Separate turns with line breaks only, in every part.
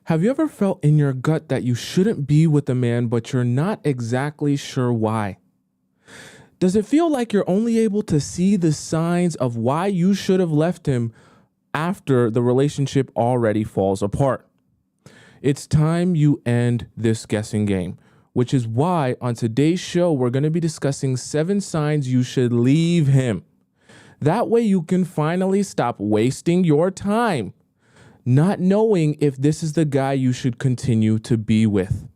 Have you ever felt in your gut that you shouldn't be with a man, but you're not exactly sure why? Does it feel like you're only able to see the signs of why you should have left him after the relationship already falls apart? It's time you end this guessing game, which is why on today's show, we're going to be discussing 7 signs you should leave him. That way you can finally stop wasting your time not knowing if this is the guy you should continue to be with.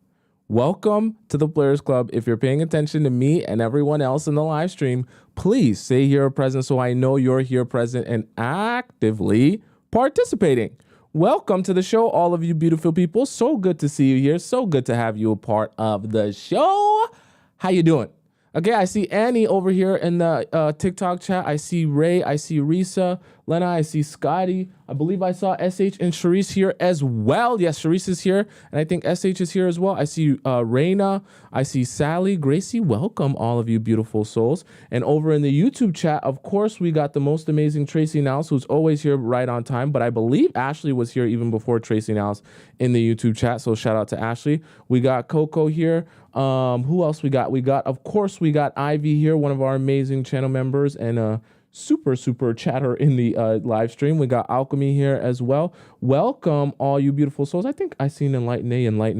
Welcome to the Players Club. If you're paying attention to me and everyone else in the live stream, please say here present so I know you're here present and actively participating. Welcome to the show, all of you beautiful people. So good to see you here. So good to have you a part of the show. How you doing? Okay, I see Annie over here in the TikTok chat. I see Ray. I see Risa. Lena. I see Scotty. I believe I saw SH and Sharice here as well. Yes, Sharice is here. And I think SH is here as well. I see Raina. I see Sally. Gracie, welcome all of you beautiful souls. And over in the YouTube chat, of course, we got the most amazing Tracy Niles, who's always here right on time. But I believe Ashley was here even before Tracy Niles in the YouTube chat. So shout out to Ashley. We got Coco here. Who else we got? Of course, we got Ivy here, one of our amazing channel members and super chatter in the live stream. We got Alchemy here as well. Welcome all you beautiful souls. I think I seen Enlighten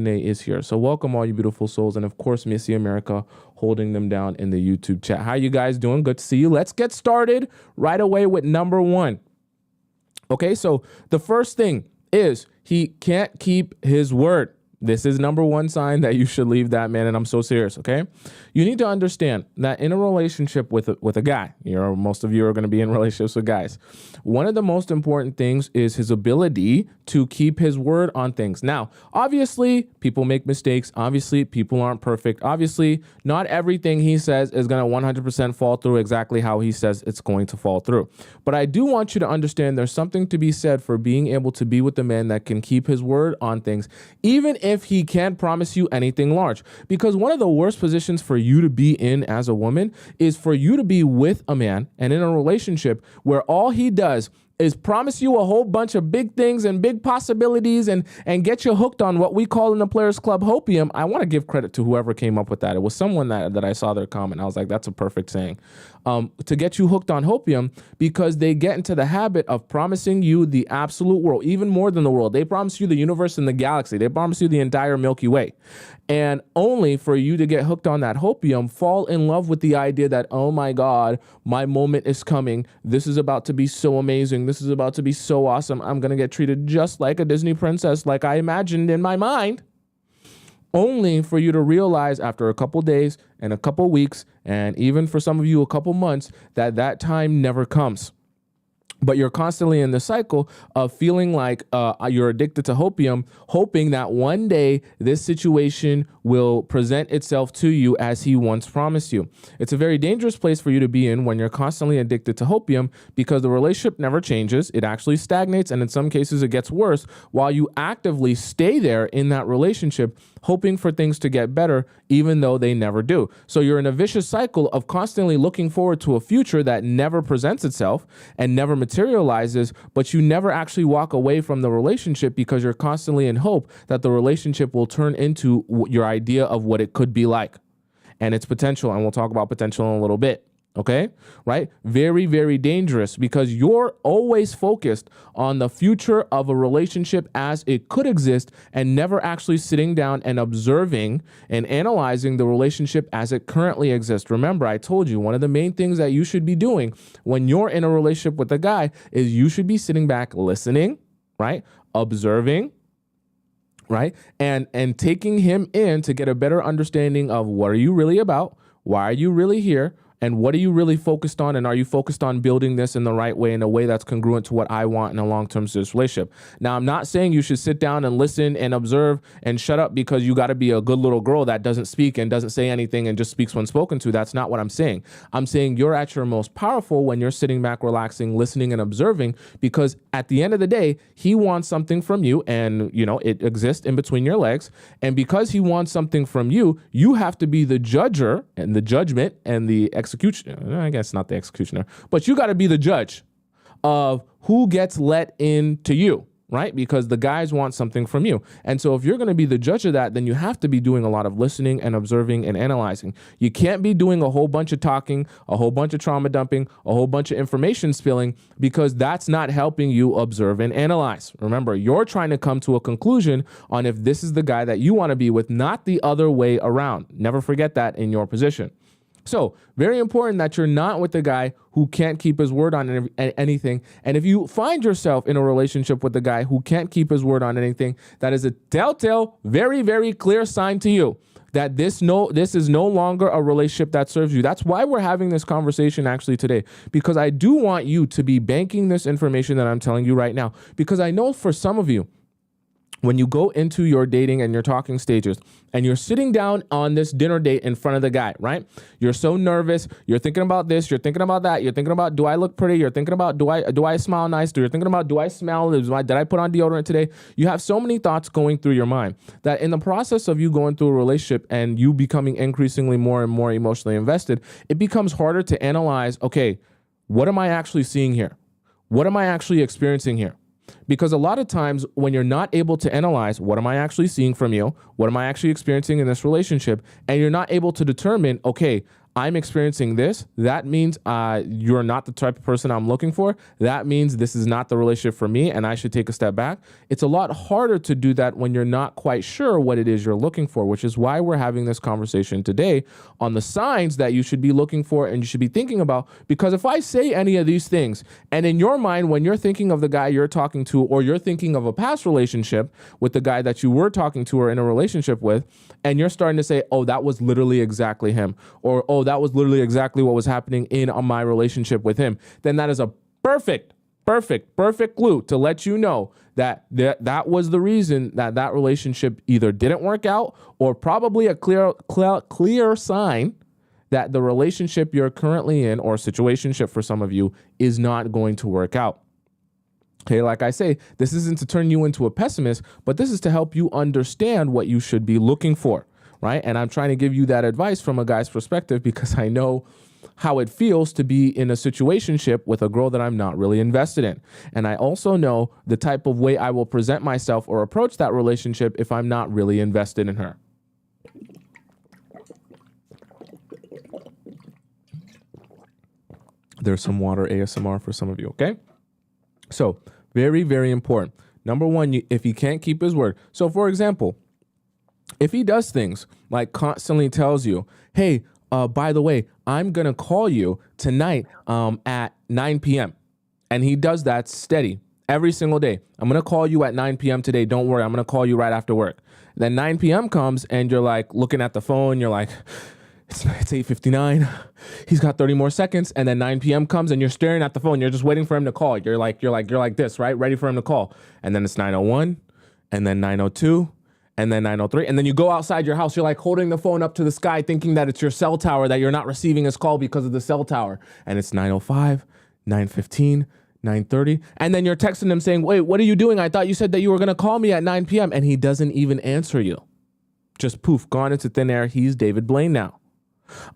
A is here. So welcome all you beautiful souls. And of course, Missy America holding them down in the YouTube chat. How you guys doing? Good to see you. Let's get started right away with number 1. Okay, so the first thing is he can't keep his word. This is number 1 sign that you should leave that man, and I'm so serious, okay? You need to understand that in a relationship with a guy, most of you are going to be in relationships with guys. One of the most important things is his ability to keep his word on things. Now, obviously, people make mistakes. Obviously, people aren't perfect. Obviously, not everything he says is going to 100% fall through exactly how he says it's going to fall through. But I do want you to understand there's something to be said for being able to be with a man that can keep his word on things, even if he can't promise you anything large. Because one of the worst positions for you to be in as a woman is for you to be with a man and in a relationship where all he does is promise you a whole bunch of big things and big possibilities and get you hooked on what we call in the Players Club hopium. I want to give credit to whoever came up with that. It was someone that I saw their comment. I was like, that's a perfect saying. To get you hooked on hopium, because they get into the habit of promising you the absolute world, even more than the world. They promise you the universe and the galaxy. They promise you the entire Milky Way. And only for you to get hooked on that hopium, fall in love with the idea that, oh my God, my moment is coming. This is about to be so amazing. This is about to be so awesome. I'm going to get treated just like a Disney princess, like I imagined in my mind. Only for you to realize after a couple days and a couple weeks, and even for some of you, a couple months, that time never comes. But you're constantly in the cycle of feeling like you're addicted to hopium, hoping that one day this situation will present itself to you as he once promised you. It's a very dangerous place for you to be in when you're constantly addicted to hopium, because the relationship never changes. It actually stagnates, and in some cases it gets worse while you actively stay there in that relationship, hoping for things to get better, even though they never do. So you're in a vicious cycle of constantly looking forward to a future that never presents itself and never materializes, but you never actually walk away from the relationship because you're constantly in hope that the relationship will turn into your idea of what it could be like and its potential. And we'll talk about potential in a little bit. Okay, right? Very, very dangerous, because you're always focused on the future of a relationship as it could exist and never actually sitting down and observing and analyzing the relationship as it currently exists. Remember, I told you one of the main things that you should be doing when you're in a relationship with a guy is you should be sitting back, listening, right? Observing, right? And taking him in to get a better understanding of what are you really about? Why are you really here? And what are you really focused on? And are you focused on building this in the right way, in a way that's congruent to what I want in a long-term serious relationship? Now, I'm not saying you should sit down and listen and observe and shut up because you got to be a good little girl that doesn't speak and doesn't say anything and just speaks when spoken to. That's not what I'm saying. I'm saying you're at your most powerful when you're sitting back, relaxing, listening, and observing, because at the end of the day, he wants something from you, and it exists in between your legs. And because he wants something from you, you have to be the judger and the judgment and the executioner. I guess not the executioner, but you got to be the judge of who gets let into you. right? Because the guys want something from you. And so if you're going to be the judge of that, then you have to be doing a lot of listening and observing and analyzing. You can't be doing a whole bunch of talking, a whole bunch of trauma dumping, a whole bunch of information spilling, because that's not helping you observe and analyze. Remember, you're trying to come to a conclusion on if this is the guy that you want to be with, not the other way around. Never forget that in your position. So very important that you're not with the guy who can't keep his word on anything. And if you find yourself in a relationship with the guy who can't keep his word on anything, that is a telltale, very, very clear sign to you that this is no longer a relationship that serves you. That's why we're having this conversation actually today, because I do want you to be banking this information that I'm telling you right now, because I know for some of you, when you go into your dating and your talking stages and you're sitting down on this dinner date in front of the guy, right? You're so nervous. You're thinking about this. You're thinking about that. You're thinking about, do I look pretty? You're thinking about, do I smile nice? You're thinking about, do I smell? Did I put on deodorant today? You have so many thoughts going through your mind that in the process of you going through a relationship and you becoming increasingly more and more emotionally invested, it becomes harder to analyze, okay, what am I actually seeing here? What am I actually experiencing here? Because a lot of times when you're not able to analyze what am I actually seeing from you, what am I actually experiencing in this relationship, and you're not able to determine, okay, I'm experiencing this, that means you're not the type of person I'm looking for. That means this is not the relationship for me and I should take a step back. It's a lot harder to do that when you're not quite sure what it is you're looking for, which is why we're having this conversation today on the signs that you should be looking for and you should be thinking about. Because if I say any of these things, and in your mind, when you're thinking of the guy you're talking to, or you're thinking of a past relationship with the guy that you were talking to or in a relationship with, and you're starting to say, oh, that was literally exactly him, or, oh, that was literally exactly what was happening in my relationship with him, then that is a perfect clue to let you know that was the reason that relationship either didn't work out, or probably a clear sign that the relationship you're currently in, or situationship for some of you, is not going to work out. Okay, like I say, this isn't to turn you into a pessimist, but this is to help you understand what you should be looking for, right? And I'm trying to give you that advice from a guy's perspective because I know how it feels to be in a situationship with a girl that I'm not really invested in. And I also know the type of way I will present myself or approach that relationship if I'm not really invested in her. There's some water ASMR for some of you, okay? So very, very important. Number one, if he can't keep his word. So for example, if he does things like constantly tells you, hey, by the way, I'm going to call you tonight at 9 p.m. And he does that steady every single day. I'm going to call you at 9 p.m. today. Don't worry. I'm going to call you right after work. Then 9 p.m. comes and you're like looking at the phone. You're like, it's 8:59. He's got 30 more seconds. And then 9 p.m. comes and you're staring at the phone. You're just waiting for him to call. You're like this, right? Ready for him to call. And then it's 9:01 and then 9:02 and then 9:03. And then you go outside your house. You're like holding the phone up to the sky, thinking that it's your cell tower, that you're not receiving his call because of the cell tower. And it's 9:05, 9:15, 9:30. And then you're texting him saying, wait, what are you doing? I thought you said that you were going to call me at 9 p.m. And he doesn't even answer you. Just poof, gone into thin air. He's David Blaine now.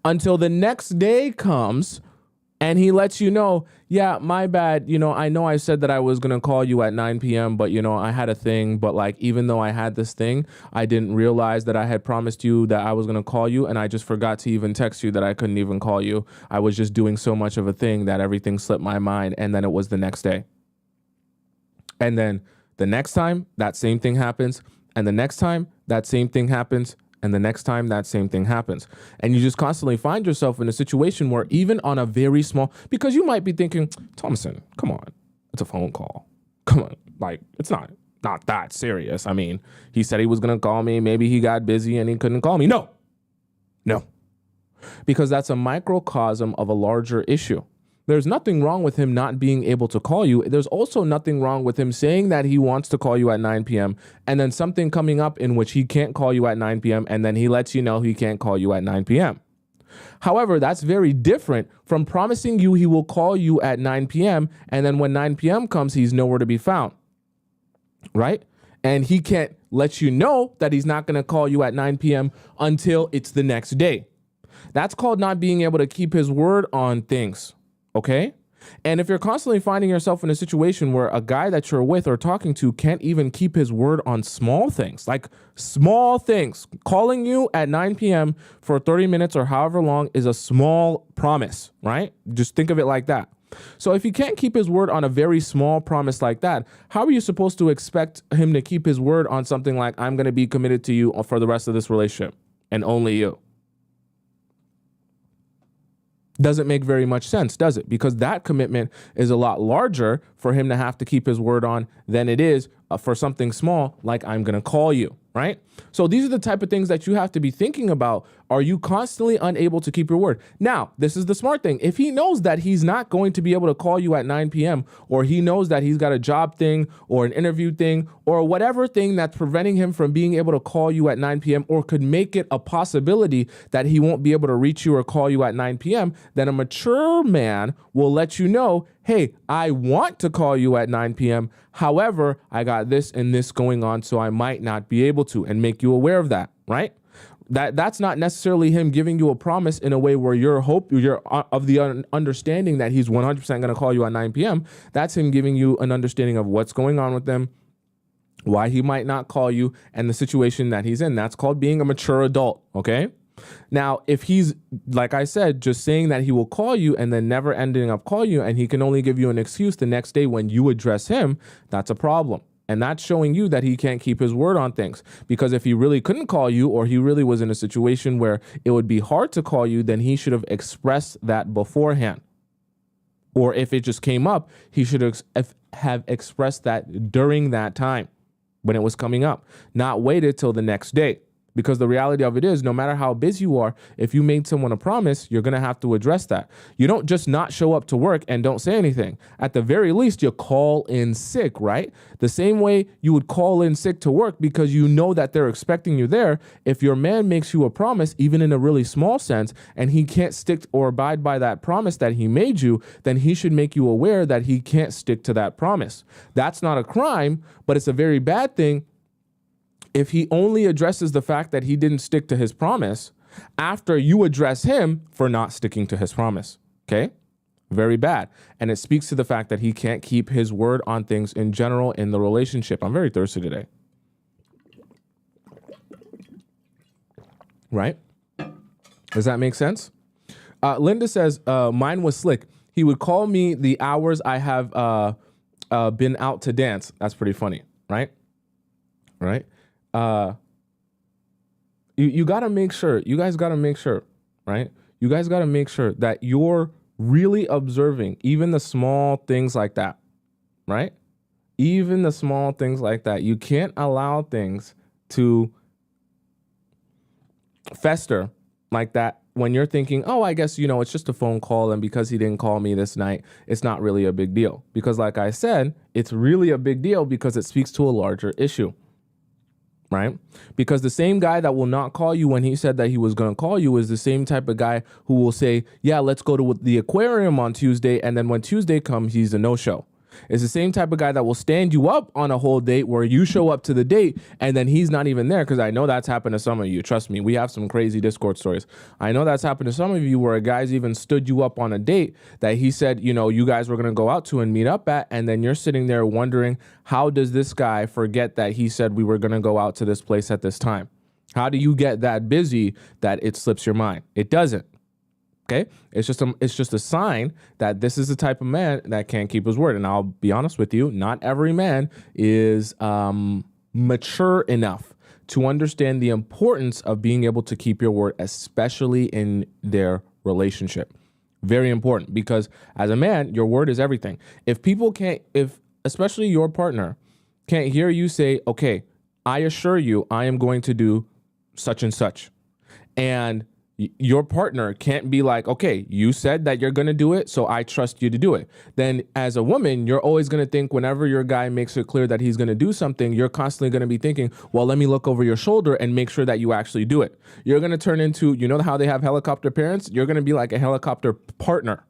Until the next day comes and he lets you know, yeah, my bad. I know I said that I was going to call you at 9 p.m., but, I had a thing. But like, even though I had this thing, I didn't realize that I had promised you that I was going to call you. And I just forgot to even text you that I couldn't even call you. I was just doing so much of a thing that everything slipped my mind. And then it was the next day. And then the next time that same thing happens. And the next time that same thing happens. And the next time that same thing happens. And you just constantly find yourself in a situation where even on a very small, because you might be thinking, Tomisin, come on, it's a phone call. Come on, like it's not that serious. I mean, he said he was going to call me. Maybe he got busy and he couldn't call me. No, because that's a microcosm of a larger issue. There's nothing wrong with him not being able to call you. There's also nothing wrong with him saying that he wants to call you at 9 p.m. and then something coming up in which he can't call you at 9 p.m. and then he lets you know he can't call you at 9 p.m. However, that's very different from promising you he will call you at 9 p.m. and then when 9 p.m. comes, he's nowhere to be found, right? And he can't let you know that he's not going to call you at 9 p.m. until it's the next day. That's called not being able to keep his word on things. Okay. And if you're constantly finding yourself in a situation where a guy that you're with or talking to can't even keep his word on small things, like small things, calling you at 9 p.m. for 30 minutes or however long is a small promise, right? Just think of it like that. So if he can't keep his word on a very small promise like that, how are you supposed to expect him to keep his word on something like, I'm going to be committed to you for the rest of this relationship and only you? Doesn't make very much sense, does it? Because that commitment is a lot larger for him to have to keep his word on than it is for something small like I'm going to call you, right? So these are the type of things that you have to be thinking about. Are you constantly unable to keep your word? Now, this is the smart thing. If he knows that he's not going to be able to call you at 9 p.m. or he knows that he's got a job thing or an interview thing or whatever thing that's preventing him from being able to call you at 9 p.m. or could make it a possibility that he won't be able to reach you or call you at 9 p.m., then a mature man will let you know, hey, I want to call you at 9 p.m. However, I got this and this going on, so I might not be able to, and make you aware of that, right? That's not necessarily him giving you a promise in a way where you're of the understanding that he's 100% going to call you at 9 p.m. That's him giving you an understanding of what's going on with them, why he might not call you, and the situation that he's in. That's called being a mature adult, okay? Now, if he's, like I said, just saying that he will call you and then never ending up calling you, and he can only give you an excuse the next day when you address him, that's a problem. And that's showing you that he can't keep his word on things. Because if he really couldn't call you, or he really was in a situation where it would be hard to call you, then he should have expressed that beforehand. Or if it just came up, he should have expressed that during that time when it was coming up, not waited till the next day. Because the reality of it is, no matter how busy you are, if you made someone a promise, you're going to have to address that. You don't just not show up to work and don't say anything. At the very least, you call in sick, right? The same way you would call in sick to work because you know that they're expecting you there. If your man makes you a promise, even in a really small sense, and he can't stick or abide by that promise that he made you, then he should make you aware that he can't stick to that promise. That's not a crime, but it's a very bad thing if he only addresses the fact that he didn't stick to his promise after you address him for not sticking to his promise, okay? Very bad. And it speaks to the fact that he can't keep his word on things in general in the relationship. I'm very thirsty today. Right? Does that make sense? Linda says, mine was slick. He would call me the hours I have been out to dance. That's pretty funny, right? Right? You got to make sure, you guys got to make sure, right? You guys got to make sure that you're really observing even the small things like that, right? Even the small things like that. You can't allow things to fester like that when you're thinking, oh, I guess, it's just a phone call. And because he didn't call me this night, it's not really a big deal. Because like I said, it's really a big deal because it speaks to a larger issue. Right? Because the same guy that will not call you when he said that he was going to call you is the same type of guy who will say, yeah, let's go to the aquarium on Tuesday. And then when Tuesday comes, he's a no-show. It's the same type of guy that will stand you up on a whole date where you show up to the date and then he's not even there. Because I know that's happened to some of you. Trust me, we have some crazy Discord stories. I know that's happened to some of you where a guy's even stood you up on a date that he said, you guys were going to go out to and meet up at. And then you're sitting there wondering, how does this guy forget that he said we were going to go out to this place at this time? How do you get that busy that it slips your mind? It doesn't. Okay, it's just a sign that this is the type of man that can't keep his word. And I'll be honest with you, not every man is mature enough to understand the importance of being able to keep your word, especially in their relationship. Very important, because as a man, your word is everything. If especially your partner can't hear you say, okay, I assure you I am going to do such and such, and your partner can't be like, okay, you said that you're going to do it, so I trust you to do it. Then as a woman, you're always going to think whenever your guy makes it clear that he's going to do something, you're constantly going to be thinking, well, let me look over your shoulder and make sure that you actually do it. You're going to turn into, how they have helicopter parents? You're going to be like a helicopter partner.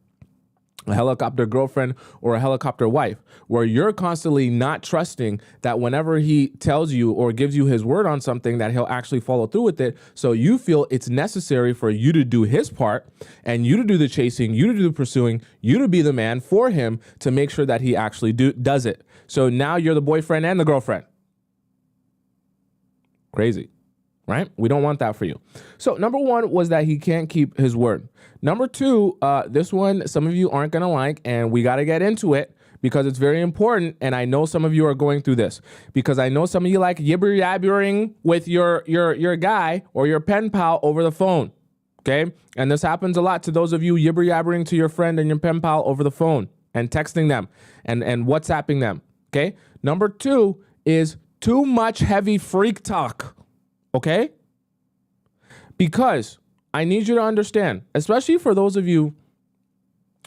a helicopter girlfriend or a helicopter wife, where you're constantly not trusting that whenever he tells you or gives you his word on something that he'll actually follow through with it. So you feel it's necessary for you to do his part and you to do the chasing, you to do the pursuing, you to be the man for him to make sure that he actually does it. So now you're the boyfriend and the girlfriend. Crazy, right? We don't want that for you. So number one was that he can't keep his word. Number two, this one, some of you aren't going to like, and we got to get into it because it's very important. And I know some of you are going through this because I know some of you like yibber-yabbering with your guy or your pen pal over the phone. Okay. And this happens a lot to those of you yibber-yabbering to your friend and your pen pal over the phone and texting them and WhatsApping them. Okay. Number two is too much heavy freak talk. Okay. Because I need you to understand, especially for those of you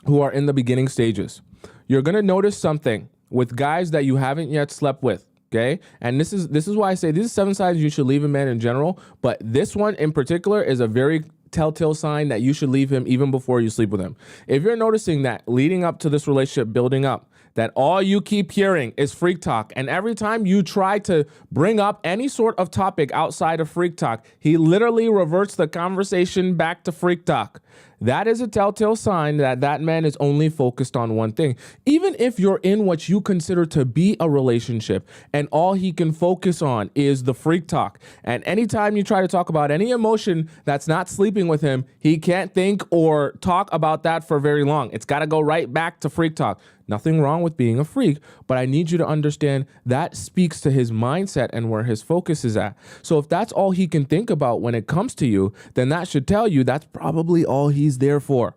who are in the beginning stages, you're going to notice something with guys that you haven't yet slept with. Okay. And this is why I say these are 7 signs you should leave a man in general. But this one in particular is a very telltale sign that you should leave him even before you sleep with him. If you're noticing that leading up to this relationship, building up, that all you keep hearing is freak talk. And every time you try to bring up any sort of topic outside of freak talk, he literally reverts the conversation back to freak talk. That is a telltale sign that that man is only focused on one thing. Even if you're in what you consider to be a relationship and all he can focus on is the freak talk. And anytime you try to talk about any emotion that's not sleeping with him, he can't think or talk about that for very long. It's got to go right back to freak talk. Nothing wrong with being a freak, but I need you to understand that speaks to his mindset and where his focus is at. So if that's all he can think about when it comes to you, then that should tell you that's probably all he's there for.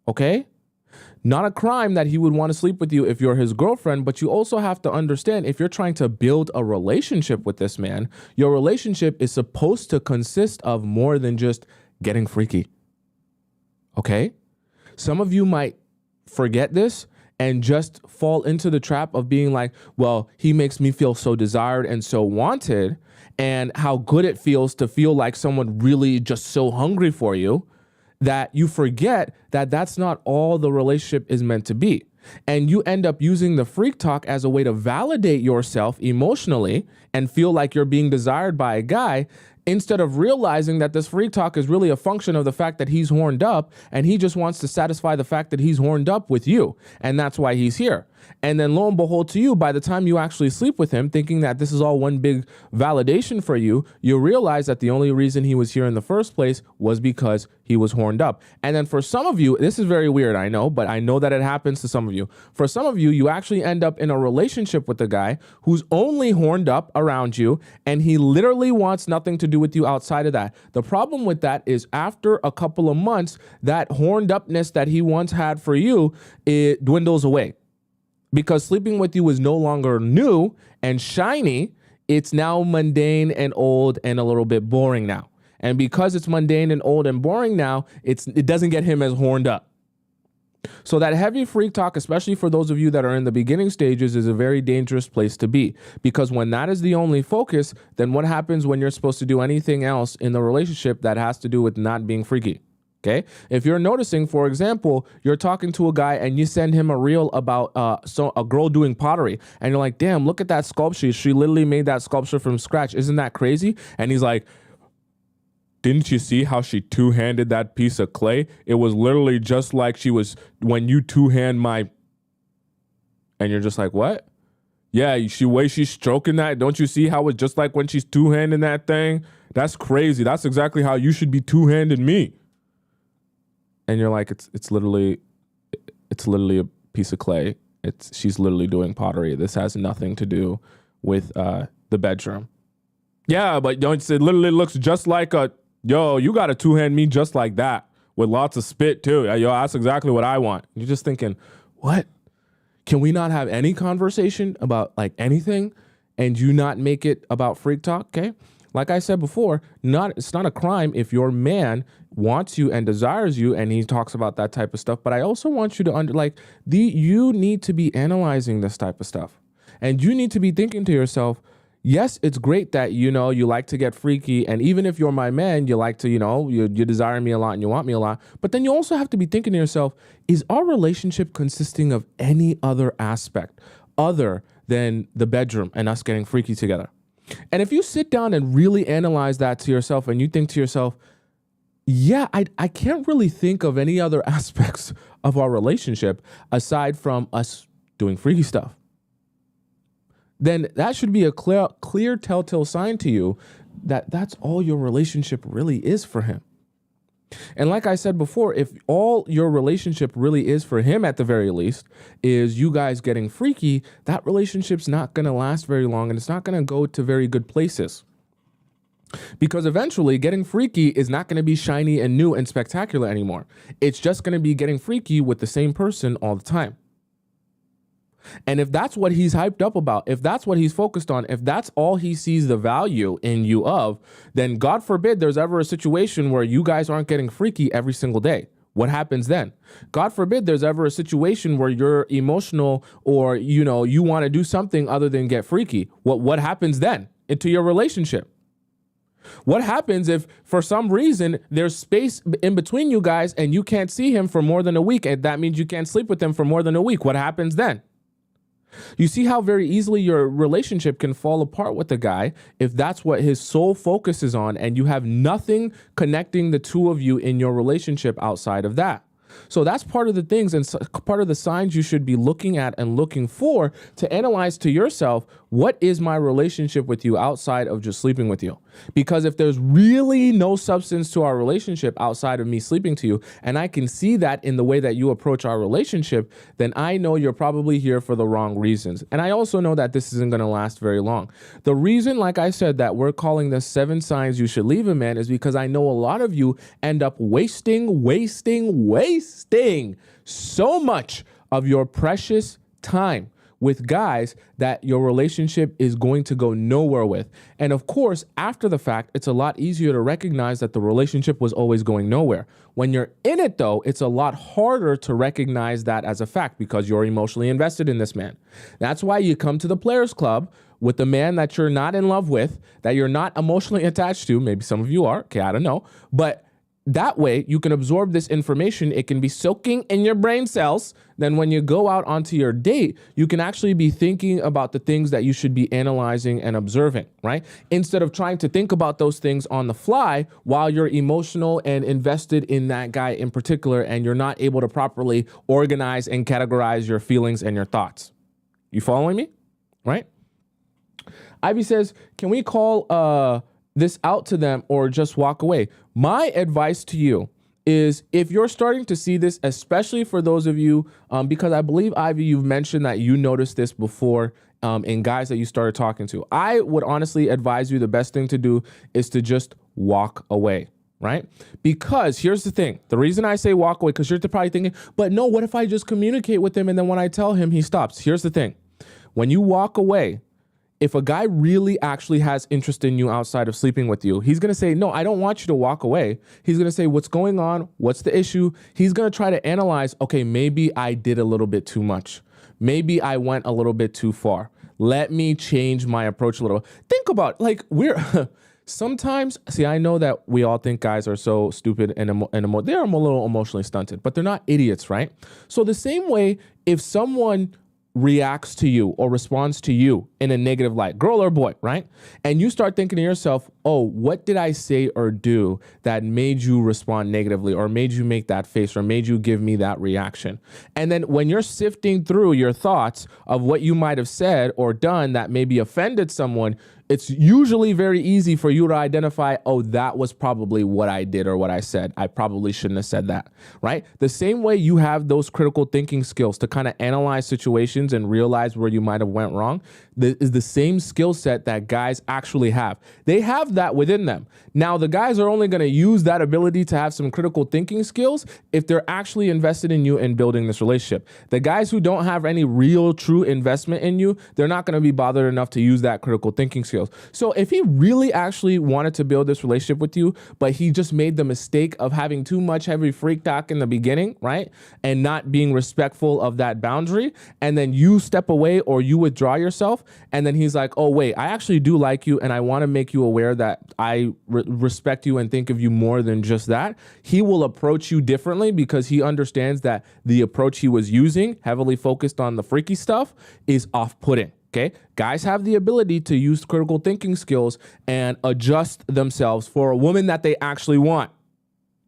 Okay? Not a crime that he would want to sleep with you if you're his girlfriend, but you also have to understand if you're trying to build a relationship with this man, your relationship is supposed to consist of more than just getting freaky. Okay? Some of you might forget this and just fall into the trap of being like, well, he makes me feel so desired and so wanted, and how good it feels to feel like someone really just so hungry for you that you forget that that's not all the relationship is meant to be. And you end up using the freak talk as a way to validate yourself emotionally and feel like you're being desired by a guy, instead of realizing that this freak talk is really a function of the fact that he's horned up and he just wants to satisfy the fact that he's horned up with you. And that's why he's here. And then lo and behold to you, by the time you actually sleep with him, thinking that this is all one big validation for you, you realize that the only reason he was here in the first place was because he was horned up. And then for some of you, this is very weird, I know, but I know that it happens to some of you. For some of you, you actually end up in a relationship with a guy who's only horned up around you, and he literally wants nothing to do with you outside of that. The problem with that is after a couple of months, that horned upness that he once had for you, it dwindles away. Because sleeping with you is no longer new and shiny. It's now mundane and old and a little bit boring now. And because it's mundane and old and boring now, it doesn't get him as horned up. So that heavy freak talk, especially for those of you that are in the beginning stages, is a very dangerous place to be. Because when that is the only focus, then what happens when you're supposed to do anything else in the relationship that has to do with not being freaky? Okay. If you're noticing, for example, you're talking to a guy and you send him a reel about a girl doing pottery, and you're like, damn, look at that sculpture. She literally made that sculpture from scratch. Isn't that crazy? And he's like, didn't you see how she two-handed that piece of clay? It was literally just like she was when you two-hand my... And you're just like, what? Yeah, way she's stroking that. Don't you see how it's just like when she's two-handing that thing? That's crazy. That's exactly how you should be two-handing me. And you're like, it's literally a piece of clay. She's literally doing pottery. This has nothing to do with the bedroom. Yeah, but it literally looks just like yo, you got to two-hand me just like that with lots of spit too. Yo, that's exactly what I want. You're just thinking, what? Can we not have any conversation about like anything and you not make it about freak talk? Okay. Like I said before, it's not a crime if your man wants you and desires you and he talks about that type of stuff. But I also want you to you need to be analyzing this type of stuff. And you need to be thinking to yourself, Yes, it's great that, you like to get freaky. And even if you're my man, you like to, you desire me a lot and you want me a lot. But then you also have to be thinking to yourself, is our relationship consisting of any other aspect other than the bedroom and us getting freaky together? And if you sit down and really analyze that to yourself and you think to yourself, yeah, I can't really think of any other aspects of our relationship aside from us doing freaky stuff, then that should be a clear telltale sign to you that that's all your relationship really is for him. And like I said before, if all your relationship really is for him, at the very least, is you guys getting freaky, that relationship's not going to last very long and it's not going to go to very good places. Because eventually getting freaky is not going to be shiny and new and spectacular anymore. It's just going to be getting freaky with the same person all the time. And if that's what he's hyped up about, if that's what he's focused on, if that's all he sees the value in you of, then God forbid there's ever a situation where you guys aren't getting freaky every single day. What happens then? God forbid there's ever a situation where you're emotional or, you want to do something other than get freaky. What happens then into your relationship? What happens if for some reason there's space in between you guys and you can't see him for more than a week, and that means you can't sleep with him for more than a week? What happens then? You see how very easily your relationship can fall apart with the guy if that's what his sole focus is on and you have nothing connecting the two of you in your relationship outside of that. So that's part of the things and part of the signs you should be looking at and looking for to analyze to yourself, what is my relationship with you outside of just sleeping with you? Because if there's really no substance to our relationship outside of me sleeping to you, and I can see that in the way that you approach our relationship, then I know you're probably here for the wrong reasons. And I also know that this isn't going to last very long. The reason, like I said, that we're calling this 7 signs you should leave a man is because I know a lot of you end up wasting so much of your precious time with guys that your relationship is going to go nowhere with. And of course, after the fact, it's a lot easier to recognize that the relationship was always going nowhere. When you're in it, though, it's a lot harder to recognize that as a fact because you're emotionally invested in this man. That's why you come to the Players Club with the man that you're not in love with, that you're not emotionally attached to. Maybe some of you are. Okay, I don't know. But that way, you can absorb this information. It can be soaking in your brain cells. Then when you go out onto your date, you can actually be thinking about the things that you should be analyzing and observing, right? Instead of trying to think about those things on the fly while you're emotional and invested in that guy in particular, and you're not able to properly organize and categorize your feelings and your thoughts. You following me? Right? Ivy says, can we call this out to them or just walk away? My advice to you is, if you're starting to see this, especially for those of you, because I believe, Ivy, you've mentioned that you noticed this before in guys that you started talking to, I would honestly advise you the best thing to do is to just walk away, right? Because here's the thing. The reason I say walk away, because you're probably thinking, but no, what if I just communicate with him and then when I tell him, he stops? Here's the thing. When you walk away, if a guy really actually has interest in you outside of sleeping with you, he's going to say, no, I don't want you to walk away. He's going to say, what's going on? What's the issue? He's going to try to analyze, okay, maybe I did a little bit too much. Maybe I went a little bit too far. Let me change my approach a little. Think about, like, sometimes, see, I know that we all think guys are so stupid and they're a little emotionally stunted, but they're not idiots, right? So the same way, if someone reacts to you or responds to you in a negative light, girl or boy, right? And you start thinking to yourself, oh, what did I say or do that made you respond negatively or made you make that face or made you give me that reaction? And then when you're sifting through your thoughts of what you might have said or done that maybe offended someone, it's usually very easy for you to identify, oh, that was probably what I did or what I said. I probably shouldn't have said that, right? The same way you have those critical thinking skills to kind of analyze situations and realize where you might have went wrong, is the same skill set that guys actually have. They have that within them. Now, the guys are only going to use that ability to have some critical thinking skills if they're actually invested in you and building this relationship. The guys who don't have any real, true investment in you, they're not going to be bothered enough to use that critical thinking skills. So if he really actually wanted to build this relationship with you, but he just made the mistake of having too much heavy freak talk in the beginning, right? And not being respectful of that boundary, and then you step away or you withdraw yourself, and then he's like, oh wait, I actually do like you and I want to make you aware that I respect you and think of you more than just that, he will approach you differently because he understands that the approach he was using, heavily focused on the freaky stuff, is off-putting. Okay, guys have the ability to use critical thinking skills and adjust themselves for a woman that they actually want.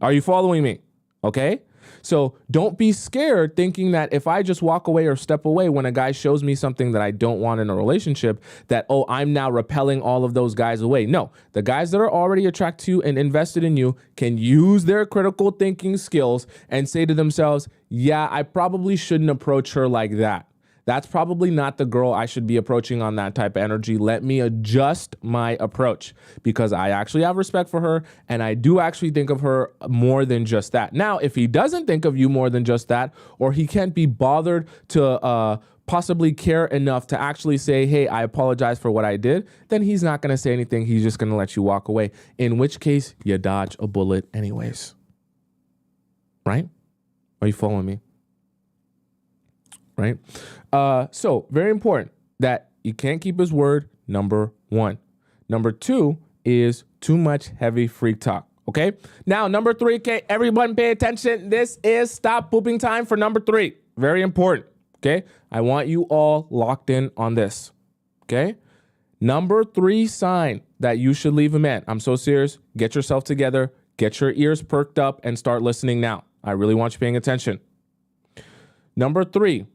Are you following me? Okay, so don't be scared thinking that if I just walk away or step away when a guy shows me something that I don't want in a relationship, that, oh, I'm now repelling all of those guys away. No, the guys that are already attracted to you and invested in you can use their critical thinking skills and say to themselves, yeah, I probably shouldn't approach her like that. That's probably not the girl I should be approaching on that type of energy. Let me adjust my approach because I actually have respect for her and I do actually think of her more than just that. Now, if he doesn't think of you more than just that, or he can't be bothered to possibly care enough to actually say, hey, I apologize for what I did, then he's not going to say anything. He's just going to let you walk away, in which case you dodge a bullet anyways. Right? Are you following me? Right? So very important that you can't keep his word, number one. Number two is too much heavy freak talk. Okay. Now, number three, okay, everyone pay attention. This is stop pooping time for number three. Very important. Okay. I want you all locked in on this. Okay. Number three sign that you should leave a man. I'm so serious. Get yourself together, get your ears perked up and start listening now. I really want you paying attention. Number three,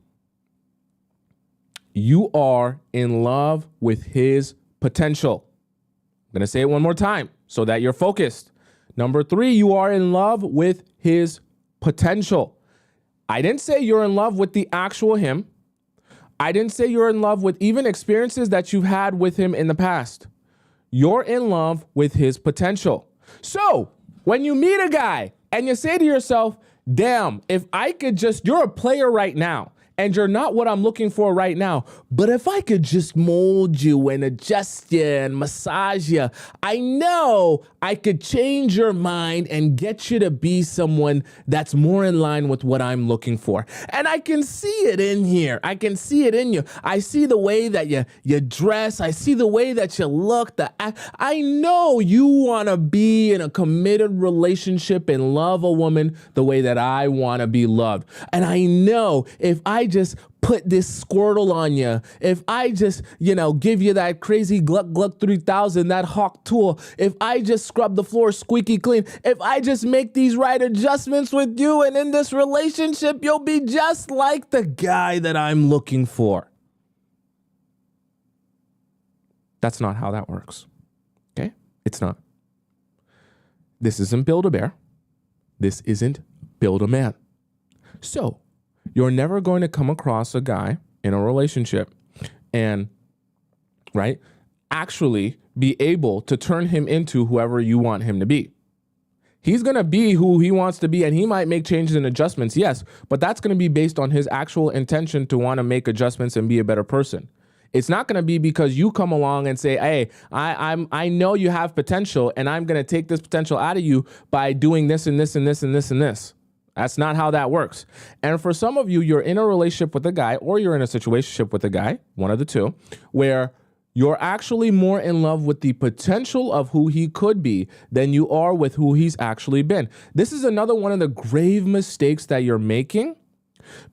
you are in love with his potential. I'm going to say it one more time so that you're focused. Number three, you are in love with his potential. I didn't say you're in love with the actual him. I didn't say you're in love with even experiences that you've had with him in the past. You're in love with his potential. So when you meet a guy and you say to yourself, damn, if I could just, you're a player right now. And you're not what I'm looking for right now. But if I could just mold you and adjust you and massage you, I know I could change your mind and get you to be someone that's more in line with what I'm looking for. And I can see it in here. I can see it in you. I see the way that you dress. I see the way that you look. I know you want to be in a committed relationship and love a woman the way that I want to be loved. And I know if I just put this Squirtle on you, if I just, give you that crazy Gluck Gluck 3000, that Hawk tool, if I just scrub the floor squeaky clean, if I just make these right adjustments with you and in this relationship, you'll be just like the guy that I'm looking for. That's not how that works. Okay? It's not. This isn't Build-A-Bear. This isn't Build-A-Man. So, you're never going to come across a guy in a relationship and, right, actually be able to turn him into whoever you want him to be. He's going to be who he wants to be, and he might make changes and adjustments, yes, but that's going to be based on his actual intention to want to make adjustments and be a better person. It's not going to be because you come along and say, hey, I know you have potential, and I'm going to take this potential out of you by doing this and this and this and this and this. That's not how that works. And for some of you, you're in a relationship with a guy or you're in a situationship with a guy, one of the two, where you're actually more in love with the potential of who he could be than you are with who he's actually been. This is another one of the grave mistakes that you're making,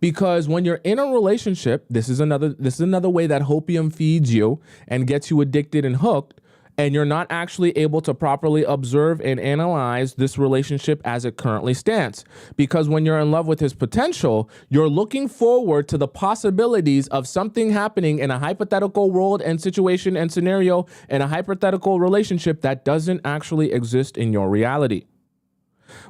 because when you're in a relationship, this is another way that hopium feeds you and gets you addicted and hooked. And you're not actually able to properly observe and analyze this relationship as it currently stands. Because when you're in love with his potential, you're looking forward to the possibilities of something happening in a hypothetical world and situation and scenario in a hypothetical relationship that doesn't actually exist in your reality.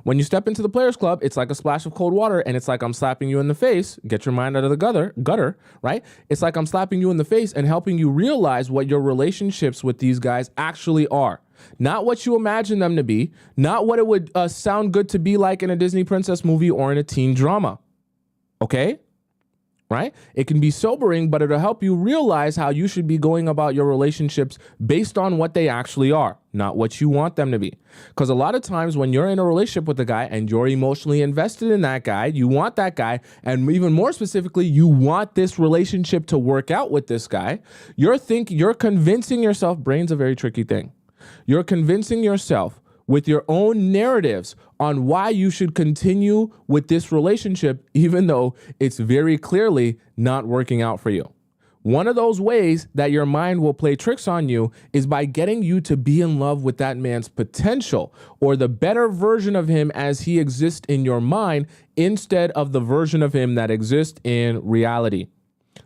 When you step into the Players Club, it's like a splash of cold water, and it's like I'm slapping you in the face. Get your mind out of the gutter, right? It's like I'm slapping you in the face and helping you realize what your relationships with these guys actually are. Not what you imagine them to be, not what it would sound good to be like in a Disney princess movie or in a teen drama. Okay? right? It can be sobering, but it'll help you realize how you should be going about your relationships based on what they actually are, not what you want them to be. Because a lot of times when you're in a relationship with a guy and you're emotionally invested in that guy, you want that guy, and even more specifically, you want this relationship to work out with this guy, you're convincing yourself, brain's a very tricky thing. You're convincing yourself with your own narratives on why you should continue with this relationship, even though it's very clearly not working out for you. One of those ways that your mind will play tricks on you is by getting you to be in love with that man's potential or the better version of him as he exists in your mind instead of the version of him that exists in reality.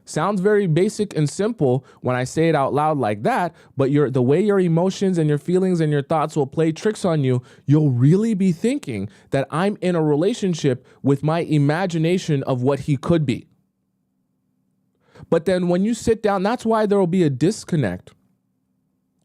Sounds very basic and simple when I say it out loud like that, but the way your emotions and your feelings and your thoughts will play tricks on you, you'll really be thinking that I'm in a relationship with my imagination of what he could be. But then when you sit down, that's why there will be a disconnect,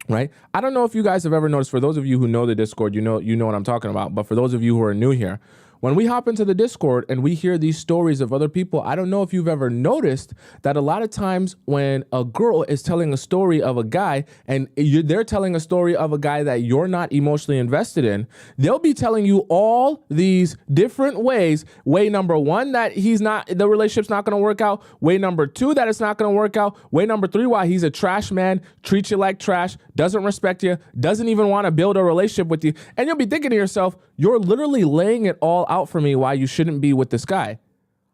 right? I don't know if you guys have ever noticed, for those of you who know the Discord, you know what I'm talking about. But for those of you who are new here, when we hop into the Discord and we hear these stories of other people, I don't know if you've ever noticed that a lot of times when a girl is telling a story of a guy and they're telling a story of a guy that you're not emotionally invested in, they'll be telling you all these different ways. Way number one, that the relationship's not going to work out. Way number two, that it's not going to work out. Way number three, why he's a trash man, treats you like trash, doesn't respect you, doesn't even want to build a relationship with you. And you'll be thinking to yourself, you're literally laying it all out for me why you shouldn't be with this guy.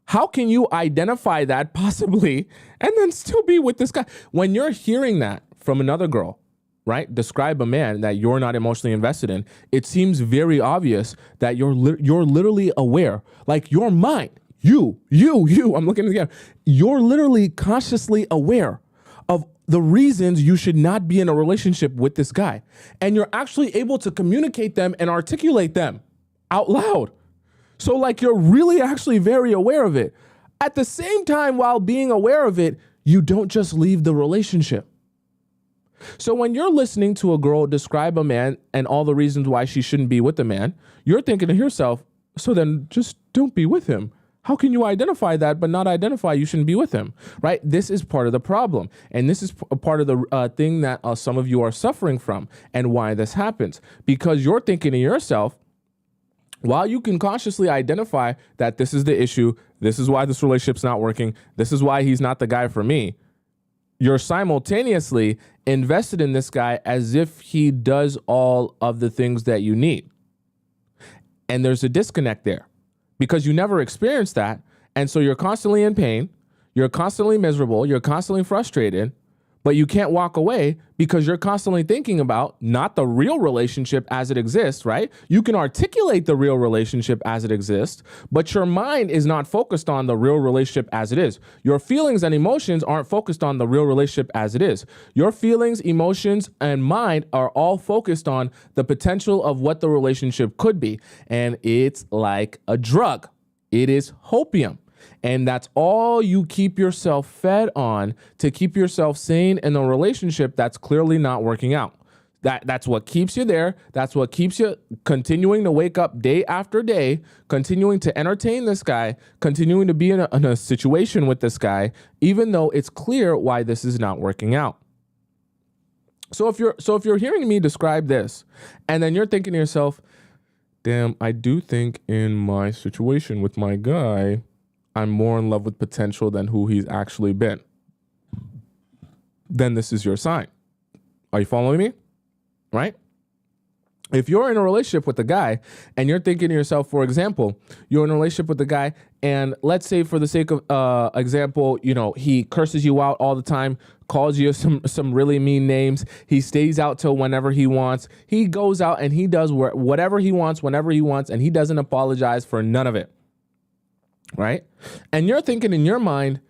How can you identify that possibly and then still be with this guy? When you're hearing that from another girl, right, describe a man that you're not emotionally invested in, it seems very obvious that you're literally aware, like your mind, you, I'm looking at the camera, you're literally consciously aware of the reasons you should not be in a relationship with this guy. And you're actually able to communicate them and articulate them out loud. So like you're really actually very aware of it. At the same time, while being aware of it, you don't just leave the relationship. So when you're listening to a girl describe a man and all the reasons why she shouldn't be with the man, you're thinking to yourself, so then just don't be with him. How can you identify that but not identify you shouldn't be with him, right? This is part of the problem. And this is a part of the thing that some of you are suffering from and why this happens. Because you're thinking to yourself, while you can consciously identify that this is the issue, this is why this relationship's not working, this is why he's not the guy for me, you're simultaneously invested in this guy as if he does all of the things that you need. And there's a disconnect there because you never experienced that. And so you're constantly in pain, you're constantly miserable, you're constantly frustrated, but you can't walk away because you're constantly thinking about not the real relationship as it exists, right? You can articulate the real relationship as it exists, but your mind is not focused on the real relationship as it is. Your feelings and emotions aren't focused on the real relationship as it is. Your feelings, emotions, and mind are all focused on the potential of what the relationship could be. And it's like a drug. It is hopium. And that's all you keep yourself fed on to keep yourself sane in a relationship that's clearly not working out. That's what keeps you there. That's what keeps you continuing to wake up day after day, continuing to entertain this guy, continuing to be in a situation with this guy, even though it's clear why this is not working out. So if you're hearing me describe this, and then you're thinking to yourself, damn, I do think in my situation with my guy, I'm more in love with potential than who he's actually been, then this is your sign. Are you following me? Right? If you're in a relationship with a guy and you're thinking to yourself, for example, you're in a relationship with a guy and let's say for the sake of example, he curses you out all the time, calls you some really mean names. He stays out till whenever he wants. He goes out and he does whatever he wants, whenever he wants, and he doesn't apologize for none of it. Right? And you're thinking in your mind,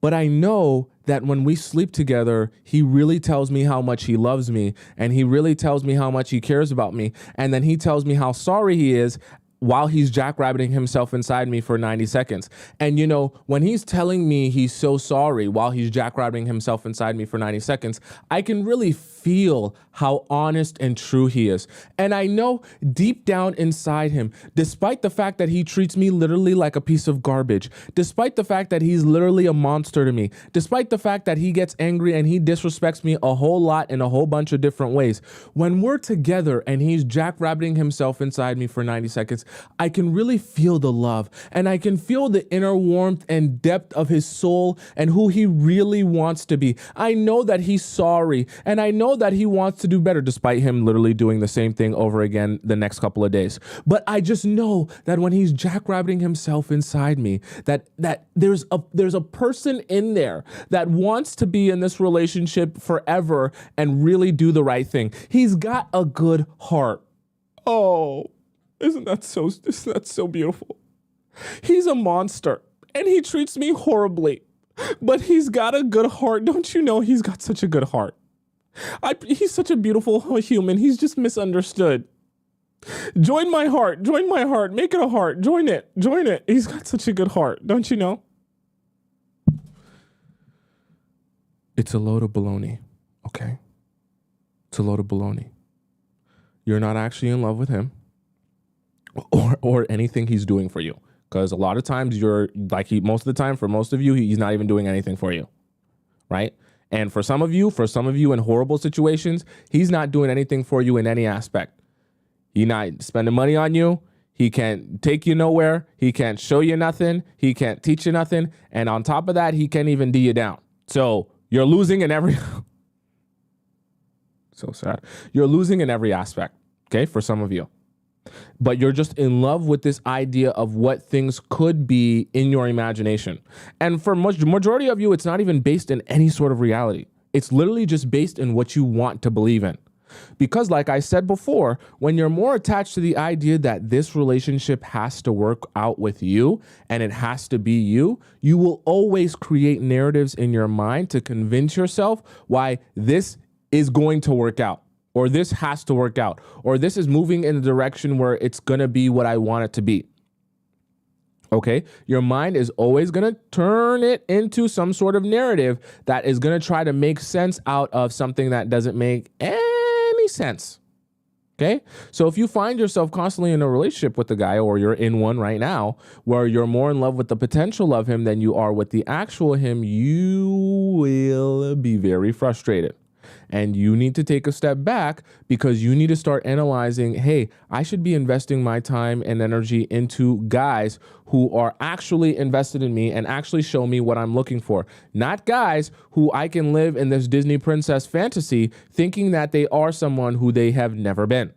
but I know that when we sleep together, he really tells me how much he loves me, and he really tells me how much he cares about me, and then he tells me how sorry he is while he's jackrabbiting himself inside me for 90 seconds. And when he's telling me he's so sorry while he's jackrabbiting himself inside me for 90 seconds, I can really feel how honest and true he is. And I know deep down inside him, despite the fact that he treats me literally like a piece of garbage, despite the fact that he's literally a monster to me, despite the fact that he gets angry and he disrespects me a whole lot in a whole bunch of different ways, when we're together and he's jackrabbiting himself inside me for 90 seconds, I can really feel the love, and I can feel the inner warmth and depth of his soul and who he really wants to be. I know that he's sorry, and I know that he wants to do better, despite him literally doing the same thing over again the next couple of days. But I just know that when he's jackrabbiting himself inside me, that there's a person in there that wants to be in this relationship forever and really do the right thing. He's got a good heart. Oh, isn't that so beautiful? He's a monster and he treats me horribly, but he's got a good heart. Don't you know he's got such a good heart? He's such a beautiful human. He's just misunderstood. Join my heart, make it a heart, join it. He's got such a good heart. Don't you know? It's a load of baloney. Okay. It's a load of baloney. You're not actually in love with him or anything he's doing for you. Because a lot of times most of the time, for most of you, he's not even doing anything for you. Right? And for some of you in horrible situations, he's not doing anything for you in any aspect. He's not spending money on you. He can't take you nowhere. He can't show you nothing. He can't teach you nothing. And on top of that, he can't even D you down. So you're losing in every... So sad. You're losing in every aspect, okay, for some of you. But you're just in love with this idea of what things could be in your imagination. And for majority of you, it's not even based in any sort of reality. It's literally just based in what you want to believe in. Because like I said before, when you're more attached to the idea that this relationship has to work out with you and it has to be you, you will always create narratives in your mind to convince yourself why this is going to work out, or this has to work out, or this is moving in the direction where it's going to be what I want it to be. Okay? Your mind is always going to turn it into some sort of narrative that is going to try to make sense out of something that doesn't make any sense. Okay? So if you find yourself constantly in a relationship with the guy, or you're in one right now, where you're more in love with the potential of him than you are with the actual him, you will be very frustrated. And you need to take a step back, because you need to start analyzing, hey, I should be investing my time and energy into guys who are actually invested in me and actually show me what I'm looking for. Not guys who I can live in this Disney princess fantasy thinking that they are someone who they have never been.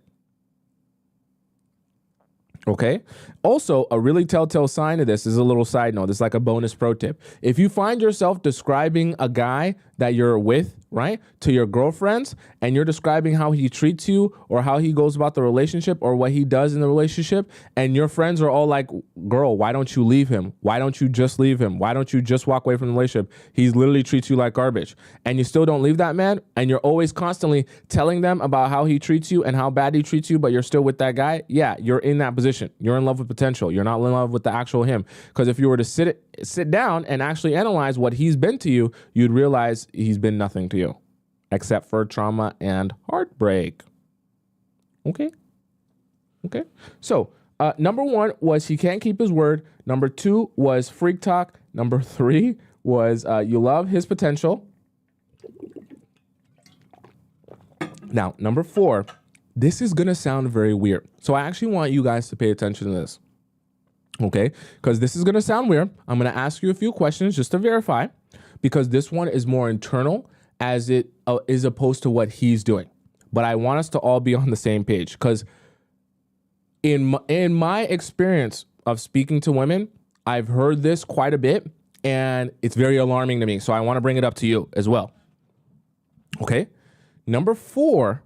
Okay. Also, a really telltale sign of this is a little side note. This is like a bonus pro tip. If you find yourself describing a guy that you're with, right, to your girlfriends, and you're describing how he treats you or how he goes about the relationship or what he does in the relationship, and your friends are all like, girl, why don't you leave him? Why don't you just leave him? Why don't you just walk away from the relationship? He literally treats you like garbage. And you still don't leave that man, and you're always constantly telling them about how he treats you and how bad he treats you, but you're still with that guy. Yeah, you're in that position. You're in love with potential. You're not in love with the actual him. Because if you were to sit down and actually analyze what he's been to you, you'd realize he's been nothing to you except for trauma and heartbreak. Okay. So number one was he can't keep his word. Number two was freak talk. Number three was you love his potential. Now, number four, this is going to sound very weird. So I actually want you guys to pay attention to this. Okay, because this is going to sound weird. I'm going to ask you a few questions just to verify, because this one is more internal as it is opposed to what he's doing. But I want us to all be on the same page, because in my experience of speaking to women, I've heard this quite a bit, and it's very alarming to me. So I want to bring it up to you as well. Okay, number four,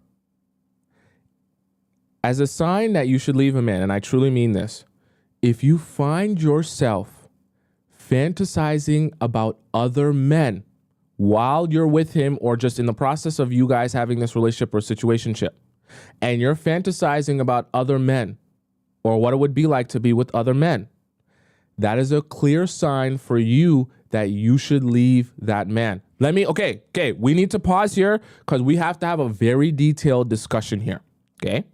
as a sign that you should leave a man, and I truly mean this, if you find yourself fantasizing about other men while you're with him, or just in the process of you guys having this relationship or situationship, and you're fantasizing about other men, or what it would be like to be with other men, that is a clear sign for you that you should leave that man. Okay, we need to pause here because we have to have a very detailed discussion here, okay?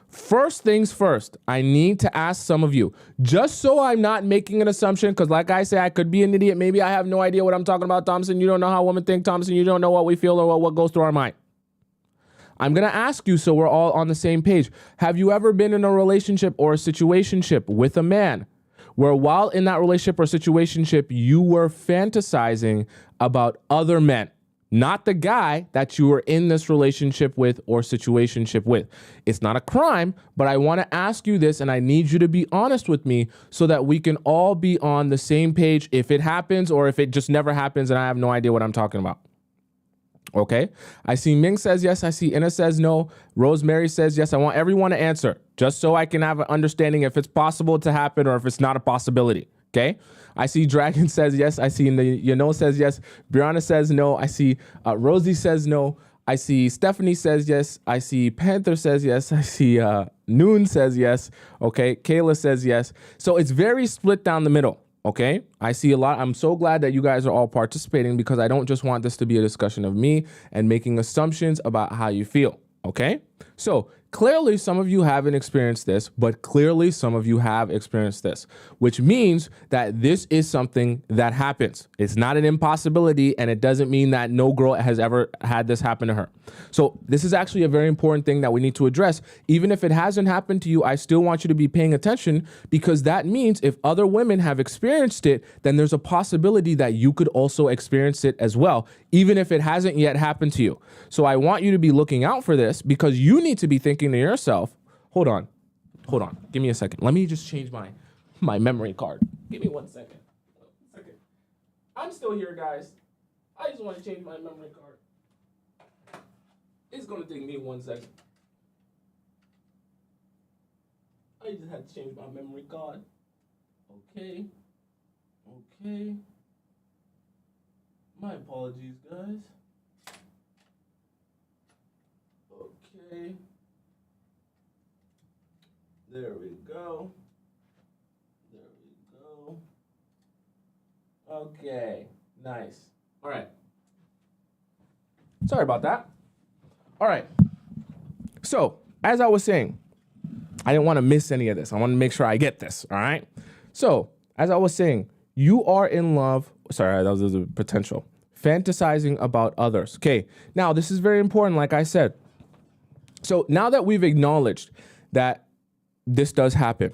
First things first, I need to ask some of you, just so I'm not making an assumption, because like I say, I could be an idiot. Maybe I have no idea what I'm talking about, Tomisin. You don't know how women think, Tomisin. You don't know what we feel or what goes through our mind. I'm going to ask you so we're all on the same page. Have you ever been in a relationship or a situationship with a man where while in that relationship or situationship, you were fantasizing about other men? Not the guy that you were in this relationship with or situationship with. It's not a crime, but I want to ask you this, and I need you to be honest with me so that we can all be on the same page if it happens or if it just never happens and I have no idea what I'm talking about. Okay? I see Ming says yes. I see Inna says no. Rosemary says yes. I want everyone to answer just so I can have an understanding if it's possible to happen or if it's not a possibility. Okay? I see Dragon says yes. I see says yes. Brianna says no. I see Rosie says no. I see Stephanie says yes. I see Panther says yes. I see Noon says yes. Okay. Kayla says yes. So it's very split down the middle. Okay. I see a lot. I'm so glad that you guys are all participating because I don't just want this to be a discussion of me and making assumptions about how you feel. Okay. So clearly some of you haven't experienced this, but clearly some of you have experienced this, which means that this is something that happens. It's not an impossibility, and it doesn't mean that no girl has ever had this happen to her. So this is actually a very important thing that we need to address. Even if it hasn't happened to you, I still want you to be paying attention because that means if other women have experienced it, then there's a possibility that you could also experience it as well, even if it hasn't yet happened to you. So I want you to be looking out for this because you need to be thinking to yourself, hold on, give me a second. Let me just change my memory card. Give me 1 second. I'm still here, guys. I just want to change my memory card. It's going to take me 1 second. I just had to change my memory card. Okay. My apologies, guys. Okay. There we go. Okay, nice. All right. Sorry about that. All right. So, as I was saying, I didn't want to miss any of this. I want to make sure I get this, all right? So, as I was saying, you are in love. Sorry, that was a potential. Fantasizing about others. Okay, now this is very important, like I said. So, now that we've acknowledged that this does happen,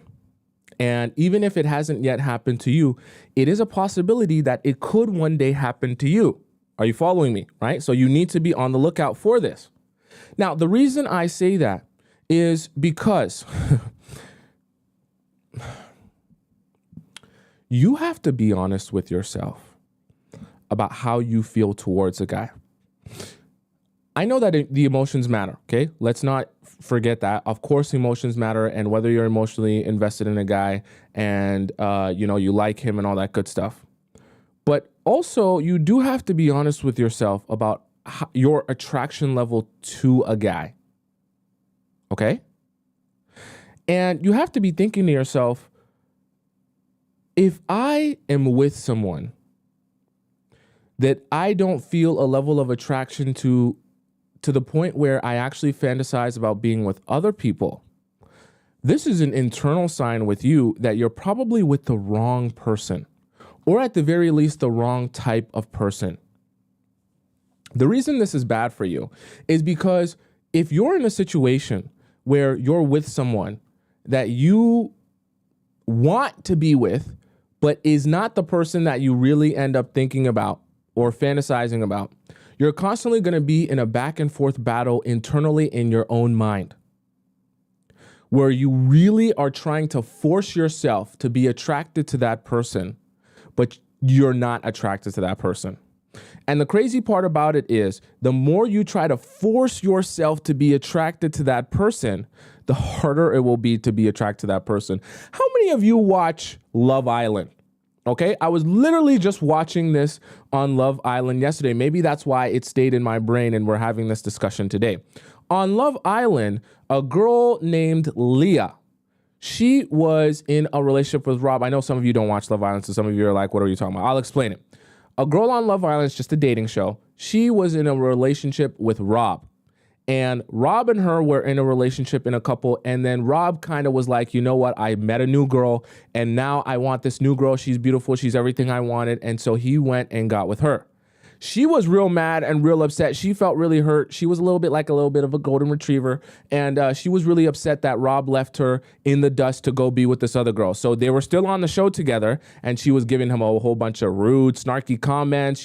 and even if it hasn't yet happened to you, it is a possibility that it could one day happen to you. Are you following me, right? So you need to be on the lookout for this. Now, the reason I say that is because you have to be honest with yourself about how you feel towards a guy. I know that the emotions matter, okay? Let's not forget that. Of course, emotions matter, and whether you're emotionally invested in a guy and, you like him and all that good stuff. But also, you do have to be honest with yourself about your attraction level to a guy, okay? And you have to be thinking to yourself, if I am with someone that I don't feel a level of attraction to the point where I actually fantasize about being with other people, this is an internal sign with you that you're probably with the wrong person, or at the very least, the wrong type of person. The reason this is bad for you is because if you're in a situation where you're with someone that you want to be with, but is not the person that you really end up thinking about or fantasizing about, you're constantly going to be in a back and forth battle internally in your own mind, where you really are trying to force yourself to be attracted to that person, but you're not attracted to that person. And the crazy part about it is the more you try to force yourself to be attracted to that person, the harder it will be to be attracted to that person. How many of you watch Love Island? Okay, I was literally just watching this on Love Island yesterday. Maybe that's why it stayed in my brain and we're having this discussion today. On Love Island, a girl named Leah, She was in a relationship with Rob. I know some of you don't watch Love Island, so some of you are like, what are you talking about? I'll explain it. A girl on Love Island is just a dating show. She was in a relationship with Rob. And Rob and her were in a relationship in a couple. And then Rob kind of was like, you know what? I met a new girl and now I want this new girl. She's beautiful. She's everything I wanted. And so he went and got with her. She was real mad and real upset. She felt really hurt. She was a little bit of a golden retriever. And she was really upset that Rob left her in the dust to go be with this other girl. So they were still on the show together. And she was giving him a whole bunch of rude, snarky comments,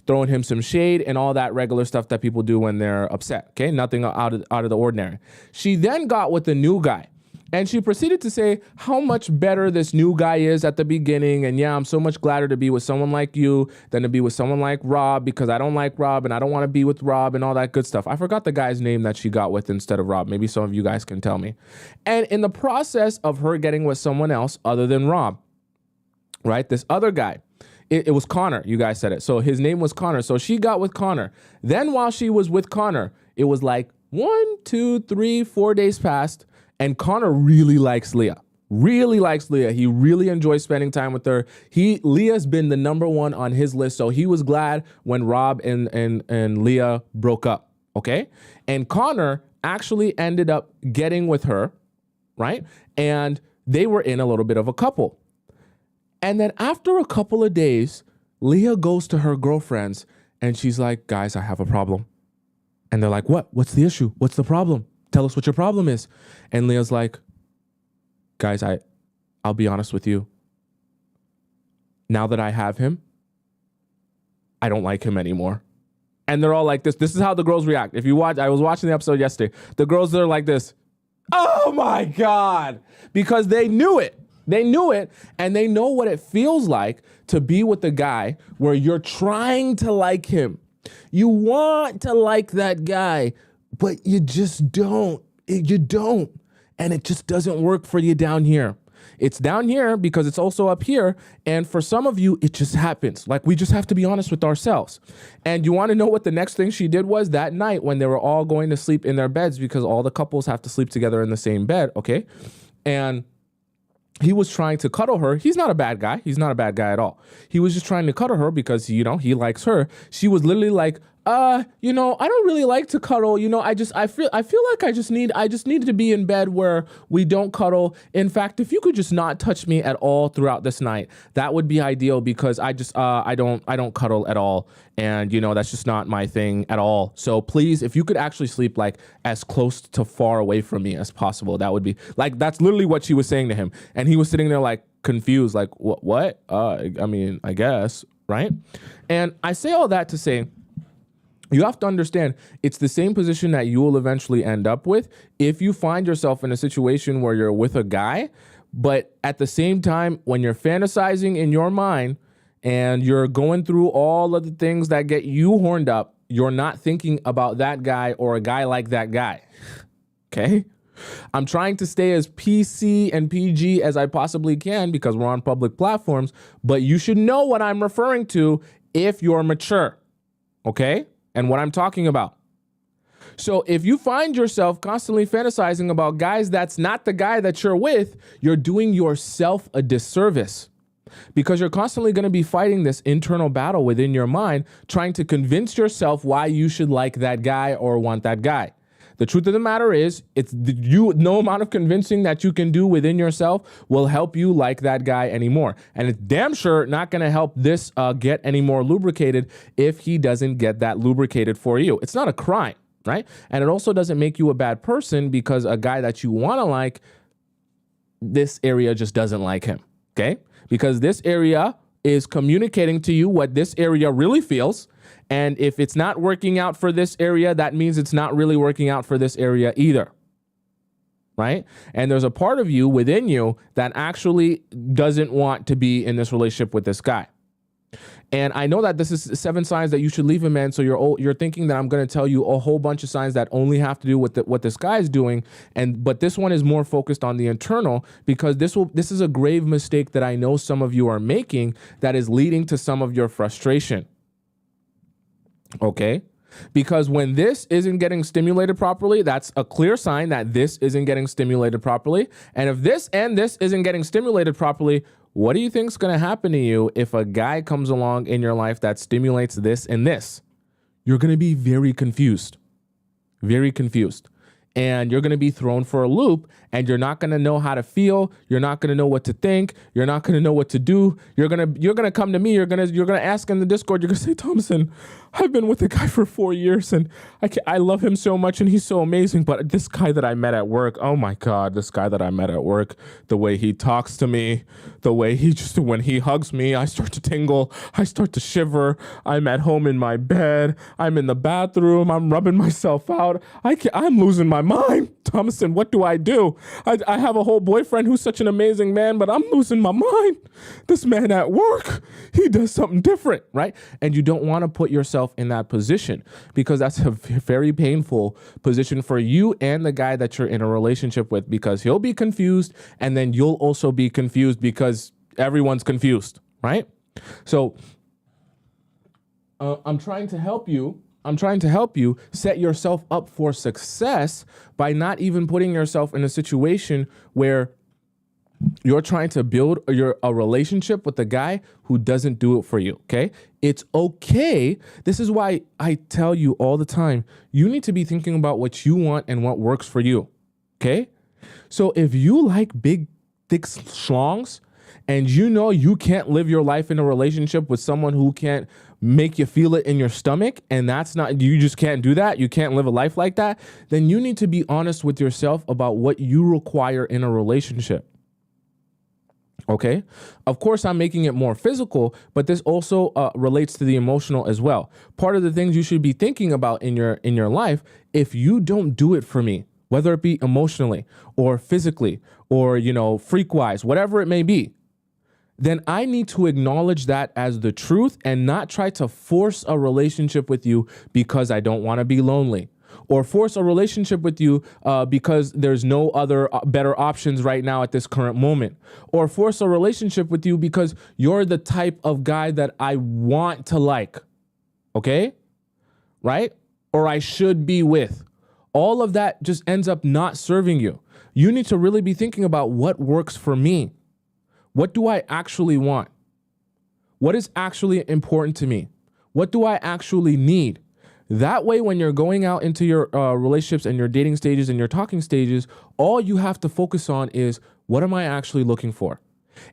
throwing him some shade and all that regular stuff that people do when they're upset. Okay, nothing out of the ordinary. She then got with the new guy. And she proceeded to say how much better this new guy is at the beginning. And yeah, I'm so much gladder to be with someone like you than to be with someone like Rob because I don't like Rob and I don't want to be with Rob and all that good stuff. I forgot the guy's name that she got with instead of Rob. Maybe some of you guys can tell me. And in the process of her getting with someone else other than Rob, right, this other guy, it was Connor. You guys said it. So his name was Connor. So she got with Connor. Then while she was with Connor, it was like 1, 2, 3, 4 days passed. And Connor really likes Leah. Really likes Leah. He really enjoys spending time with her. Leah's been the number one on his list. So he was glad when Rob and Leah broke up. Okay. And Connor actually ended up getting with her. Right. And they were in a little bit of a couple. And then after a couple of days, Leah goes to her girlfriends and she's like, guys, I have a problem. And they're like, what? What's the issue? What's the problem? Tell us what your problem is. And Leah's like, guys, I'll be honest with you. Now that I have him, I don't like him anymore. And they're all like this. This is how the girls react. If you watch, I was watching the episode yesterday. The girls are like this. Oh my God. Because they knew it. They knew it. And they know what it feels like to be with a guy where you're trying to like him. You want to like that guy, but you just don't. You don't. And it just doesn't work for you down here. It's down here because it's also up here. And for some of you, it just happens. Like, we just have to be honest with ourselves. And you want to know what the next thing she did was that night when they were all going to sleep in their beds, because all the couples have to sleep together in the same bed. Okay. And he was trying to cuddle her. He's not a bad guy. He's not a bad guy at all. He was just trying to cuddle her because, he likes her. She was literally like, I don't really like to cuddle. I feel like I just needed to be in bed where we don't cuddle. In fact, if you could just not touch me at all throughout this night, that would be ideal because I don't cuddle at all. And, that's just not my thing at all. So please, if you could actually sleep like as close to far away from me as possible, that would be like, that's literally what she was saying to him. And he was sitting there like confused, like, what? I guess. Right. And I say all that to say, you have to understand it's the same position that you will eventually end up with if you find yourself in a situation where you're with a guy, but at the same time, when you're fantasizing in your mind and you're going through all of the things that get you horned up, you're not thinking about that guy or a guy like that guy. Okay? I'm trying to stay as PC and PG as I possibly can because we're on public platforms, but you should know what I'm referring to if you're mature. Okay? And what I'm talking about. So if you find yourself constantly fantasizing about guys that's not the guy that you're with, you're doing yourself a disservice because you're constantly going to be fighting this internal battle within your mind, trying to convince yourself why you should like that guy or want that guy. The truth of the matter is, no amount of convincing that you can do within yourself will help you like that guy anymore. And it's damn sure not going to help this get any more lubricated if he doesn't get that lubricated for you. It's not a crime, right? And it also doesn't make you a bad person because a guy that you want to like, this area just doesn't like him, okay? Because this area is communicating to you what this area really feels. And if it's not working out for this area, that means it's not really working out for this area either. Right? And there's a part of you within you that actually doesn't want to be in this relationship with this guy. And I know that this is 7 signs that you should leave him in. So you're thinking that I'm going to tell you a whole bunch of signs that only have to do with what this guy is doing. But this one is more focused on the internal because this is a grave mistake that I know some of you are making that is leading to some of your frustration. Okay. Because when this isn't getting stimulated properly, that's a clear sign that this isn't getting stimulated properly. And if this and this isn't getting stimulated properly, what do you think is going to happen to you if a guy comes along in your life that stimulates this and this? You're going to be very confused. Very confused. And you're going to be thrown for a loop, and you're not going to know how to feel. You're not going to know what to think. You're not going to know what to do. You're going to come to me. You're going to ask in the Discord. You're going to say, Tomisin, I've been with a guy for 4 years, and I love him so much, and he's so amazing. But this guy that I met at work, oh my God, this guy that I met at work, the way he talks to me, the way when he hugs me, I start to tingle. I start to shiver. I'm at home in my bed. I'm in the bathroom. I'm rubbing myself out. I'm losing my mind. Tomisin, what do I do? I have a whole boyfriend who's such an amazing man, but I'm losing my mind. This man at work, he does something different, right? And you don't want to put yourself in that position, because that's a very painful position for you and the guy that you're in a relationship with, because he'll be confused, and then you'll also be confused because everyone's confused, right? So I'm trying to help you set yourself up for success by not even putting yourself in a situation where you're trying to build a relationship with a guy who doesn't do it for you, okay? It's okay. This is why I tell you all the time, you need to be thinking about what you want and what works for you, okay? So if you like big, thick schlongs, and you know you can't live your life in a relationship with someone who can't make you feel it in your stomach, and you just can't do that, you can't live a life like that, then you need to be honest with yourself about what you require in a relationship. Okay? Of course, I'm making it more physical, but this also relates to the emotional as well. Part of the things you should be thinking about in your life, if you don't do it for me, whether it be emotionally or physically or, freak-wise, whatever it may be, then I need to acknowledge that as the truth and not try to force a relationship with you because I don't want to be lonely, or force a relationship with you because there's no other better options right now at this current moment, or force a relationship with you because you're the type of guy that I want to like, okay? Right? Or I should be with. All of that just ends up not serving you. You need to really be thinking about what works for me. What do I actually want? What is actually important to me? What do I actually need? That way, when you're going out into your relationships and your dating stages and your talking stages, all you have to focus on is, what am I actually looking for?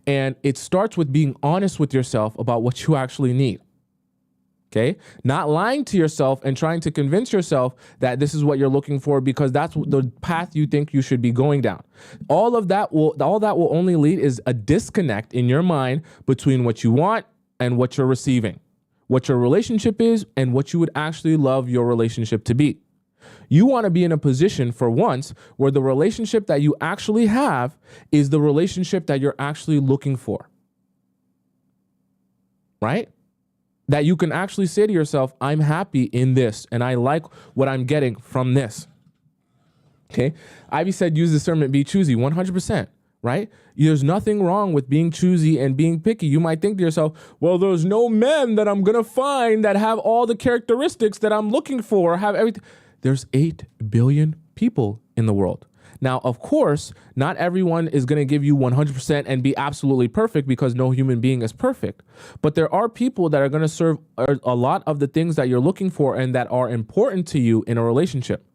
And it starts with being honest with yourself about what you actually need. Okay? Not lying to yourself and trying to convince yourself that this is what you're looking for because that's the path you think you should be going down. All that will only lead is a disconnect in your mind between what you want and what you're receiving, what your relationship is and what you would actually love your relationship to be. You want to be in a position for once where the relationship that you actually have is the relationship that you're actually looking for. Right? That you can actually say to yourself, I'm happy in this and I like what I'm getting from this. Okay? Ivy said, use discernment, be choosy, 100%, right? There's nothing wrong with being choosy and being picky. You might think to yourself, well, there's no men that I'm going to find that have all the characteristics that I'm looking for, have everything. There's 8 billion people in the world. Now, of course, not everyone is going to give you 100% and be absolutely perfect because no human being is perfect. But there are people that are going to serve a lot of the things that you're looking for and that are important to you in a relationship.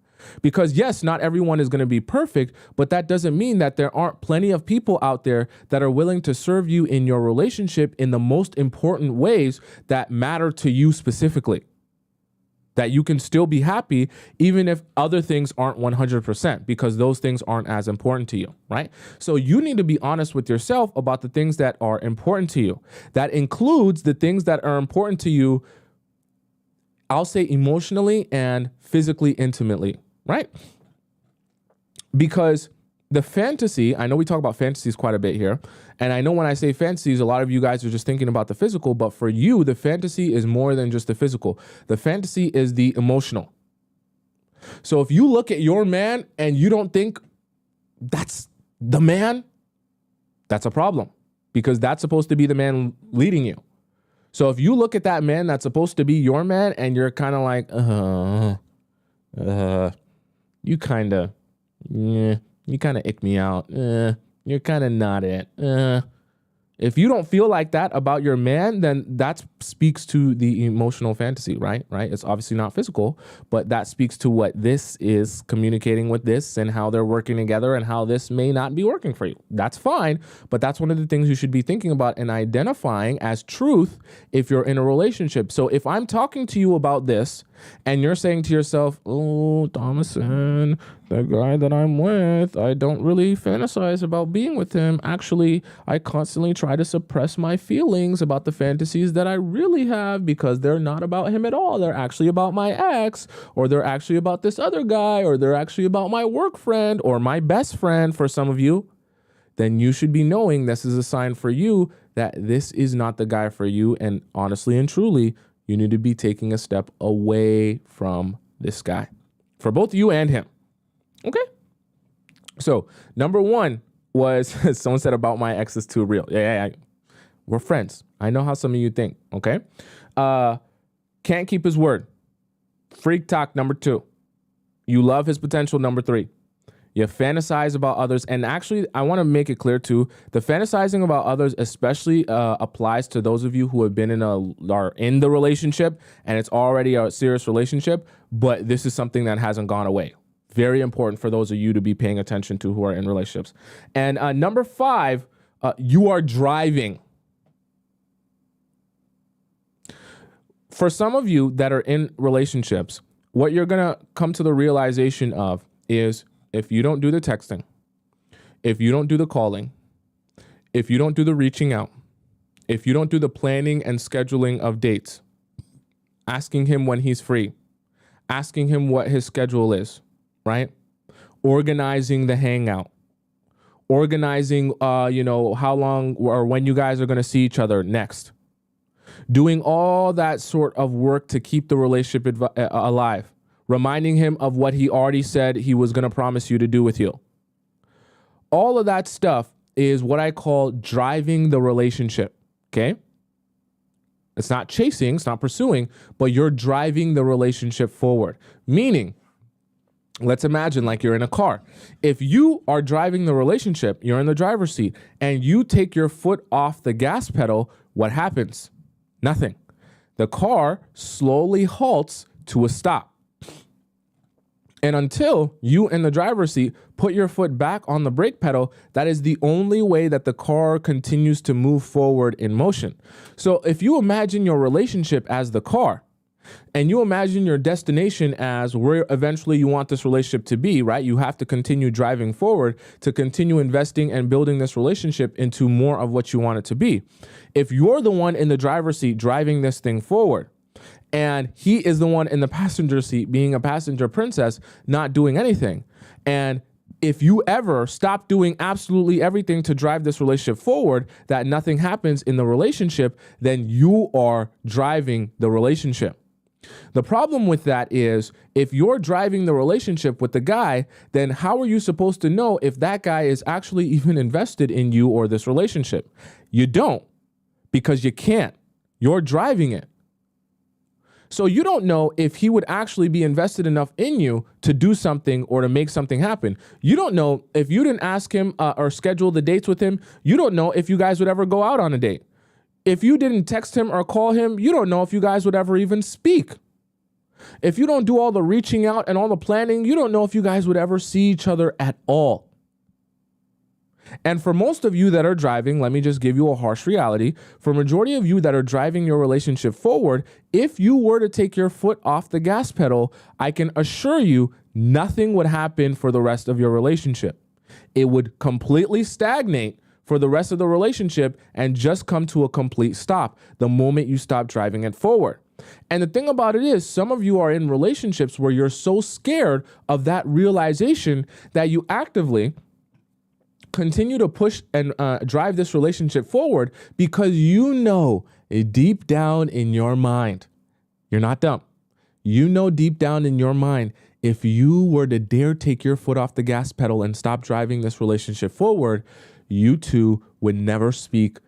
Because yes, not everyone is going to be perfect, but that doesn't mean that there aren't plenty of people out there that are willing to serve you in your relationship in the most important ways that matter to you specifically. That you can still be happy even if other things aren't 100% because those things aren't as important to you, right? So you need to be honest with yourself about the things that are important to you. That includes the things that are important to you, I'll say emotionally and physically intimately, right? Because the fantasy, I know we talk about fantasies quite a bit here, and I know when I say fantasies, a lot of you guys are just thinking about the physical, but for you, the fantasy is more than just the physical. The fantasy is the emotional. So if you look at your man and you don't think that's the man, that's a problem because that's supposed to be the man leading you. So if you look at that man that's supposed to be your man and you're kind of like, you kind of, you kind of ick me out. You're kind of not it. If you don't feel like that about your man, then that speaks to the emotional fantasy, right? It's obviously not physical, but that speaks to what this is communicating with this and how they're working together and how this may not be working for you. That's fine, but that's one of the things you should be thinking about and identifying as truth if you're in a relationship. So if I'm talking to you about this and you're saying to yourself, oh, Tomisin, the guy that I'm with, I don't really fantasize about being with him. Actually, I constantly try to suppress my feelings about the fantasies that I really have because they're not about him at all. They're actually about my ex, or they're actually about this other guy, or they're actually about my work friend or my best friend for some of you. Then you should be knowing this is a sign for you that this is not the guy for you. And honestly and truly, you need to be taking a step away from this guy for both you and him. Okay. So number one was someone said about my ex is too real. Yeah. We're friends. I know how some of you think. Okay. Can't keep his word. Freak talk. Number two. You love his potential. Number three. You fantasize about others. And actually, I want to make it clear too, the fantasizing about others especially applies to those of you who have been are in the relationship and it's already a serious relationship, but this is something that hasn't gone away. Very important for those of you to be paying attention to who are in relationships. And number five, you are driving. For some of you that are in relationships, what you're going to come to the realization of is if you don't do the texting, if you don't do the calling, if you don't do the reaching out, if you don't do the planning and scheduling of dates, asking him when he's free, asking him what his schedule is, right? Organizing the hangout, organizing, how long or when you guys are going to see each other next, doing all that sort of work to keep the relationship alive, reminding him of what he already said he was going to promise you to do with you. All of that stuff is what I call driving the relationship, okay? It's not chasing, it's not pursuing, but you're driving the relationship forward. Meaning, let's imagine like you're in a car. If you are driving the relationship, you're in the driver's seat, and you take your foot off the gas pedal, what happens? Nothing. The car slowly halts to a stop. And until you in the driver's seat put your foot back on the brake pedal, that is the only way that the car continues to move forward in motion. So if you imagine your relationship as the car, and you imagine your destination as where eventually you want this relationship to be, right? You have to continue driving forward to continue investing and building this relationship into more of what you want it to be. If you're the one in the driver's seat driving this thing forward, and he is the one in the passenger seat being a passenger princess, not doing anything. And if you ever stop doing absolutely everything to drive this relationship forward, that nothing happens in the relationship, then you are driving the relationship. The problem with that is if you're driving the relationship with the guy, then how are you supposed to know if that guy is actually even invested in you or this relationship? You don't, because you can't. You're driving it. So you don't know if he would actually be invested enough in you to do something or to make something happen. You don't know if you didn't ask him or schedule the dates with him. You don't know if you guys would ever go out on a date. If you didn't text him or call him, you don't know if you guys would ever even speak. If you don't do all the reaching out and all the planning, you don't know if you guys would ever see each other at all. And for most of you that are driving, let me just give you a harsh reality. For a majority of you that are driving your relationship forward, if you were to take your foot off the gas pedal, I can assure you nothing would happen for the rest of your relationship. It would completely stagnate for the rest of the relationship and just come to a complete stop the moment you stop driving it forward. And the thing about it is, some of you are in relationships where you're so scared of that realization that you actively continue to push and drive this relationship forward because you know deep down in your mind, you're not dumb. You know deep down in your mind, if you were to dare take your foot off the gas pedal and stop driving this relationship forward, you two would never speak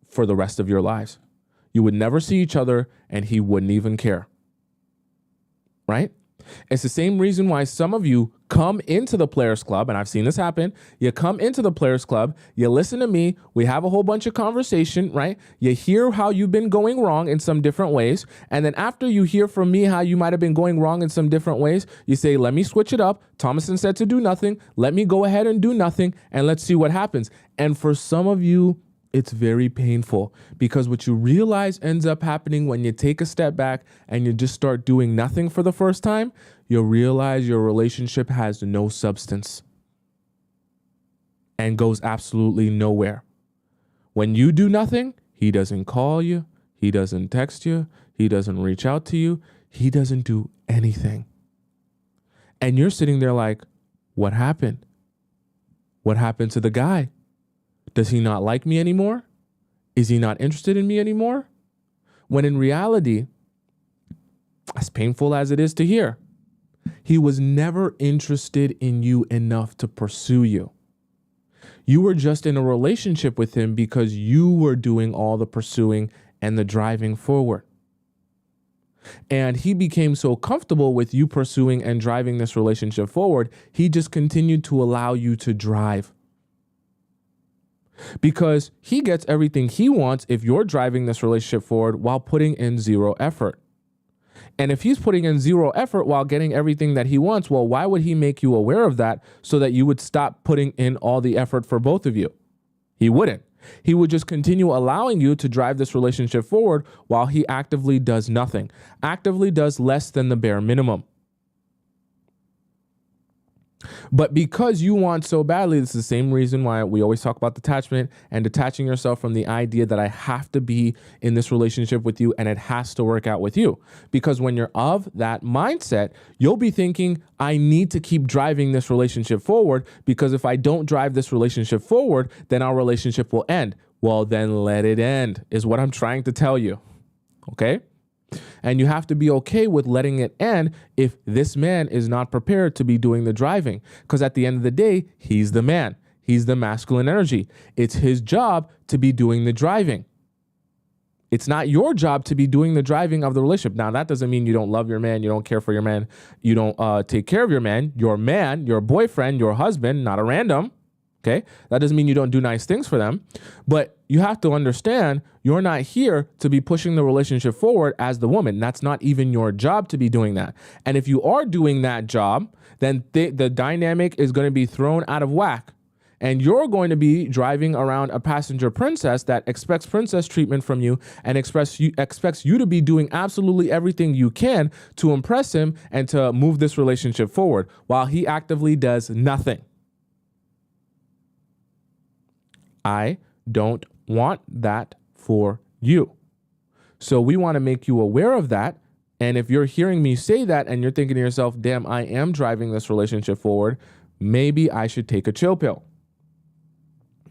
for the rest of your lives. You would never see each other and he wouldn't even care. Right? It's the same reason why some of you come into the Players Club, and I've seen this happen. You come into the Players Club, you listen to me, we have a whole bunch of conversation, right? You hear how you've been going wrong in some different ways, and then after you hear from me how you might have been going wrong in some different ways, you say, let me switch it up. Tomisin said to do nothing. Let me go ahead and do nothing, and let's see what happens. And for some of you, it's very painful, because what you realize ends up happening when you take a step back and you just start doing nothing for the first time, you'll realize your relationship has no substance and goes absolutely nowhere. When you do nothing, he doesn't call you, he doesn't text you, he doesn't reach out to you, he doesn't do anything. And you're sitting there like, what happened? What happened to the guy? Does he not like me anymore? Is he not interested in me anymore? When in reality, as painful as it is to hear, he was never interested in you enough to pursue you. You were just in a relationship with him because you were doing all the pursuing and the driving forward. And he became so comfortable with you pursuing and driving this relationship forward, he just continued to allow you to drive. Because he gets everything he wants if you're driving this relationship forward while putting in zero effort. And if he's putting in zero effort while getting everything that he wants, well, why would he make you aware of that so that you would stop putting in all the effort for both of you? He wouldn't. He would just continue allowing you to drive this relationship forward while he actively does nothing, actively does less than the bare minimum. But because you want so badly, this is the same reason why we always talk about detachment and detaching yourself from the idea that I have to be in this relationship with you and it has to work out with you. Because when you're of that mindset, you'll be thinking, I need to keep driving this relationship forward, because if I don't drive this relationship forward, then our relationship will end. Well, then let it end, is what I'm trying to tell you. Okay? And you have to be okay with letting it end if this man is not prepared to be doing the driving. Because at the end of the day, he's the man. He's the masculine energy. It's his job to be doing the driving. It's not your job to be doing the driving of the relationship. Now, that doesn't mean you don't love your man, you don't care for your man, you don't take care of your man, your boyfriend, your husband, not a random. Okay, that doesn't mean you don't do nice things for them, but you have to understand you're not here to be pushing the relationship forward as the woman. That's not even your job to be doing that. And if you are doing that job, then the dynamic is going to be thrown out of whack. And you're going to be driving around a passenger princess that expects princess treatment from you and expects you to be doing absolutely everything you can to impress him and to move this relationship forward while he actively does nothing. I don't want that for you. So we want to make you aware of that. And if you're hearing me say that and you're thinking to yourself, damn, I am driving this relationship forward, maybe I should take a chill pill.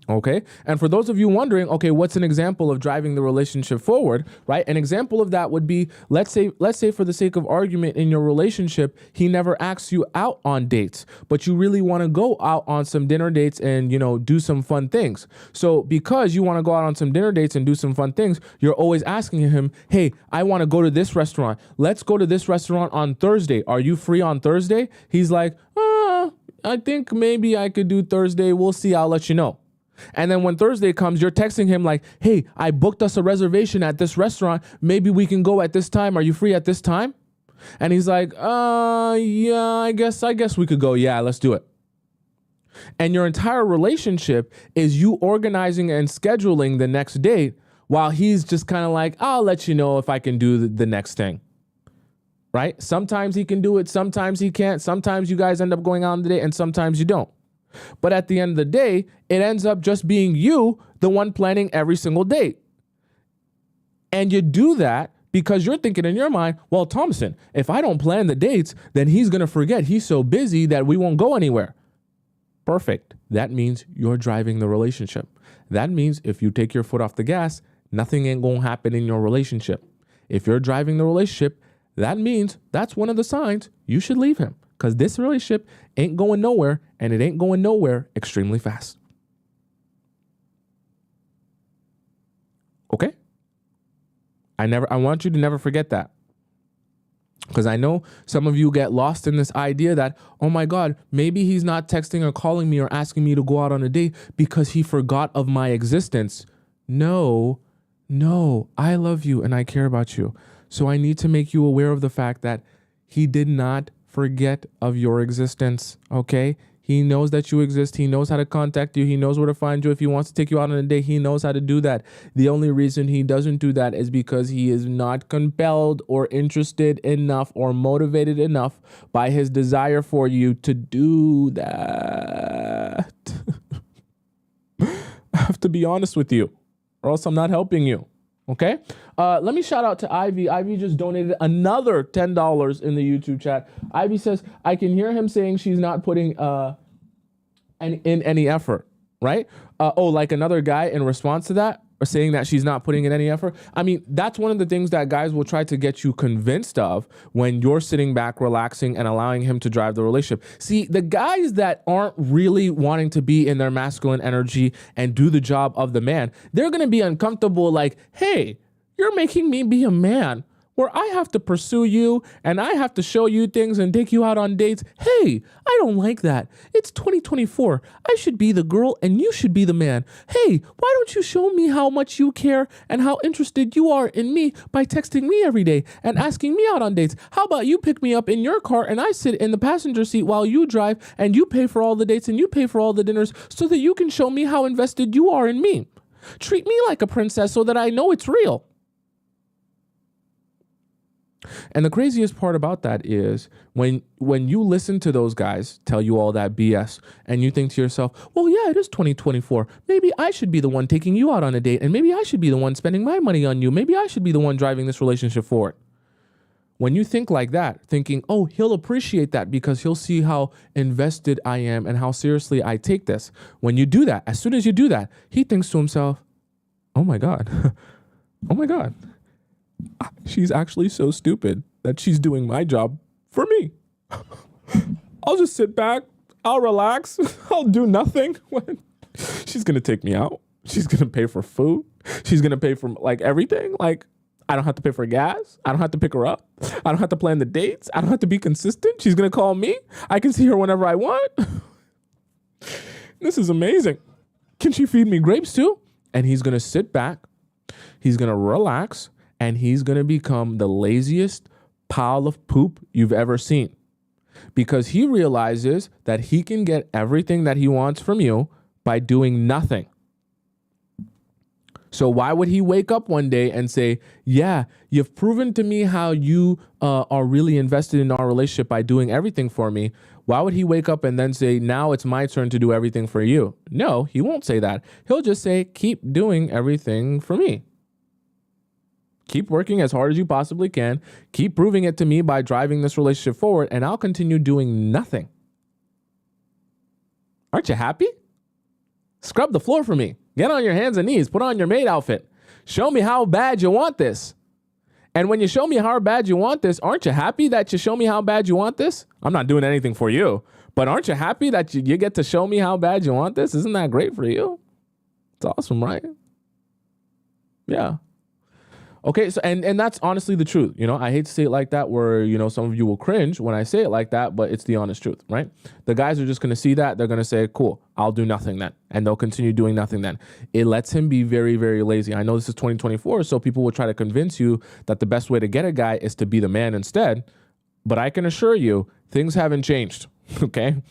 Okay. And for those of you wondering, okay, what's an example of driving the relationship forward, right? An example of that would be, let's say for the sake of argument in your relationship, he never asks you out on dates, but you really want to go out on some dinner dates and, do some fun things. So because you want to go out on some dinner dates and do some fun things, you're always asking him, hey, I want to go to this restaurant. Let's go to this restaurant on Thursday. Are you free on Thursday? He's like, I think maybe I could do Thursday. We'll see. I'll let you know. And then when Thursday comes, you're texting him like, hey, I booked us a reservation at this restaurant. Maybe we can go at this time. Are you free at this time? And he's like, yeah, I guess we could go. Yeah, let's do it. And your entire relationship is you organizing and scheduling the next date while he's just kind of like, I'll let you know if I can do the next thing. Right? Sometimes he can do it. Sometimes he can't. Sometimes you guys end up going out on the date and sometimes you don't. But at the end of the day, it ends up just being you, the one planning every single date. And you do that because you're thinking in your mind, well, Tomisin, if I don't plan the dates, then he's going to forget. He's so busy that we won't go anywhere. Perfect. That means you're driving the relationship. That means if you take your foot off the gas, nothing ain't going to happen in your relationship. If you're driving the relationship, that means that's one of the signs you should leave him. Because this relationship ain't going nowhere, and it ain't going nowhere extremely fast. Okay? I want you to never forget that. Because I know some of you get lost in this idea that, oh my God, maybe he's not texting or calling me or asking me to go out on a date because he forgot of my existence. No, I love you and I care about you. So I need to make you aware of the fact that he did not forget of your existence, okay? He knows that you exist. He knows how to contact you. He knows where to find you. If he wants to take you out on a date, he knows how to do that. The only reason he doesn't do that is because he is not compelled or interested enough or motivated enough by his desire for you to do that. I have to be honest with you, or else I'm not helping you. Okay. Let me shout out to Ivy. Ivy just donated another $10 in the YouTube chat. Ivy says, I can hear him saying she's not putting in any effort, right? Like another guy in response to that, or saying that she's not putting in any effort. I mean, that's one of the things that guys will try to get you convinced of when you're sitting back, relaxing, and allowing him to drive the relationship. See, the guys that aren't really wanting to be in their masculine energy and do the job of the man, they're going to be uncomfortable like, hey, you're making me be a man where I have to pursue you and I have to show you things and take you out on dates. Hey, I don't like that. It's 2024. I should be the girl and you should be the man. Hey, why don't you show me how much you care and how interested you are in me by texting me every day and asking me out on dates? How about you pick me up in your car and I sit in the passenger seat while you drive and you pay for all the dates and you pay for all the dinners so that you can show me how invested you are in me. Treat me like a princess so that I know it's real. And the craziest part about that is when you listen to those guys tell you all that BS and you think to yourself, well, yeah, it is 2024. Maybe I should be the one taking you out on a date and maybe I should be the one spending my money on you. Maybe I should be the one driving this relationship forward. When you think like that, thinking, oh, he'll appreciate that because he'll see how invested I am and how seriously I take this. When you do that, as soon as you do that, he thinks to himself, oh my God, oh my God. She's actually so stupid that she's doing my job for me. I'll just sit back. I'll relax. I'll do nothing. She's going to take me out. She's going to pay for food. She's going to pay for like everything. Like I don't have to pay for gas. I don't have to pick her up. I don't have to plan the dates. I don't have to be consistent. She's going to call me. I can see her whenever I want. This is amazing. Can she feed me grapes too? And he's going to sit back. He's going to relax. And he's going to become the laziest pile of poop you've ever seen because he realizes that he can get everything that he wants from you by doing nothing. So why would he wake up one day and say, yeah, you've proven to me how you are really invested in our relationship by doing everything for me. Why would he wake up and then say, now it's my turn to do everything for you? No, he won't say that. He'll just say, keep doing everything for me. Keep working as hard as you possibly can. Keep proving it to me by driving this relationship forward, and I'll continue doing nothing. Aren't you happy? Scrub the floor for me. Get on your hands and knees. Put on your maid outfit. Show me how bad you want this. And when you show me how bad you want this, aren't you happy that you show me how bad you want this? I'm not doing anything for you, but aren't you happy that you get to show me how bad you want this? Isn't that great for you? It's awesome, right? Yeah. Okay, so and that's honestly the truth. You know, I hate to say it like that where, you know, some of you will cringe when I say it like that, but it's the honest truth, right? The guys are just going to see that. They're going to say, cool, I'll do nothing then. And they'll continue doing nothing then. It lets him be very, very lazy. I know this is 2024, so people will try to convince you that the best way to get a guy is to be the man instead. But I can assure you, things haven't changed, okay?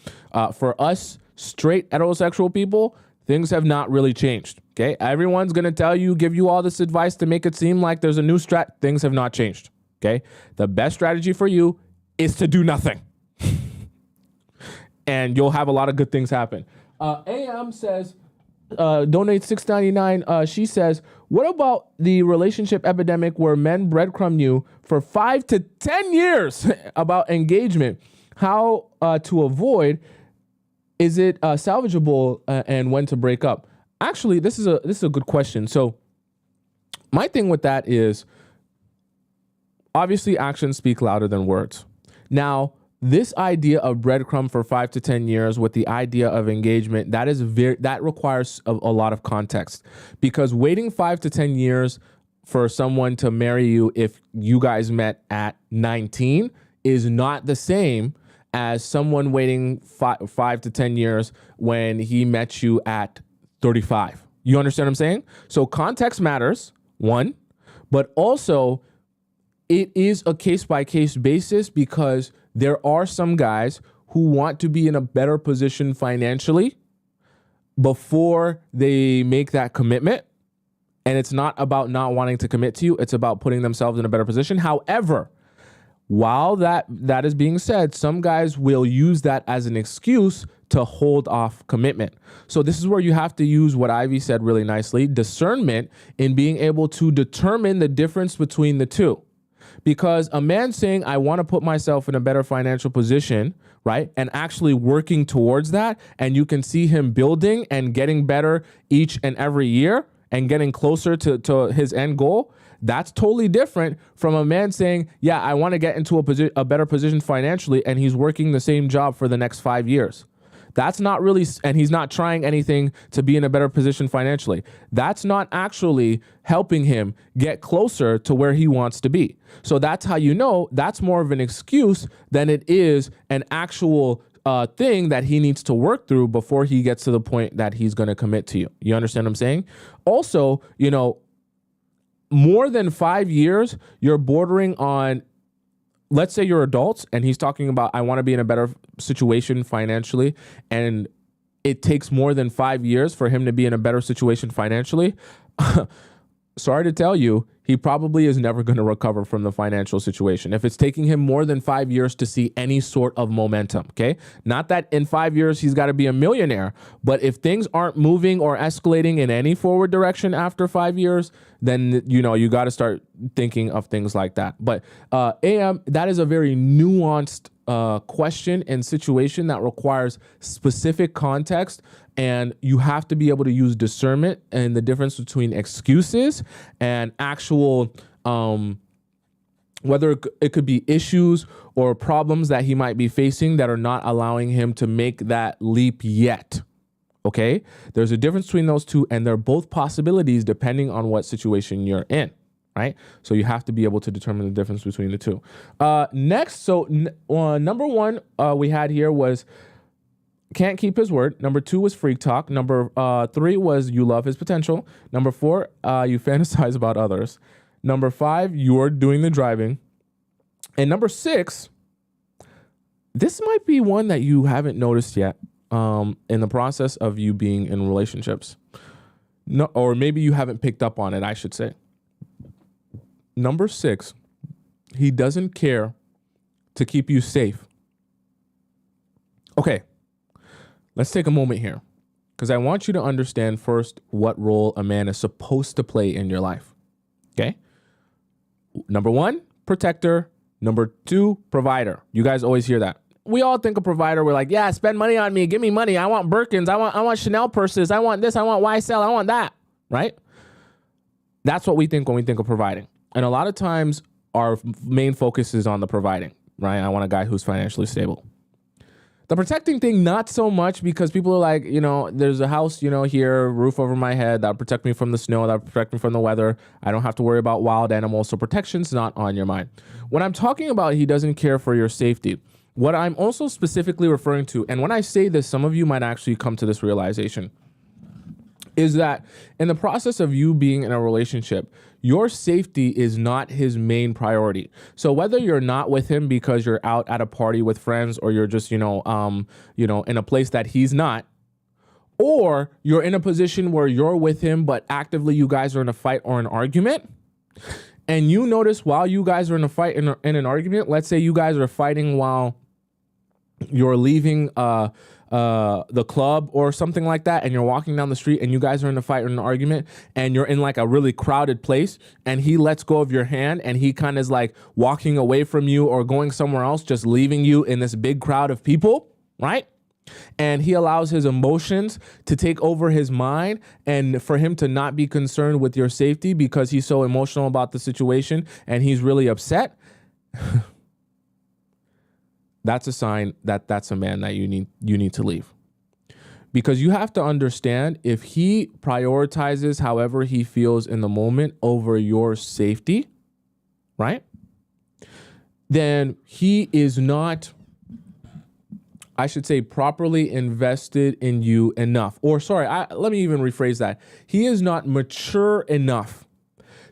For us straight heterosexual people, things have not really changed. Okay, everyone's going to tell you, give you all this advice to make it seem like there's a new strat. Things have not changed. Okay, the best strategy for you is to do nothing. And you'll have a lot of good things happen. AM says, donate $6.99. She says, what about the relationship epidemic where men breadcrumb you for 5 to 10 years about engagement? How to avoid? Is it salvageable and when to break up? Actually, this is a good question. So my thing with that is obviously actions speak louder than words. Now, this idea of breadcrumb for 5 to 10 years with the idea of engagement, that requires a lot of context because waiting 5 to 10 years for someone to marry you if you guys met at 19 is not the same as someone waiting 5 to 10 years when he met you at 35. You understand what I'm saying? So context matters, one, but also it is a case-by-case basis, because there are some guys who want to be in a better position financially before they make that commitment. And it's not about not wanting to commit to you. It's about putting themselves in a better position. However, while that is being said, some guys will use that as an excuse to hold off commitment. So this is where you have to use what Ivy said really nicely, discernment, in being able to determine the difference between the two. Because a man saying, I want to put myself in a better financial position, right, and actually working towards that, and you can see him building and getting better each and every year and getting closer to his end goal, that's totally different from a man saying, yeah, I want to get into a better position financially, and he's working the same job for the next 5 years. That's not really, and he's not trying anything to be in a better position financially. That's not actually helping him get closer to where he wants to be. So that's how you know that's more of an excuse than it is an actual thing that he needs to work through before he gets to the point that he's going to commit to you. You understand what I'm saying? Also, you know, more than 5 years, you're bordering on, let's say you're adults and he's talking about, I want to be in a better situation financially, and it takes more than 5 years for him to be in a better situation financially. Sorry to tell you, he probably is never going to recover from the financial situation if it's taking him more than 5 years to see any sort of momentum. Okay. Not that in 5 years he's got to be a millionaire, but if things aren't moving or escalating in any forward direction after 5 years, then, you know, you got to start thinking of things like that. But AM, that is a very nuanced question and situation that requires specific context, and you have to be able to use discernment and the difference between excuses and actual whether it could be issues or problems that he might be facing that are not allowing him to make that leap yet. Okay, there's a difference between those two, and they're both possibilities depending on what situation you're in. Right? So you have to be able to determine the difference between the two. Next, so number one we had here was can't keep his word. Number 2 was freak talk. Number 3 was you love his potential. Number 4, you fantasize about others. Number 5, you're doing the driving. And number 6, this might be one that you haven't noticed yet in the process of you being in relationships. No, or maybe you haven't picked up on it, I should say. Number 6, he doesn't care to keep you safe. Okay, let's take a moment here, because I want you to understand first what role a man is supposed to play in your life. Okay? Number 1, protector. Number 2, provider. You guys always hear that. We all think of provider. We're like, yeah, spend money on me. Give me money. I want Birkins. I want Chanel purses. I want this. I want YSL. I want that. Right? That's what we think when we think of providing. And a lot of times our main focus is on the providing, right? I want a guy who's financially stable. The protecting thing, not so much, because people are like, you know, there's a house, you know, here, roof over my head, that'll protect me from the snow, that'll protect me from the weather. I don't have to worry about wild animals. So protection's not on your mind. When I'm talking about he doesn't care for your safety, what I'm also specifically referring to, and when I say this, some of you might actually come to this realization, is that in the process of you being in a relationship, your safety is not his main priority. So whether you're not with him because you're out at a party with friends, or you're just, in a place that he's not, or you're in a position where you're with him, but actively you guys are in a fight or an argument, and you notice while you guys are in a fight, in an argument, let's say you guys are fighting while you're leaving the club or something like that, and you're walking down the street and you guys are in a fight or an argument, and you're in like a really crowded place, and he lets go of your hand and he kind of is like walking away from you or going somewhere else, just leaving you in this big crowd of people, right? And he allows his emotions to take over his mind, and for him to not be concerned with your safety because he's so emotional about the situation and he's really upset. That's a sign that that's a man that you need to leave. Because you have to understand, if he prioritizes however he feels in the moment over your safety, right? Then he is not, I should say, properly invested in you enough. Or sorry, let me even rephrase that. He is not mature enough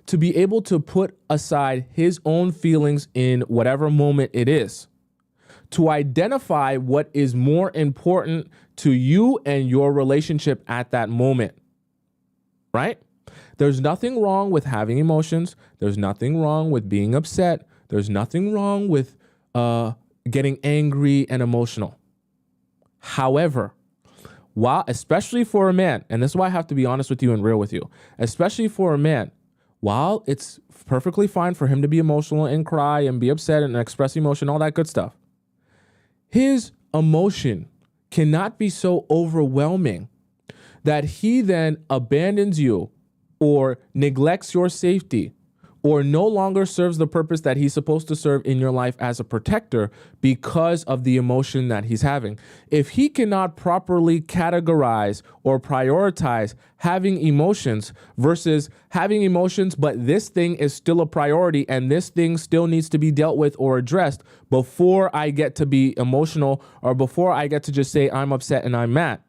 to be able to put aside his own feelings in whatever moment it is, to identify what is more important to you and your relationship at that moment, right? There's nothing wrong with having emotions. There's nothing wrong with being upset. There's nothing wrong with getting angry and emotional. However, especially for a man, and this is why I have to be honest with you and real with you, especially for a man, while it's perfectly fine for him to be emotional and cry and be upset and express emotion, all that good stuff, his emotion cannot be so overwhelming that he then abandons you or neglects your safety or no longer serves the purpose that he's supposed to serve in your life as a protector because of the emotion that he's having. If he cannot properly categorize or prioritize having emotions versus having emotions, but this thing is still a priority and this thing still needs to be dealt with or addressed before I get to be emotional or before I get to just say I'm upset and I'm mad,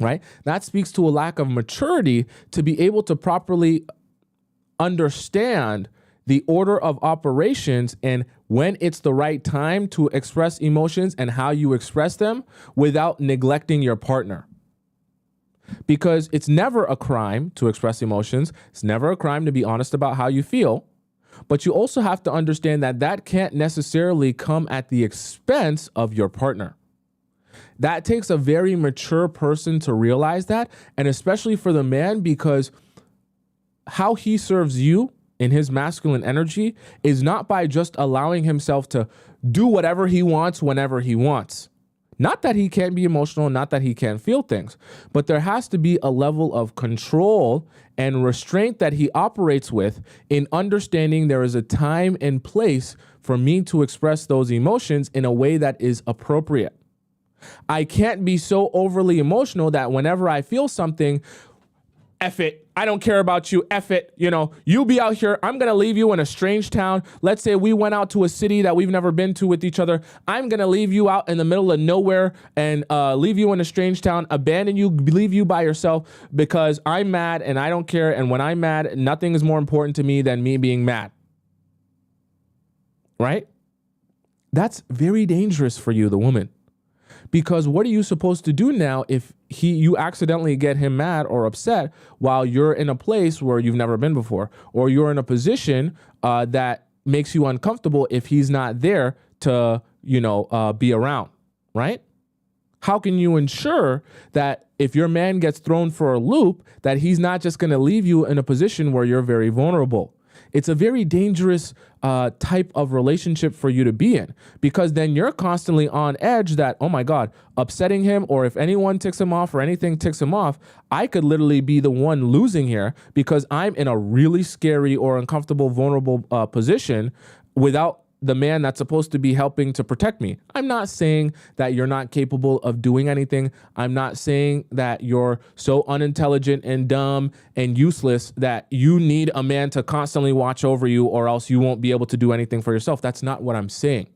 right? That speaks to a lack of maturity to be able to properly understand the order of operations and when it's the right time to express emotions and how you express them without neglecting your partner. Because it's never a crime to express emotions. It's never a crime to be honest about how you feel. But you also have to understand that that can't necessarily come at the expense of your partner. That takes a very mature person to realize that, and especially for the man, because how he serves you in his masculine energy is not by just allowing himself to do whatever he wants whenever he wants. Not that he can't be emotional, not that he can't feel things, but there has to be a level of control and restraint that he operates with in understanding there is a time and place for me to express those emotions in a way that is appropriate. I can't be so overly emotional that whenever I feel something, F it, I don't care about you, F it, you be out here, I'm going to leave you in a strange town. Let's say we went out to a city that we've never been to with each other. I'm going to leave you out in the middle of nowhere and leave you in a strange town, abandon you, leave you by yourself because I'm mad and I don't care. And when I'm mad, nothing is more important to me than me being mad. Right? That's very dangerous for you, the woman. Because what are you supposed to do now if you accidentally get him mad or upset while you're in a place where you've never been before, or you're in a position that makes you uncomfortable if he's not there to, be around, right? How can you ensure that if your man gets thrown for a loop, that he's not just going to leave you in a position where you're very vulnerable? It's a very dangerous type of relationship for you to be in, because then you're constantly on edge that, oh my God, upsetting him, or if anyone ticks him off or anything ticks him off, I could literally be the one losing here because I'm in a really scary or uncomfortable, vulnerable position without the man that's supposed to be helping to protect me. I'm not saying that you're not capable of doing anything. I'm not saying that you're so unintelligent and dumb and useless that you need a man to constantly watch over you or else you won't be able to do anything for yourself. That's not what I'm saying.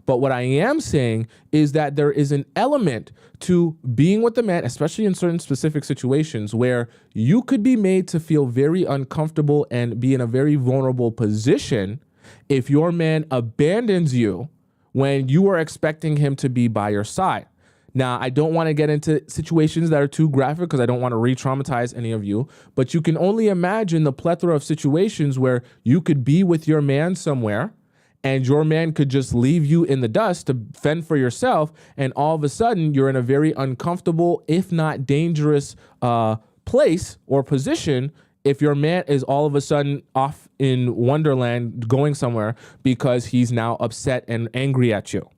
But what I am saying is that there is an element to being with the man, especially in certain specific situations where you could be made to feel very uncomfortable and be in a very vulnerable position if your man abandons you when you are expecting him to be by your side. Now, I don't want to get into situations that are too graphic because I don't want to re-traumatize any of you, but you can only imagine the plethora of situations where you could be with your man somewhere and your man could just leave you in the dust to fend for yourself, and all of a sudden you're in a very uncomfortable, if not dangerous, place or position if your man is all of a sudden off in Wonderland going somewhere because he's now upset and angry at you.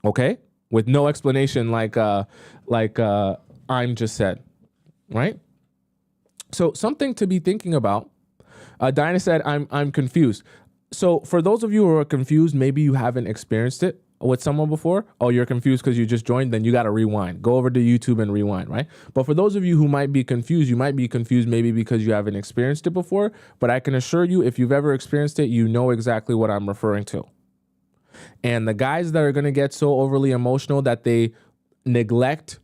Okay? With no explanation like I'm just said, right? So something to be thinking about. Diana said, I'm confused. So for those of you who are confused, maybe you haven't experienced it. with someone before, oh, you're confused because you just joined, then you got to rewind. Go over to YouTube and rewind, right? But for those of you who might be confused, you might be confused maybe because you haven't experienced it before. But I can assure you, if you've ever experienced it, you know exactly what I'm referring to. And the guys that are going to get so overly emotional that they neglect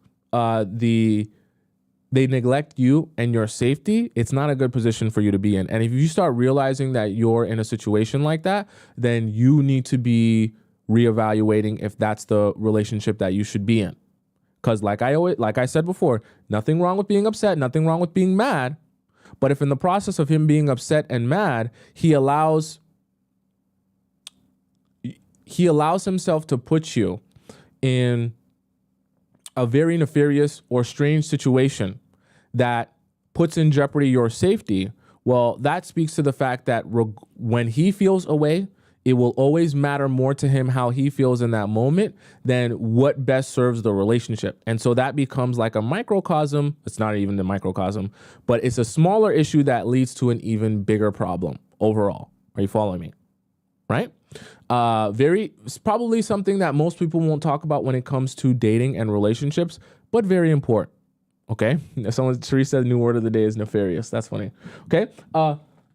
they neglect you and your safety, it's not a good position for you to be in. And if you start realizing that you're in a situation like that, then you need to be reevaluating if that's the relationship that you should be in. Because like I said before, nothing wrong with being upset, nothing wrong with being mad. But if in the process of him being upset and mad, he allows himself to put you in a very nefarious or strange situation that puts in jeopardy your safety, well, that speaks to the fact that when he feels away, it will always matter more to him how he feels in that moment than what best serves the relationship. And so that becomes like a microcosm. It's not even the microcosm, but it's a smaller issue that leads to an even bigger problem overall. Are you following me? Right? It's probably something that most people won't talk about when it comes to dating and relationships, but very important. Okay. Therese said new word of the day is nefarious. That's funny. Okay.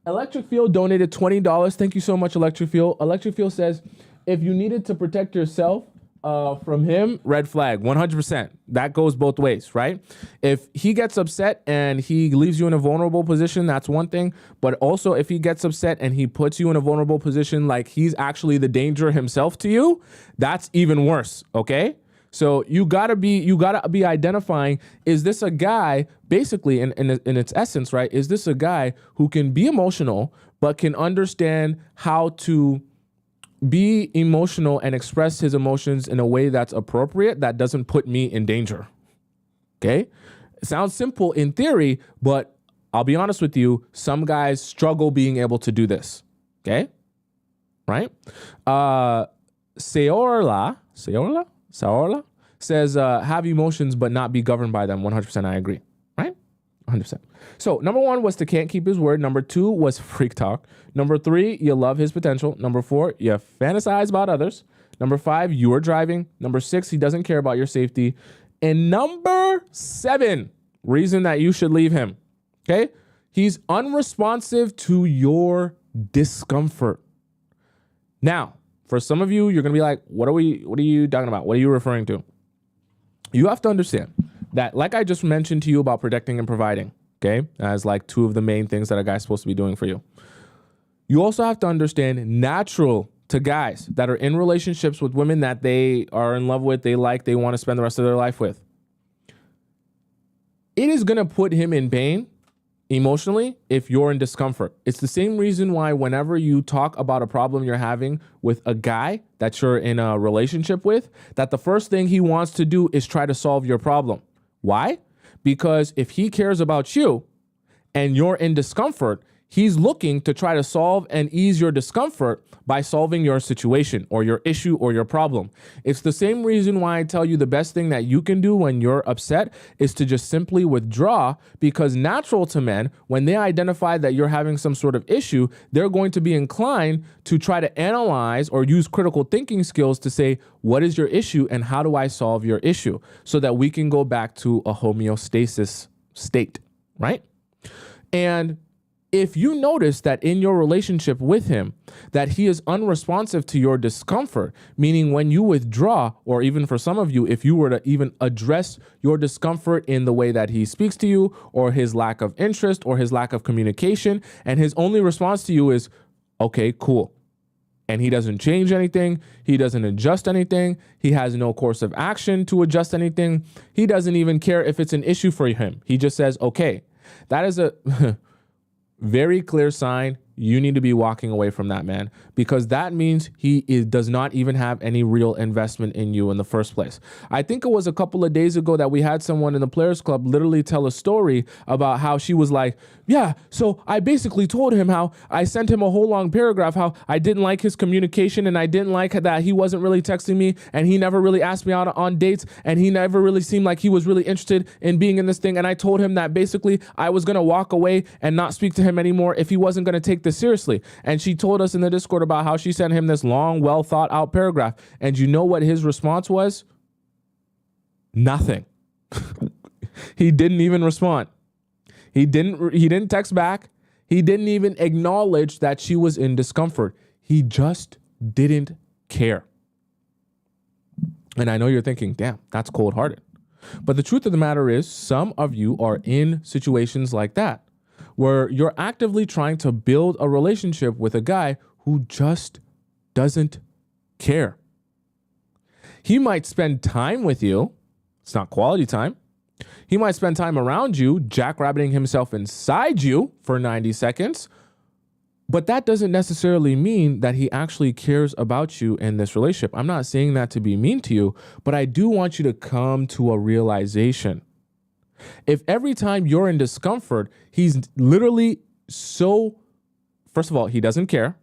Electric Field donated $20. Thank you so much, Electric Field. Electric Field says, if you needed to protect yourself from him, red flag, 100%. That goes both ways, right? If he gets upset and he leaves you in a vulnerable position, that's one thing. But also if he gets upset and he puts you in a vulnerable position, like he's actually the danger himself to you, that's even worse, okay? So you gotta be identifying, is this a guy, basically in its essence, right? Is this a guy who can be emotional, but can understand how to be emotional and express his emotions in a way that's appropriate, that doesn't put me in danger? Okay? It sounds simple in theory, but I'll be honest with you, some guys struggle being able to do this. Okay? Right? Saorla says, have emotions but not be governed by them. 100% I agree, right? 100%. So number 1 was to can't keep his word. Number 2 was freak talk. Number 3, you love his potential. Number 4, you fantasize about others. Number 5, you are driving. Number 6, he doesn't care about your safety. And number 7, reason that you should leave him, okay? He's unresponsive to your discomfort. Now, for some of you, you're going to be like, what are you talking about? What are you referring to? You have to understand that, like I just mentioned to you about protecting and providing, okay, as like 2 of the main things that a guy's supposed to be doing for you. You also have to understand, natural to guys that are in relationships with women that they are in love with, they want to spend the rest of their life with. It is going to put him in pain emotionally if you're in discomfort. It's the same reason why whenever you talk about a problem you're having with a guy that you're in a relationship with, that the first thing he wants to do is try to solve your problem. Why? Because if he cares about you and you're in discomfort, he's looking to try to solve and ease your discomfort by solving your situation or your issue or your problem. It's the same reason why I tell you the best thing that you can do when you're upset is to just simply withdraw, because natural to men, when they identify that you're having some sort of issue, they're going to be inclined to try to analyze or use critical thinking skills to say, what is your issue and how do I solve your issue, so that we can go back to a homeostasis state, right? And if you notice that in your relationship with him, that he is unresponsive to your discomfort, meaning when you withdraw, or even for some of you, if you were to even address your discomfort in the way that he speaks to you, or his lack of interest, or his lack of communication, and his only response to you is, okay, cool. And he doesn't change anything. He doesn't adjust anything. He has no course of action to adjust anything. He doesn't even care if it's an issue for him. He just says, okay. That is a very clear sign you need to be walking away from that man, because that means does not even have any real investment in you in the first place. I think it was a couple of days ago that we had someone in the Players Club literally tell a story about how she was like, yeah, so I basically told him how I sent him a whole long paragraph, how I didn't like his communication and I didn't like that he wasn't really texting me and he never really asked me out on dates and he never really seemed like he was really interested in being in this thing. And I told him that basically I was going to walk away and not speak to him anymore if he wasn't going to take this seriously. And she told us in the Discord about how she sent him this long, well thought out paragraph. And you know what his response was? Nothing. He didn't even respond. He didn't text back. He didn't even acknowledge that she was in discomfort. He just didn't care. And I know you're thinking, damn, that's cold-hearted. But the truth of the matter is, some of you are in situations like that, where you're actively trying to build a relationship with a guy who just doesn't care. He might spend time with you. It's not quality time. He might spend time around you, jackrabbiting himself inside you for 90 seconds. But that doesn't necessarily mean that he actually cares about you in this relationship. I'm not saying that to be mean to you, but I do want you to come to a realization. If every time you're in discomfort, he's literally so, first of all, he doesn't care,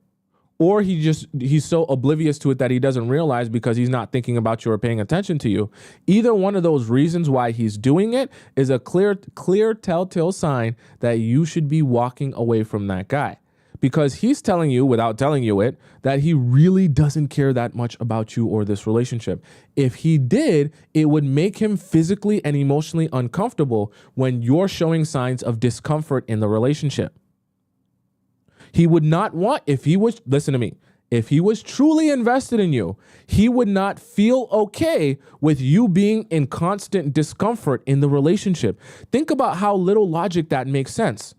or he's so oblivious to it that he doesn't realize because he's not thinking about you or paying attention to you. Either one of those reasons why he's doing it is a clear telltale sign that you should be walking away from that guy. Because he's telling you, without telling you it, that he really doesn't care that much about you or this relationship. If he did, it would make him physically and emotionally uncomfortable when you're showing signs of discomfort in the relationship. He would not want, listen to me, if he was truly invested in you, he would not feel okay with you being in constant discomfort in the relationship. Think about how little logic that makes sense.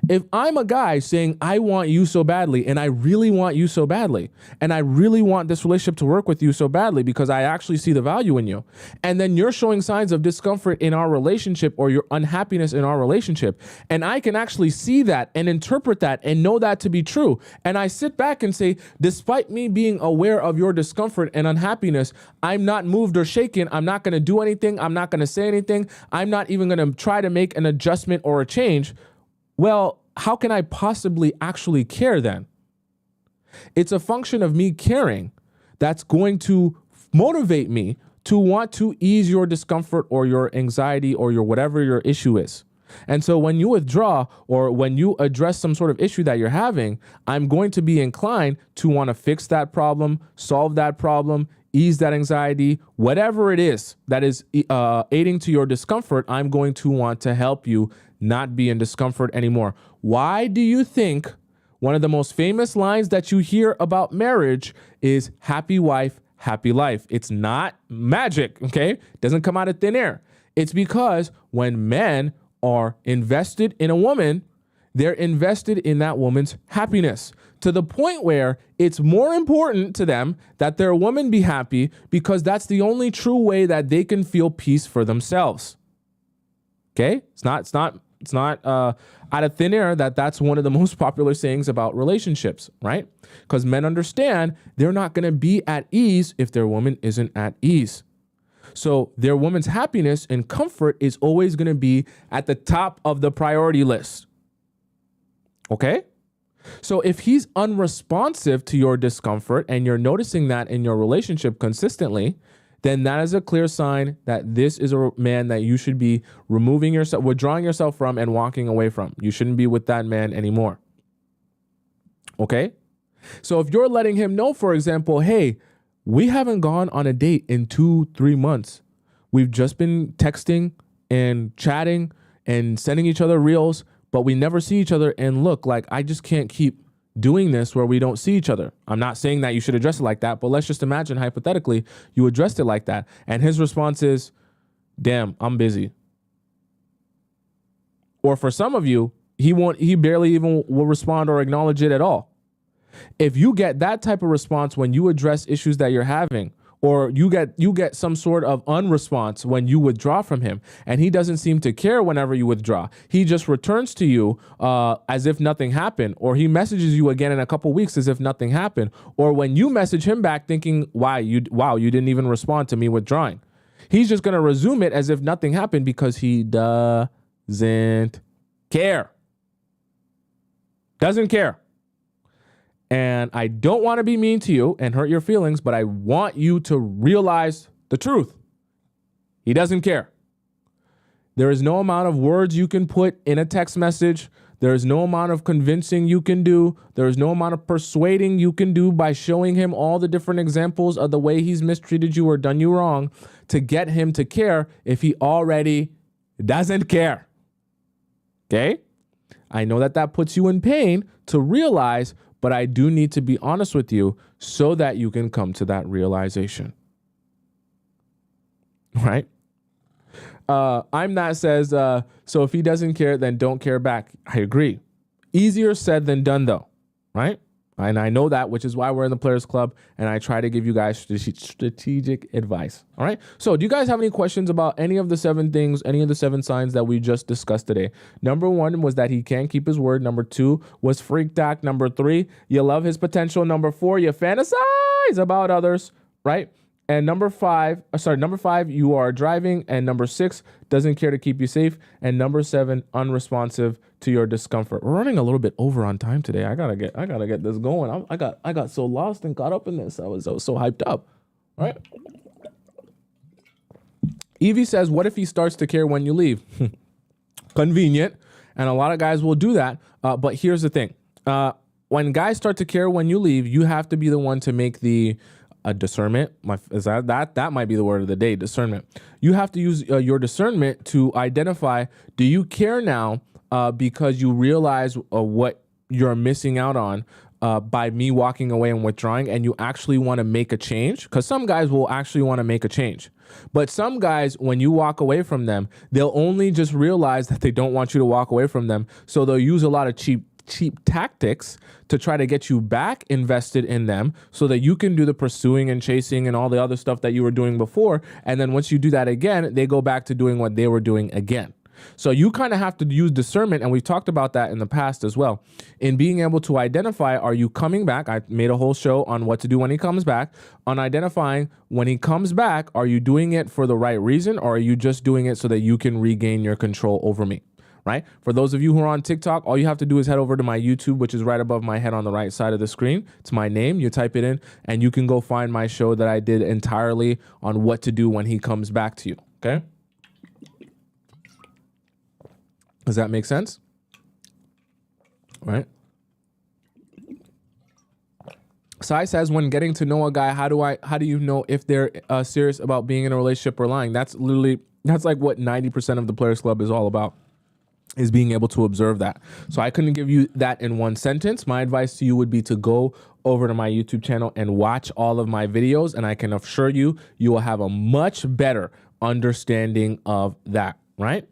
If I'm a guy saying, I want you so badly, and I really want you so badly, and I really want this relationship to work with you so badly because I actually see the value in you, and then you're showing signs of discomfort in our relationship or your unhappiness in our relationship, and I can actually see that and interpret that and know that to be true, and I sit back and say, despite me being aware of your discomfort and unhappiness, I'm not moved or shaken. I'm not going to do anything. I'm not going to say anything. I'm not even going to try to make an adjustment or a change. Well, how can I possibly actually care then? It's a function of me caring that's going to motivate me to want to ease your discomfort or your anxiety or your whatever your issue is. And so when you withdraw or when you address some sort of issue that you're having, I'm going to be inclined to want to fix that problem, solve that problem, ease that anxiety, whatever it is that is aiding to your discomfort. I'm going to want to help you not be in discomfort anymore. Why do you think one of the most famous lines that you hear about marriage is happy wife, happy life? It's not magic, okay? It doesn't come out of thin air. It's because when men are invested in a woman, they're invested in that woman's happiness to the point where it's more important to them that their woman be happy because that's the only true way that they can feel peace for themselves. Okay? It's not out of thin air that's one of the most popular sayings about relationships, right? Because men understand they're not going to be at ease if their woman isn't at ease. So their woman's happiness and comfort is always going to be at the top of the priority list. Okay? So if he's unresponsive to your discomfort and you're noticing that in your relationship consistently, then that is a clear sign that this is a man that you should be withdrawing yourself from and walking away from. You shouldn't be with that man anymore. Okay? So if you're letting him know, for example, hey, we haven't gone on a date in 2-3 months. We've just been texting and chatting and sending each other reels, but we never see each other. And look, like, I just can't keep doing this where we don't see each other. I'm not saying that you should address it like that, but let's just imagine hypothetically you addressed it like that. And his response is, damn, I'm busy. Or for some of you, he barely even will respond or acknowledge it at all. If you get that type of response when you address issues that you're having, or you get some sort of unresponse when you withdraw from him, and he doesn't seem to care whenever you withdraw, he just returns to you as if nothing happened, or he messages you again in a couple weeks as if nothing happened, or when you message him back thinking, wow, you didn't even respond to me withdrawing, he's just going to resume it as if nothing happened because he doesn't care. Doesn't care. And I don't want to be mean to you and hurt your feelings, but I want you to realize the truth. He doesn't care. There is no amount of words you can put in a text message. There's no amount of convincing you can do. There's no amount of persuading you can do by showing him all the different examples of the way he's mistreated you or done you wrong to get him to care if he already doesn't care. Okay? I know that that puts you in pain to realize, but I do need to be honest with you so that you can come to that realization. Right? I'm That says, so if he doesn't care, then don't care back. I agree. Easier said than done, though, right? And I know that, which is why we're in the Players Club, and I try to give you guys strategic advice, all right? So do you guys have any questions about any of the 7 things, any of the 7 signs that we just discussed today? Number 1 was that he can't keep his word. Number 2 was freak act. Number 3, you love his potential. Number 4, you fantasize about others, right? And number 5, you are driving. And number 6, doesn't care to keep you safe. And number 7, unresponsive to your discomfort. We're running a little bit over on time today. I gotta get this going. I got so lost and caught up in this. I was so hyped up. All right. Evie says, what if he starts to care when you leave? Convenient. And a lot of guys will do that. But here's the thing. When guys start to care when you leave, you have to be the one to make the discernment. That might be the word of the day, discernment. You have to use your discernment to identify, do you care now because you realize what you're missing out on by me walking away and withdrawing, and you actually want to make a change? Because some guys will actually want to make a change. But some guys, when you walk away from them, they'll only just realize that they don't want you to walk away from them. So they'll use a lot of cheap tactics to try to get you back invested in them so that you can do the pursuing and chasing and all the other stuff that you were doing before. And then once you do that again, they go back to doing what they were doing again. So you kind of have to use discernment, and we've talked about that in the past as well, in being able to identify, are you coming back? I made a whole show on what to do when he comes back, on identifying when he comes back, are you doing it for the right reason, or are you just doing it so that you can regain your control over me? Right? For those of you who are on TikTok, all you have to do is head over to my YouTube, which is right above my head on the right side of the screen. It's my name. You type it in, and you can go find my show that I did entirely on what to do when he comes back to you. Okay? Does that make sense? All right. Sai says, when getting to know a guy, how do you know if they're serious about being in a relationship or lying? That's like what 90% of the Players Club is all about, is being able to observe that. So I couldn't give you that in one sentence. My advice to you would be to go over to my YouTube channel and watch all of my videos, and I can assure you, you will have a much better understanding of that, right?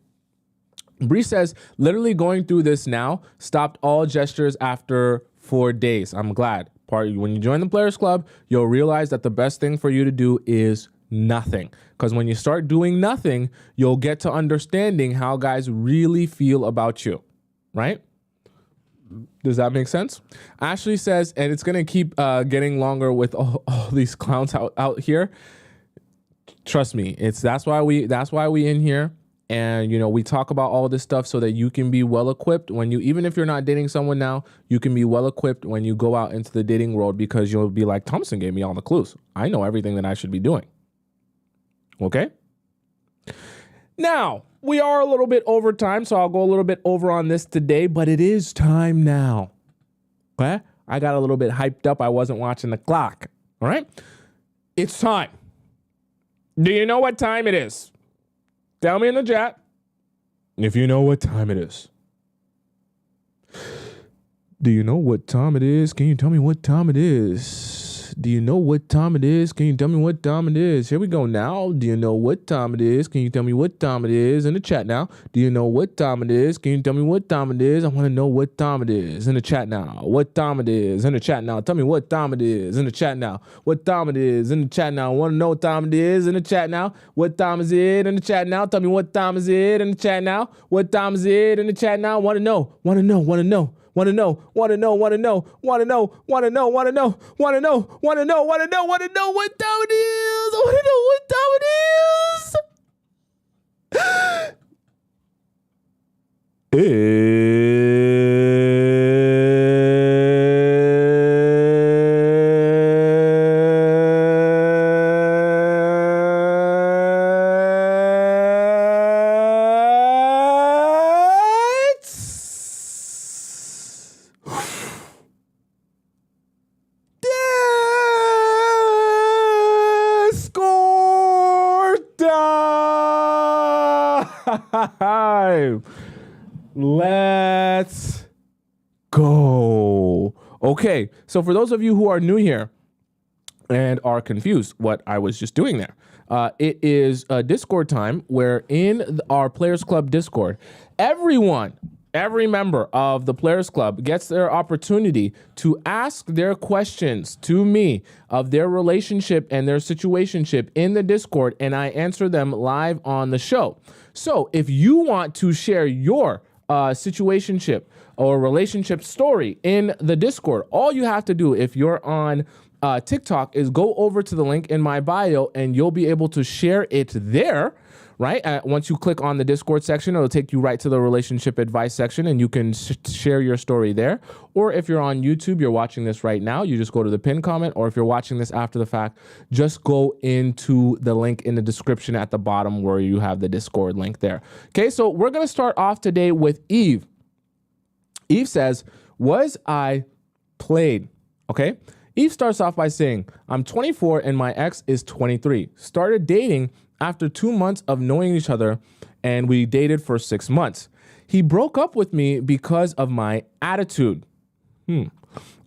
Bree says, literally going through this now, stopped all gestures after 4 days. I'm glad. When you join the Players Club, you'll realize that the best thing for you to do is nothing. Because when you start doing nothing, you'll get to understanding how guys really feel about you, right? Does that make sense? Ashley says, and it's going to keep getting longer with all these clowns out here. Trust me, that's why we in here. And, we talk about all this stuff so that you can be well equipped when even if you're not dating someone now, you can be well equipped when you go out into the dating world, because you'll be like, Tomisin gave me all the clues. I know everything that I should be doing. Okay. Now, we are a little bit over time, so I'll go a little bit over on this today, but it is time now. Okay. I got a little bit hyped up. I wasn't watching the clock. All right. It's time. Do you know what time it is? Tell me in the chat if you know what time it is. Do you know what time it is? Can you tell me what time it is? Do you know what time it is? Can you tell me what time it is? Here we go now. Do you know what time it is? Can you tell me what time it is? In the chat now. Do you know what time it is? Can you tell me what time it is? I want to know what time it is. In the chat now. What time it is? In the chat now. Tell me what time it is. In the chat now. What time it is? In the chat now. I want to know what time it is. In the chat now. What time is it? In the chat now. Tell me what time is it? In the chat now. What time is it? In the chat now. Want to know. Want to know. Want to know. Want to know, want to know, want to know, want to know, want to know, want to know, want to know, want to know, want to know, want to know what time it is. I want to know what time it is. live. Let's go. Okay, so for those of you who are new here and are confused what I was just doing there, it is a Discord time where in our Players Club Discord, every member of the Players Club gets their opportunity to ask their questions to me of their relationship and their situationship in the Discord, and I answer them live on the show. So if you want to share your situationship or relationship story in the Discord, all you have to do if you're on TikTok is go over to the link in my bio and you'll be able to share it there, right? Once you click on the Discord section, it'll take you right to the relationship advice section and you can share your story there. Or if you're on YouTube, you're watching this right now, you just go to the pinned comment, or if you're watching this after the fact, just go into the link in the description at the bottom where you have the Discord link there. Okay, so we're going to start off today with Eve. Eve says, was I played? Okay. Eve starts off by saying, I'm 24 and my ex is 23. Started dating after 2 months of knowing each other and we dated for 6 months. He broke up with me because of my attitude.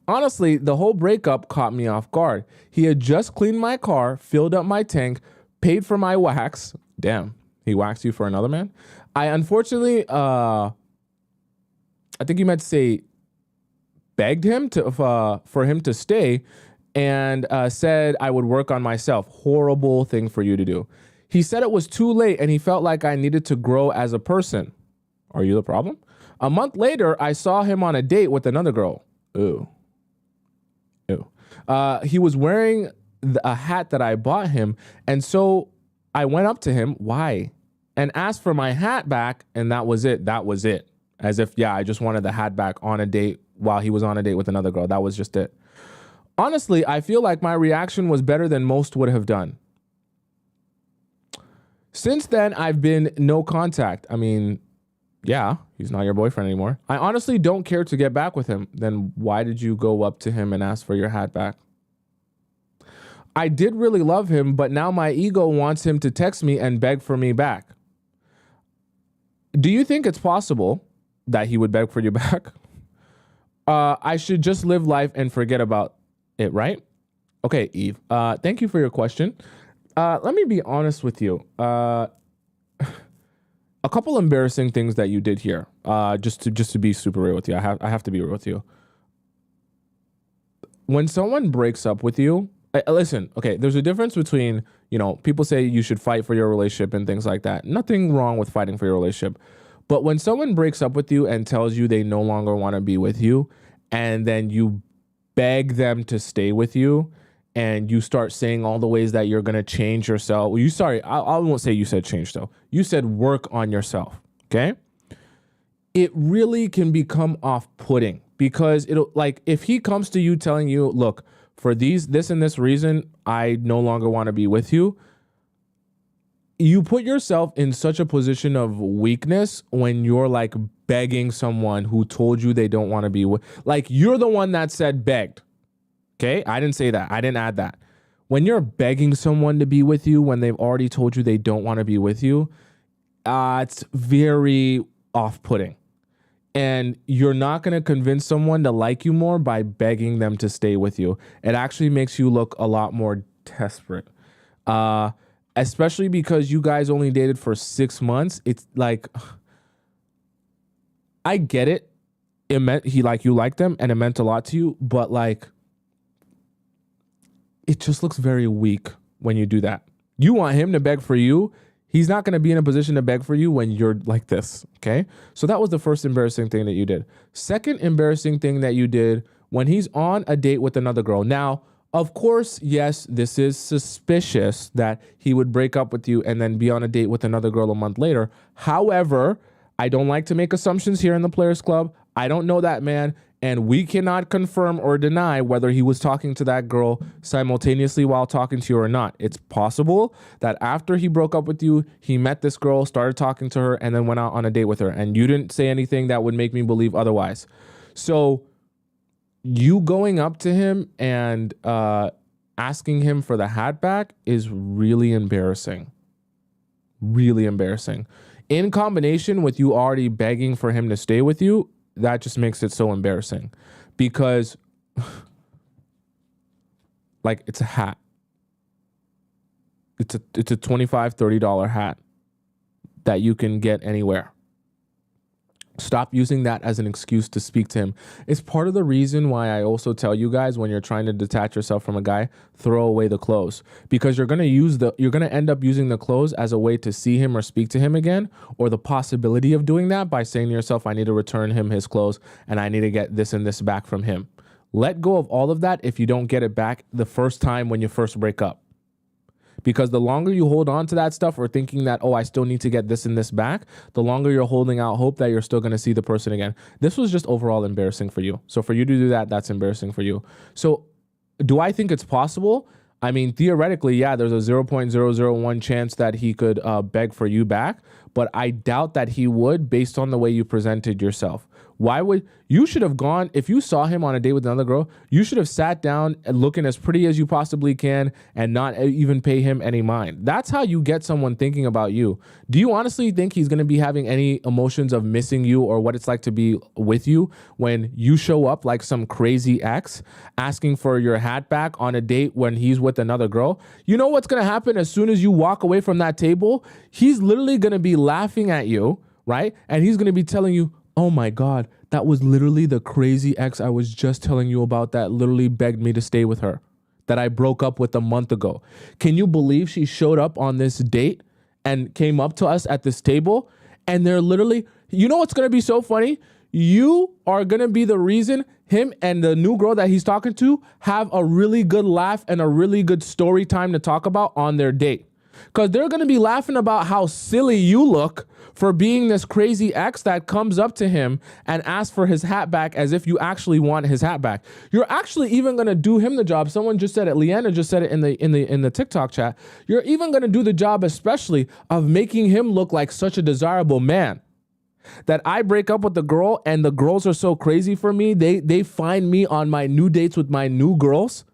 Honestly, the whole breakup caught me off guard. He had just cleaned my car, filled up my tank, paid for my wax. Damn, he waxed you for another man? I unfortunately, I think you meant to say begged him to for him to stay and said I would work on myself. Horrible thing for you to do. He said it was too late and he felt like I needed to grow as a person. Are you the problem? A month later, I saw him on a date with another girl. Ew. He was wearing a hat that I bought him, and so I went up to him, why? And asked for my hat back, and that was it. That was it. As if, yeah, I just wanted the hat back on a date while he was on a date with another girl. That was just it. Honestly, I feel like my reaction was better than most would have done. Since then, I've been no contact. I mean, yeah, he's not your boyfriend anymore. I honestly don't care to get back with him. Then why did you go up to him and ask for your hat back? I did really love him, but now my ego wants him to text me and beg for me back. Do you think it's possible that he would beg for you back? I should just live life and forget about it, right? Okay, Eve, thank you for your question. Let me be honest with you. A couple embarrassing things that you did here, just to be super real with you. I have to be real with you. When someone breaks up with you, listen, okay, there's a difference between, people say you should fight for your relationship and things like that. Nothing wrong with fighting for your relationship. But when someone breaks up with you and tells you they no longer want to be with you, and then you beg them to stay with you, and you start saying all the ways that you're going to change yourself. Well, I won't say you said change though. You said work on yourself, okay? It really can become off-putting because if he comes to you telling you, look, for this and this reason, I no longer want to be with you. You put yourself in such a position of weakness when you're like begging someone who told you they don't want to be with, like you're the one that said begged. Okay. I didn't say that. I didn't add that. When you're begging someone to be with you, when they've already told you they don't want to be with you, it's very off-putting. And you're not going to convince someone to like you more by begging them to stay with you. It actually makes you look a lot more desperate. Especially because you guys only dated for 6 months. It's like, I get it. It meant you liked them and it meant a lot to you, but like, it just looks very weak when you do that. You want him to beg for you. He's not going to be in a position to beg for you when you're like this. Okay. So that was the first embarrassing thing that you did. Second embarrassing thing that you did when he's on a date with another girl. Now, of course, yes, this is suspicious that he would break up with you and then be on a date with another girl a month later. However, I don't like to make assumptions here in the Players Club. I don't know that man, and we cannot confirm or deny whether he was talking to that girl simultaneously while talking to you or not. It's possible that after he broke up with you, he met this girl, started talking to her, and then went out on a date with her, and you didn't say anything that would make me believe otherwise. So you going up to him and asking him for the hat back is really embarrassing. really embarrassing. In combination with you already begging for him to stay with you, that just makes it so embarrassing because like it's a hat. It's a $25, $30 hat that you can get anywhere. Stop using that as an excuse to speak to him. It's part of the reason why I also tell you guys when you're trying to detach yourself from a guy, throw away the clothes, because you're going to end up using the clothes as a way to see him or speak to him again, or the possibility of doing that by saying to yourself, I need to return him his clothes and I need to get this and this back from him. Let go of all of that if you don't get it back the first time when you first break up. Because the longer you hold on to that stuff or thinking that, oh, I still need to get this and this back, the longer you're holding out hope that you're still going to see the person again. This was just overall embarrassing for you. So for you to do that, that's embarrassing for you. So do I think it's possible? I mean, theoretically, yeah, there's a 0.001 chance that he could beg for you back, but I doubt that he would based on the way you presented yourself. You should have gone, if you saw him on a date with another girl, you should have sat down and looking as pretty as you possibly can and not even pay him any mind. That's how you get someone thinking about you. Do you honestly think he's going to be having any emotions of missing you or what it's like to be with you when you show up like some crazy ex asking for your hat back on a date when he's with another girl? You know what's going to happen as soon as you walk away from that table? He's literally going to be laughing at you, right? And he's going to be telling you, oh my God, that was literally the crazy ex I was just telling you about that literally begged me to stay with her, that I broke up with a month ago. Can you believe she showed up on this date and came up to us at this table? And they're literally, you know what's going to be so funny? You are going to be the reason him and the new girl that he's talking to have a really good laugh and a really good story time to talk about on their date. Because they're going to be laughing about how silly you look for being this crazy ex that comes up to him and asks for his hat back as if you actually want his hat back. You're actually even going to do him the job. Someone just said it. Leanna just said it in the TikTok chat. You're even going to do the job, especially of making him look like such a desirable man. That I break up with the girl and the girls are so crazy for me. They find me on my new dates with my new girls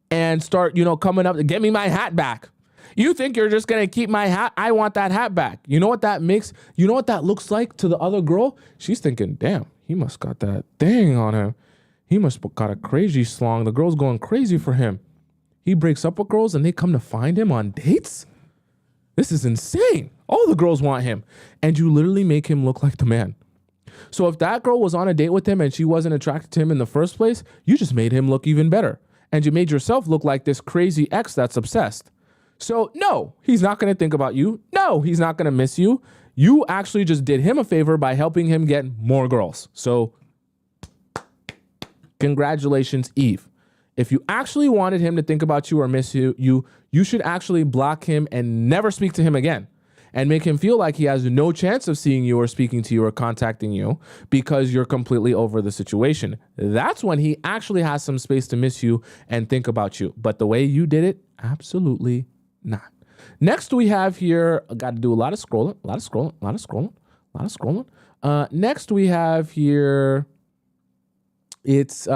and start, coming up to get me my hat back. You think you're just going to keep my hat? I want that hat back. You know what that makes? You know what that looks like to the other girl? She's thinking, damn, he must got that thing on him. He must got a crazy slong. The girl's going crazy for him. He breaks up with girls and they come to find him on dates? This is insane. All the girls want him. And you literally make him look like the man. So if that girl was on a date with him and she wasn't attracted to him in the first place, you just made him look even better. And you made yourself look like this crazy ex that's obsessed. So no, he's not going to think about you. No, he's not going to miss you. You actually just did him a favor by helping him get more girls. So congratulations, Eve. If you actually wanted him to think about you or miss you, you should actually block him and never speak to him again and make him feel like he has no chance of seeing you or speaking to you or contacting you because you're completely over the situation. That's when he actually has some space to miss you and think about you. But the way you did it, absolutely not. Next we have here, got to do a lot of scrolling. Next we have here, it's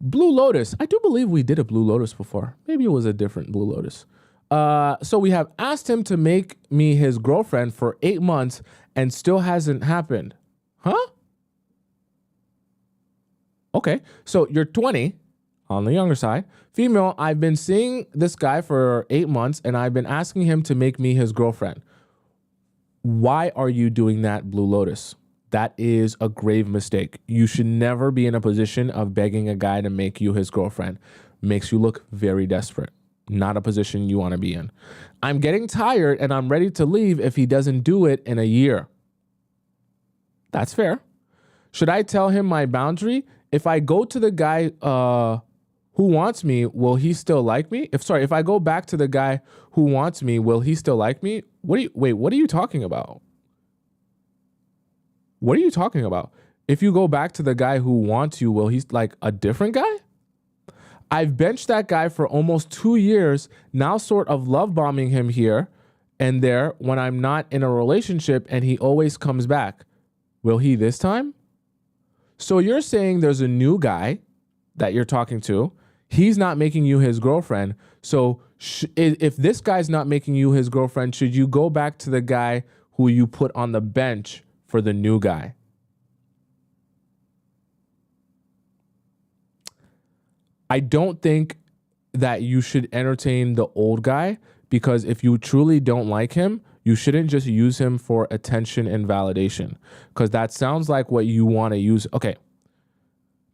Blue Lotus. I do believe we did a Blue Lotus before. Maybe it was a different Blue Lotus. So we have asked him to make me his girlfriend for 8 months and still hasn't happened. Huh? Okay. So you're 20, on the younger side. Female, I've been seeing this guy for 8 months and I've been asking him to make me his girlfriend. Why are you doing that, Blue Lotus? That is a grave mistake. You should never be in a position of begging a guy to make you his girlfriend. Makes you look very desperate. Not a position you want to be in. I'm getting tired and I'm ready to leave if he doesn't do it in a year. That's fair. Should I tell him my boundary? If I go to the guy who wants me, will he still like me? If I go back to the guy who wants me, will he still like me? What are you talking about? What are you talking about? If you go back to the guy who wants you, will he like a different guy? I've benched that guy for almost 2 years, now sort of love bombing him here and there when I'm not in a relationship and he always comes back. Will he this time? So you're saying there's a new guy that you're talking to. He's not making you his girlfriend. So If this guy's not making you his girlfriend, should you go back to the guy who you put on the bench for the new guy? I don't think that you should entertain the old guy, because if you truly don't like him, you shouldn't just use him for attention and validation, because that sounds like what you want to use. Okay,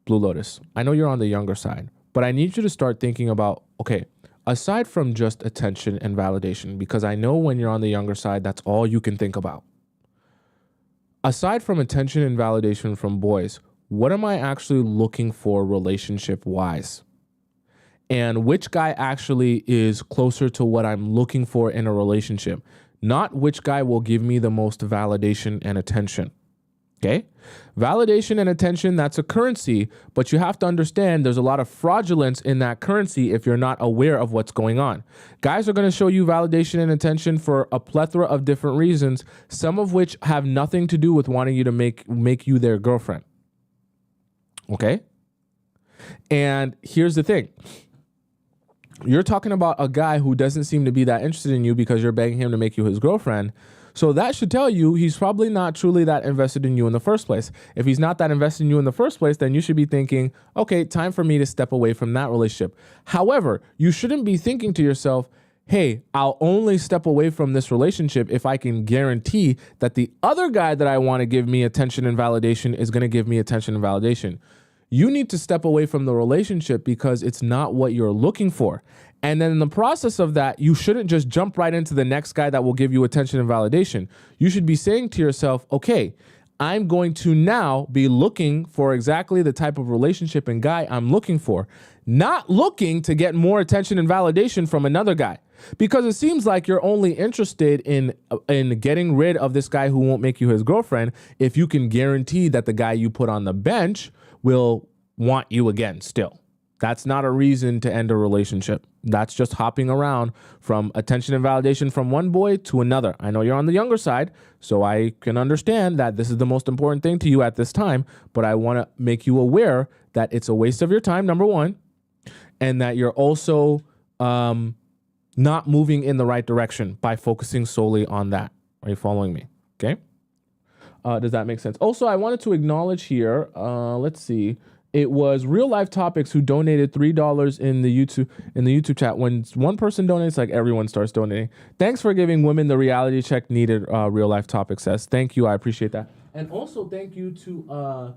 Blue Lotus, I know you're on the younger side, but I need you to start thinking about, okay, aside from just attention and validation, because I know when you're on the younger side, that's all you can think about. Aside from attention and validation from boys, what am I actually looking for relationship-wise? And which guy actually is closer to what I'm looking for in a relationship? Not which guy will give me the most validation and attention. Okay? Validation and attention, that's a currency, but you have to understand there's a lot of fraudulence in that currency if you're not aware of what's going on. Guys are going to show you validation and attention for a plethora of different reasons, some of which have nothing to do with wanting you to make you their girlfriend. Okay? And here's the thing. You're talking about a guy who doesn't seem to be that interested in you because you're begging him to make you his girlfriend. So that should tell you he's probably not truly that invested in you in the first place. If he's not that invested in you in the first place, then you should be thinking, okay, time for me to step away from that relationship. However, you shouldn't be thinking to yourself, hey, I'll only step away from this relationship if I can guarantee that the other guy that I want to give me attention and validation is going to give me attention and validation. You need to step away from the relationship because it's not what you're looking for. And then in the process of that, you shouldn't just jump right into the next guy that will give you attention and validation. You should be saying to yourself, okay, I'm going to now be looking for exactly the type of relationship and guy I'm looking for, not looking to get more attention and validation from another guy. Because it seems like you're only interested in getting rid of this guy who won't make you his girlfriend if you can guarantee that the guy you put on the bench will want you again still. That's not a reason to end a relationship. That's just hopping around from attention and validation from one boy to another. I know you're on the younger side, so I can understand that this is the most important thing to you at this time, but I want to make you aware that it's a waste of your time, number one, and that you're also not moving in the right direction by focusing solely on that. Are you following me? Okay. Does that make sense? Also, I wanted to acknowledge here, let's see. It was Real Life Topics who donated $3 in the YouTube chat. When one person donates, like everyone starts donating. Thanks for giving women the reality check needed, Real Life Topics says. Thank you, I appreciate that. And also thank you to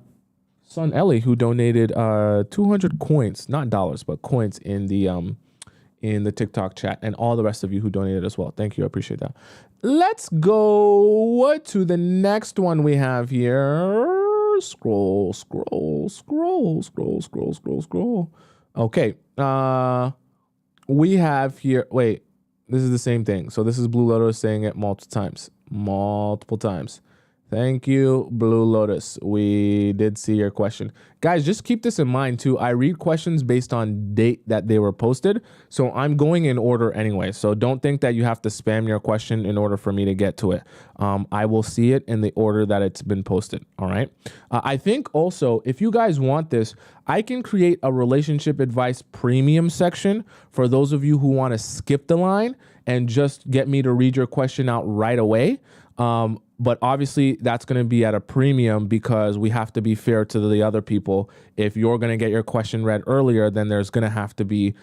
Son Ellie who donated 200 coins, not dollars, but coins in the TikTok chat, and all the rest of you who donated as well. Thank you, I appreciate that. Let's go to the next one we have here. Scroll. Okay. We have here, wait, this is the same thing. So this is Blue Lotus saying it multiple times. Thank you, Blue Lotus. We did see your question. Guys, just keep this in mind too. I read questions based on date that they were posted. So I'm going in order anyway. So don't think that you have to spam your question in order for me to get to it. I will see it in the order that it's been posted. All right. I think also, if you guys want this, I can create a relationship advice premium section for those of you who want to skip the line and just get me to read your question out right away. But obviously that's going to be at a premium because we have to be fair to the other people. If you're going to get your question read earlier, then there's going to have to be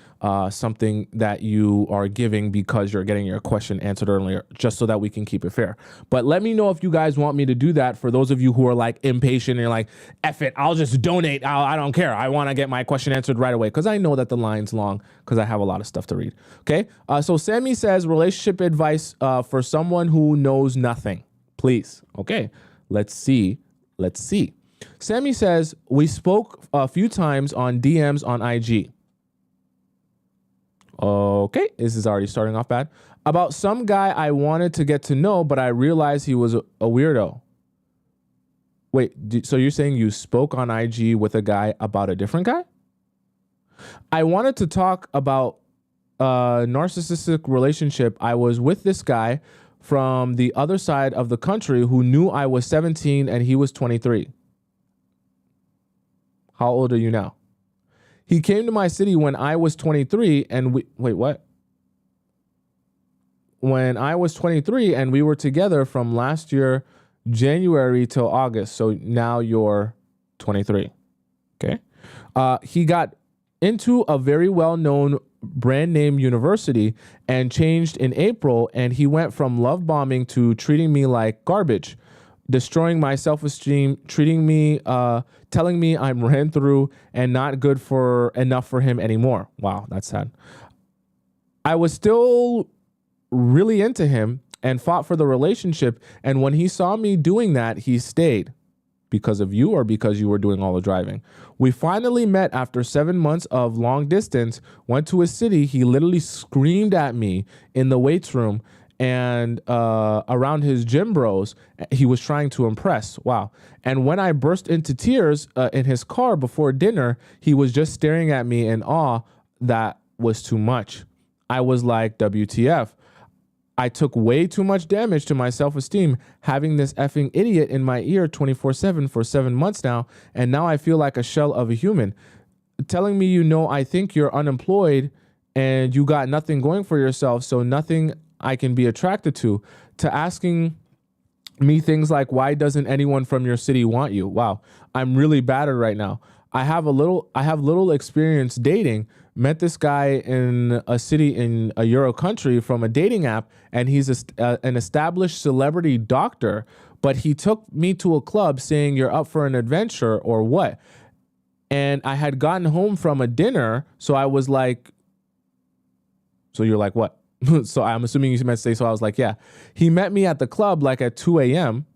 something that you are giving because you're getting your question answered earlier, just so that we can keep it fair. But let me know if you guys want me to do that. For those of you who are like impatient and you're like, F it, I'll just donate. I don't care. I want to get my question answered right away because I know that the line's long because I have a lot of stuff to read. Okay. So Sammy says relationship advice for someone who knows nothing. Please. Okay, let's see. Sammy says, we spoke a few times on DMs on IG. Okay, this is already starting off bad. About some guy I wanted to get to know, but I realized he was a weirdo. Wait, so you're saying you spoke on IG with a guy about a different guy? I wanted to talk about a narcissistic relationship. I was with this guy from the other side of the country who knew I was 17 and he was 23. How old are you now? He came to my city when I was 23 and wait, what? when I was 23 and we were together from last year, January till August. So now you're 23. Okay. He got into a very well-known brand name university and changed in April. And he went from love bombing to treating me like garbage, destroying my self-esteem, treating me, telling me I'm ran through and not good for enough for him anymore. Wow, that's sad. I was still really into him and fought for the relationship. And when he saw me doing that, he stayed. Because of you or because you were doing all the driving? We finally met after 7 months of long distance, went to his city. He literally screamed at me in the weights room and around his gym bros. He was trying to impress. Wow. And when I burst into tears in his car before dinner, he was just staring at me in awe. That was too much. I was like, WTF. I took way too much damage to my self-esteem having this effing idiot in my ear 24/7 for 7 months now, and now I feel like a shell of a human. Telling me, I think you're unemployed and you got nothing going for yourself, so nothing I can be attracted to asking me things like, why doesn't anyone from your city want you? Wow, I'm really battered right now. I have little experience dating. Met this guy in a city in a Euro country from a dating app, and he's an established celebrity doctor, but he took me to a club saying, you're up for an adventure or what? And I had gotten home from a dinner, so I was like, so you're like, what? So I'm assuming you meant to say, so I was like, yeah. He met me at the club like at 2 a.m.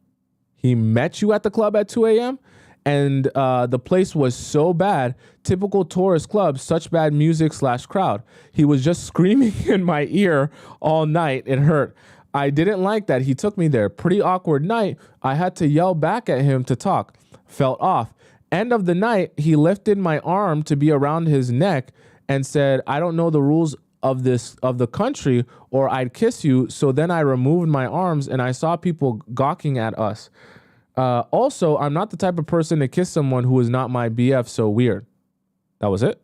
He met you at the club at 2 a.m.? And the place was so bad, typical tourist club, such bad music / crowd. He was just screaming in my ear all night. It hurt. I didn't like that. He took me there. Pretty awkward night. I had to yell back at him to talk. Felt off. End of the night, he lifted my arm to be around his neck and said, I don't know the rules of the country or I'd kiss you. So then I removed my arms and I saw people gawking at us. Also, I'm not the type of person to kiss someone who is not my BF, so weird. That was it?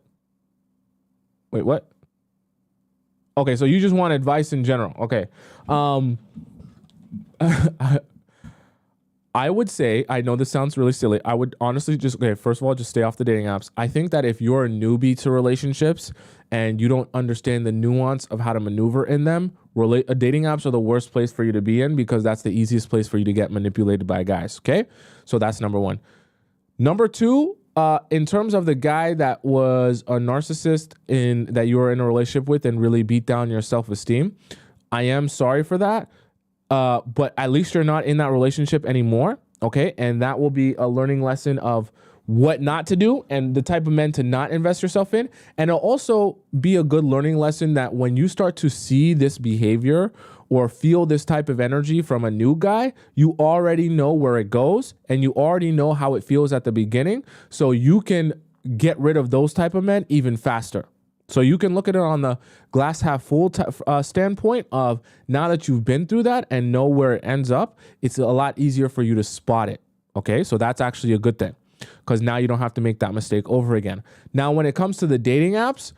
Wait, what? Okay, so you just want advice in general. Okay. I would say, I know this sounds really silly. I would honestly first of all, just stay off the dating apps. I think that if you're a newbie to relationships and you don't understand the nuance of how to maneuver in them, dating apps are the worst place for you to be in because that's the easiest place for you to get manipulated by guys. Okay. So that's number one. Number two, in terms of the guy that was a narcissist that you were in a relationship with and really beat down your self-esteem, I am sorry for that. But at least you're not in that relationship anymore. Okay. And that will be a learning lesson of what not to do and the type of men to not invest yourself in. And it'll also be a good learning lesson that when you start to see this behavior or feel this type of energy from a new guy, you already know where it goes and you already know how it feels at the beginning. So you can get rid of those type of men even faster. So you can look at it on the glass half full standpoint of now that you've been through that and know where it ends up, it's a lot easier for you to spot it. Okay, so that's actually a good thing because now you don't have to make that mistake over again. Now, when it comes to the dating apps,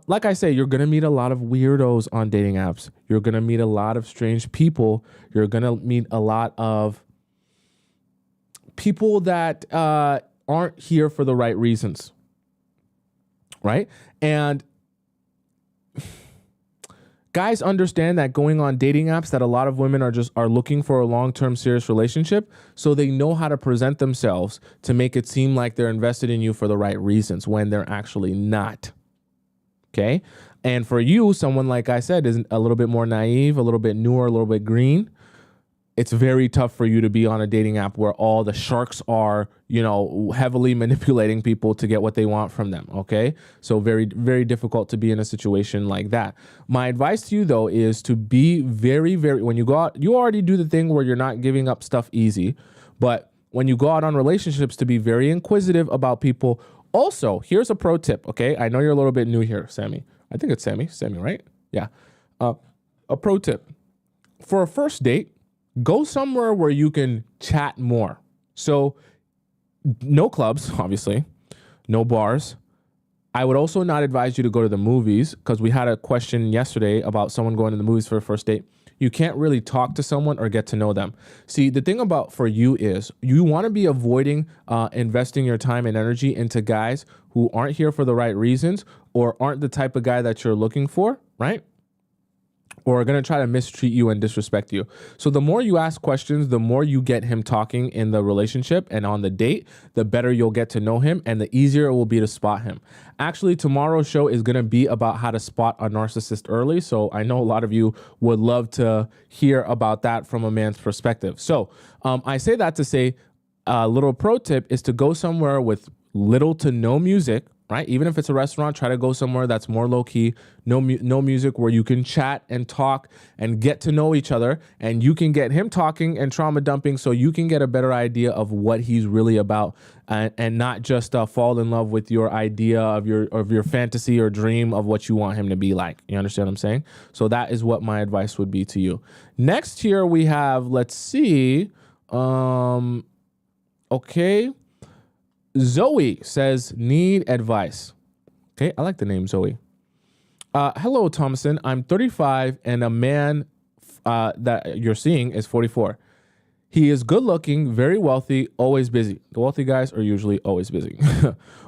like I say, you're going to meet a lot of weirdos on dating apps. You're going to meet a lot of strange people. You're going to meet a lot of people that aren't here for the right reasons. Right? And guys understand that going on dating apps that a lot of women are looking for a long-term serious relationship. So they know how to present themselves to make it seem like they're invested in you for the right reasons when they're actually not. Okay. And for you, someone, like I said, is a little bit more naive, a little bit newer, a little bit green. It's very tough for you to be on a dating app where all the sharks are, heavily manipulating people to get what they want from them. Okay. So very, very difficult to be in a situation like that. My advice to you, though, is to be very, very, when you go out, you already do the thing where you're not giving up stuff easy. But when you go out on relationships, to be very inquisitive about people. Also, here's a pro tip. Okay. I know you're a little bit new here, Sammy. I think it's Sammy, right? Yeah. A pro tip for a first date. Go somewhere where you can chat more. So no clubs, obviously, no bars. I would also not advise you to go to the movies, because we had a question yesterday about someone going to the movies for a first date. You can't really talk to someone or get to know them. See, the thing about for you is you want to be avoiding investing your time and energy into guys who aren't here for the right reasons or aren't the type of guy that you're looking for, right? Or are going to try to mistreat you and disrespect you. So the more you ask questions, the more you get him talking in the relationship and on the date, the better you'll get to know him and the easier it will be to spot him. Actually, tomorrow's show is going to be about how to spot a narcissist early. So I know a lot of you would love to hear about that from a man's perspective. So I say that to say a little pro tip is to go somewhere with little to no music, right? Even if it's a restaurant, try to go somewhere that's more low key, no music, where you can chat and talk and get to know each other, and you can get him talking and trauma dumping, so you can get a better idea of what he's really about, and not just fall in love with your idea of your fantasy or dream of what you want him to be like. You understand what I'm saying? So that is what my advice would be to you. Next here we have, let's see, okay. Zoe says, need advice. Okay, I like the name Zoe. Hello, Tomisin. I'm 35 and a man that you're seeing is 44. He is good looking, very wealthy, always busy. The wealthy guys are usually always busy.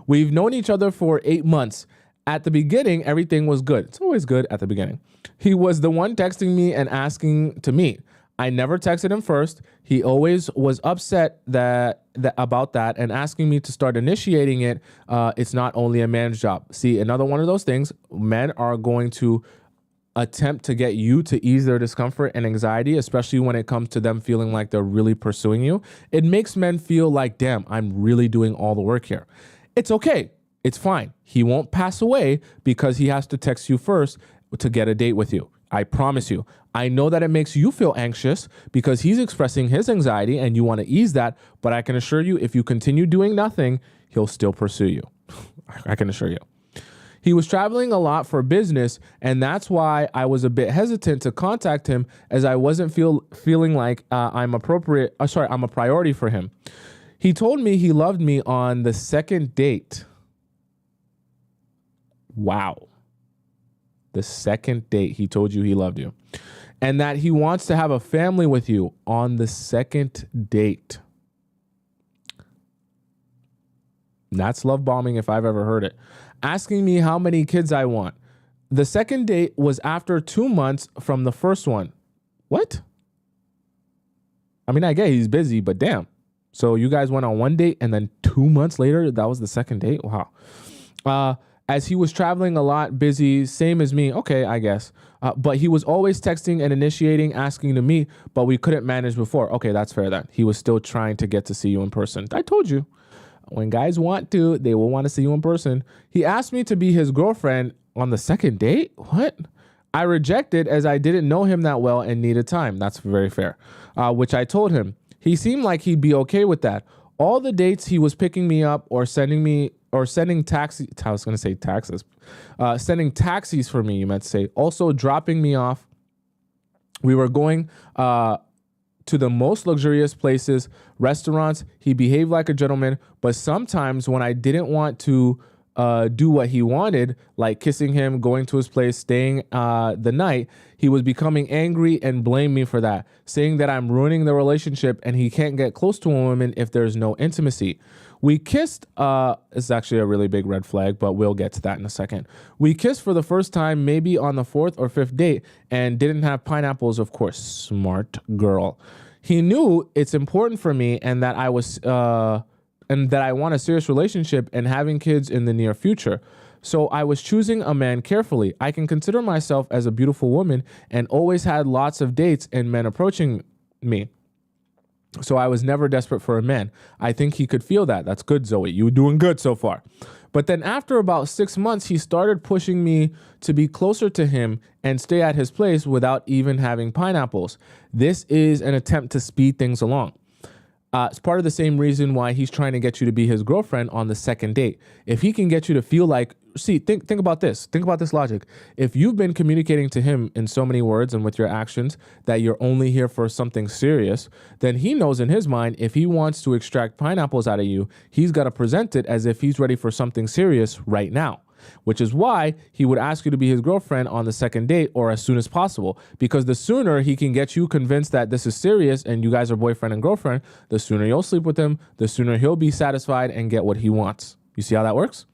We've known each other for 8 months. At the beginning, everything was good. It's always good at the beginning. He was the one texting me and asking to meet. I never texted him first. He always was upset about that and asking me to start initiating it. It's not only a man's job. See, another one of those things, men are going to attempt to get you to ease their discomfort and anxiety, especially when it comes to them feeling like they're really pursuing you. It makes men feel like, damn, I'm really doing all the work here. It's okay. It's fine. He won't pass away because he has to text you first to get a date with you. I promise you. I know that it makes you feel anxious because he's expressing his anxiety and you want to ease that. But I can assure you, if you continue doing nothing, he'll still pursue you. I can assure you. He was traveling a lot for business, and that's why I was a bit hesitant to contact him, as I wasn't feeling like I'm a priority for him. He told me he loved me on the second date. Wow. The second date, he told you he loved you. And that he wants to have a family with you on the second date. That's love bombing if I've ever heard it. Asking me how many kids I want. The second date was after 2 months from the first one. What? I mean, I get he's busy, but damn. So you guys went on one date and then 2 months later, that was the second date? Wow. As he was traveling a lot, busy, same as me. Okay, I guess. But he was always texting and initiating, asking to meet, but we couldn't manage before. Okay, that's fair then. He was still trying to get to see you in person. I told you. When guys want to, they will want to see you in person. He asked me to be his girlfriend on the second date. What? I rejected as I didn't know him that well and needed time. That's very fair. Which I told him. He seemed like he'd be okay with that. All the dates he was picking me up or sending taxis for me, you meant to say. Also dropping me off. We were going to the most luxurious places, restaurants. He behaved like a gentleman, but sometimes when I didn't want to do what he wanted, like kissing him, going to his place, staying the night, he was becoming angry and blamed me for that, saying that I'm ruining the relationship and he can't get close to a woman if there's no intimacy. We kissed, it's actually a really big red flag, but we'll get to that in a second. We kissed for the first time, maybe on the 4th or 5th date, and didn't have pineapples, of course. Smart girl. He knew it's important for me and that I want a serious relationship and having kids in the near future. So I was choosing a man carefully. I can consider myself as a beautiful woman and always had lots of dates and men approaching me. So I was never desperate for a man. I think he could feel that. That's good, Zoe. You're doing good so far. But then after about 6 months, he started pushing me to be closer to him and stay at his place without even having pineapples. This is an attempt to speed things along. It's part of the same reason why he's trying to get you to be his girlfriend on the second date. If he can get you to feel like, think about this. Think about this logic. If you've been communicating to him in so many words and with your actions that you're only here for something serious, then he knows in his mind, if he wants to extract pineapples out of you, he's got to present it as if he's ready for something serious right now. which is why he would ask you to be his girlfriend on the second date or as soon as possible, because the sooner he can get you convinced that this is serious and you guys are boyfriend and girlfriend, the sooner you'll sleep with him, the sooner he'll be satisfied and get what he wants. You see how that works?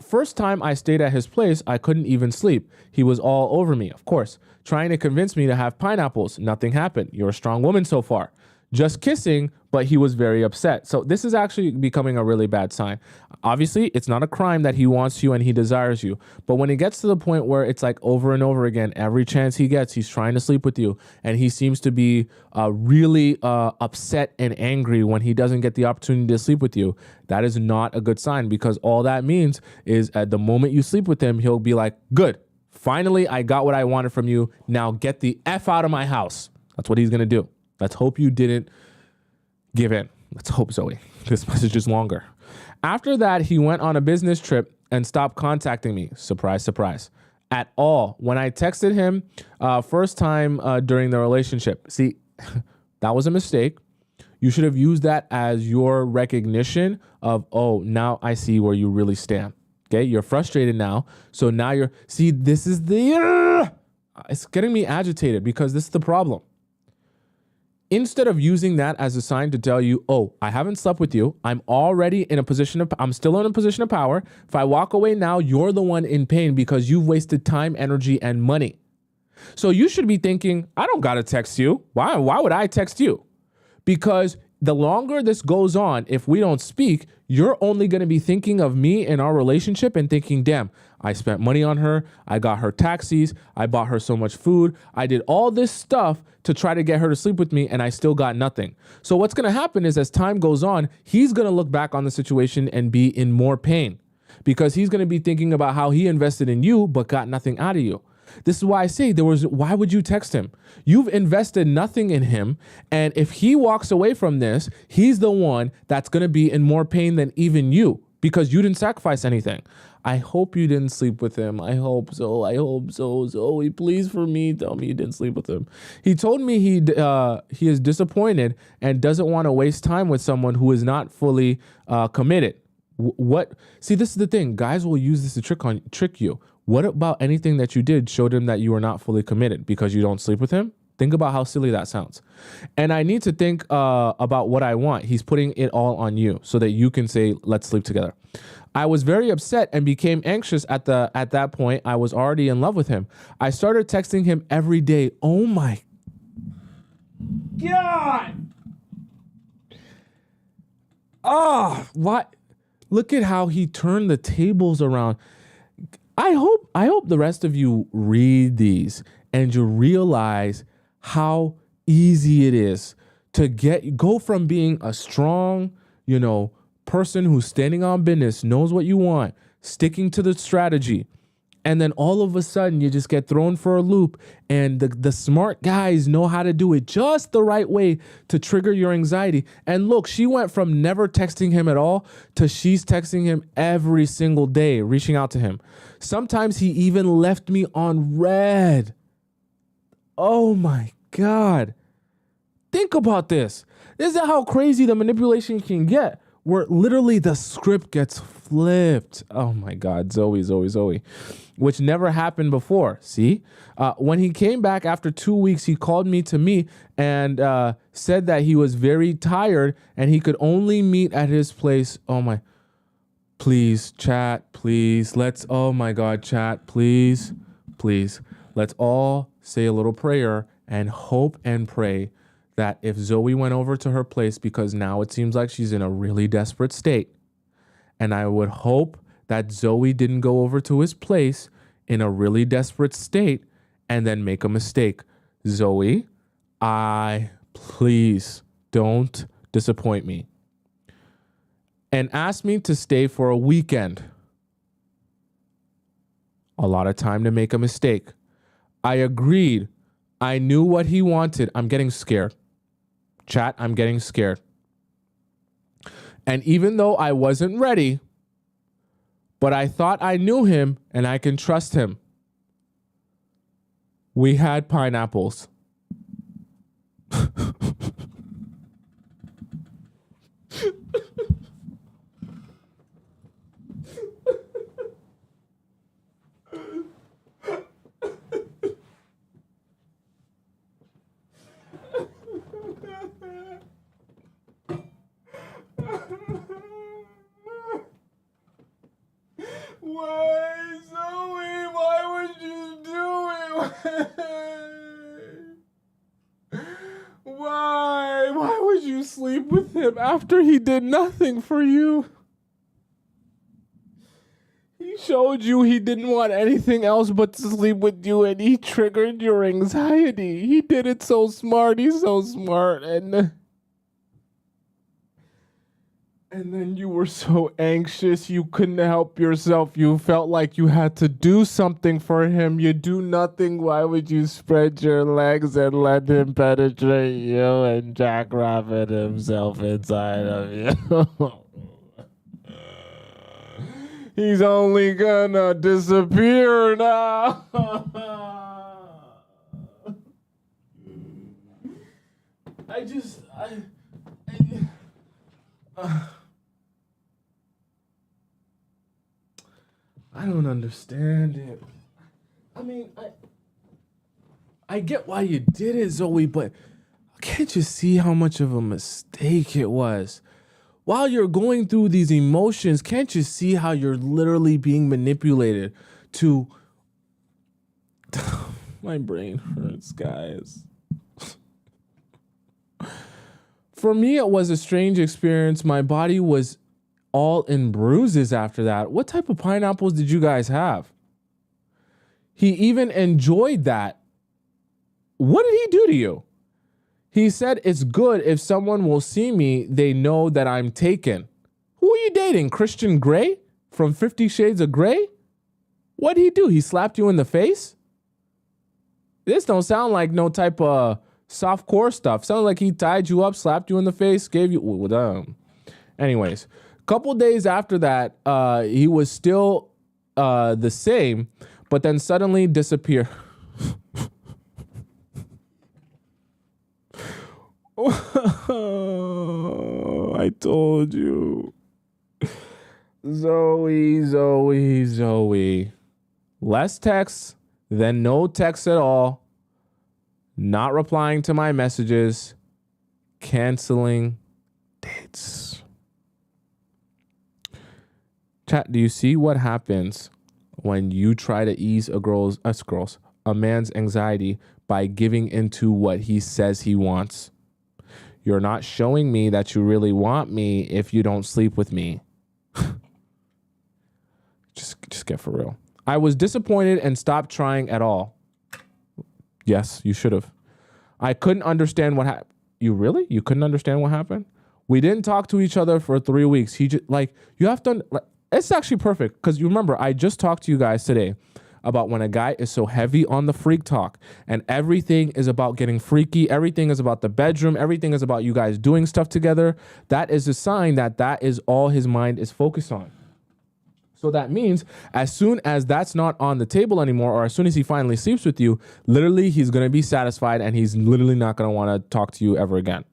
First time I stayed at his place, I couldn't even sleep. He was all over me, of course, trying to convince me to have pineapples. Nothing happened. You're a strong woman so far. Just kissing, but he was very upset. So this is actually becoming a really bad sign. Obviously, it's not a crime that he wants you and he desires you. But when it gets to the point where it's like over and over again, every chance he gets, he's trying to sleep with you. And he seems to be really upset and angry when he doesn't get the opportunity to sleep with you. That is not a good sign, because all that means is at the moment you sleep with him, he'll be like, good, finally, I got what I wanted from you. Now get the F out of my house. That's what he's going to do. Let's hope you didn't give in. Let's hope, Zoe. This message is longer. After that, he went on a business trip and stopped contacting me. Surprise, surprise. At all. When I texted him first time during the relationship. See, that was a mistake. You should have used that as your recognition of, oh, now I see where you really stand. Okay, you're frustrated now. So now see, this is it's getting me agitated because this is the problem. Instead of using that as a sign to tell you, oh, I haven't slept with you. I'm already in a position of, I'm still in a position of power. If I walk away now, you're the one in pain because you've wasted time, energy, and money. So you should be thinking, I don't got to text you. Why would I text you? Because the longer this goes on, if we don't speak, you're only going to be thinking of me and our relationship and thinking, damn, I spent money on her. I got her taxis. I bought her so much food. I did all this stuff to try to get her to sleep with me, and I still got nothing. So what's going to happen is as time goes on, he's going to look back on the situation and be in more pain because he's going to be thinking about how he invested in you but got nothing out of you. This is why I say why would you text him? You've invested nothing in him. And if he walks away from this, he's the one that's going to be in more pain than even you because you didn't sacrifice anything. I hope you didn't sleep with him. I hope so. I hope so. Zoe, please, for me, tell me you didn't sleep with him. He told me he is disappointed and doesn't want to waste time with someone who is not fully committed. What? See, this is the thing. Guys will use this to trick you. What about anything that you did showed him that you are not fully committed because you don't sleep with him? Think about how silly that sounds. And I need to think about what I want. He's putting it all on you so that you can say, let's sleep together. I was very upset and became anxious at that point. I was already in love with him. I started texting him every day. Oh my God. Oh, what? Look at how he turned the tables around. I hope the rest of you read these and you realize how easy it is to go from being a strong, person who's standing on business, knows what you want, sticking to the strategy, and then all of a sudden you just get thrown for a loop, and the smart guys know how to do it just the right way to trigger your anxiety. And look, she went from never texting him at all to she's texting him every single day, reaching out to him. Sometimes he even left me on red. Oh my God. Think about this. This is how crazy the manipulation can get, where literally the script gets flipped. Oh my God, Zoe, which never happened before. See, when he came back after 2 weeks, he called me and said that he was very tired and he could only meet at his place. Oh my, please chat, please. Oh my God, chat, please. Let's all say a little prayer and hope and pray that if Zoe went over to her place, because now it seems like she's in a really desperate state, and I would hope that Zoe didn't go over to his place in a really desperate state and then make a mistake. Zoe, please don't disappoint me. And ask me to stay for a weekend. A lot of time to make a mistake. I agreed. I knew what he wanted. I'm getting scared. Chat, I'm getting scared. And even though I wasn't ready, but I thought I knew him and I can trust him, we had pineapples. sleep with him after he did nothing for you. He showed you he didn't want anything else but to sleep with you, and he triggered your anxiety. He did it so smart. He's so smart. And then you were so anxious you couldn't help yourself. You felt like you had to do something for him. You do nothing. Why would you spread your legs and let him penetrate you and jackrabbit himself inside of you? He's only gonna disappear now. I don't understand it. I mean, I get why you did it, Zoe, but can't you see how much of a mistake it was? While you're going through these emotions, can't you see how you're literally being manipulated to... My brain hurts, guys. For me, it was a strange experience. My body was all in bruises after that. What type of pineapples did you guys have? He even enjoyed that. What did he do to you? He said it's good if someone will see me, they know that I'm taken. Who are you dating? Christian Grey from 50 Shades of Grey? What did he do? He slapped you in the face? This don't sound like no type of softcore stuff. Sounds like he tied you up, slapped you in the face, gave you... Anyways, a couple days after that, he was still the same, but then suddenly disappeared. I told you. Zoe. Less texts than no texts at all. Not replying to my messages. Canceling dates. Chat, do you see what happens when you try to ease a man's anxiety by giving into what he says he wants? You're not showing me that you really want me if you don't sleep with me. Just get for real. I was disappointed and stopped trying at all. Yes, you should have. I couldn't understand what happened. You really? You couldn't understand what happened? We didn't talk to each other for 3 weeks. He just you have to, it's actually perfect. Because you remember, I just talked to you guys today about when a guy is so heavy on the freak talk and everything is about getting freaky. Everything is about the bedroom. Everything is about you guys doing stuff together. That is a sign that that is all his mind is focused on. So that means as soon as that's not on the table anymore, or as soon as he finally sleeps with you, literally he's going to be satisfied and he's literally not going to want to talk to you ever again.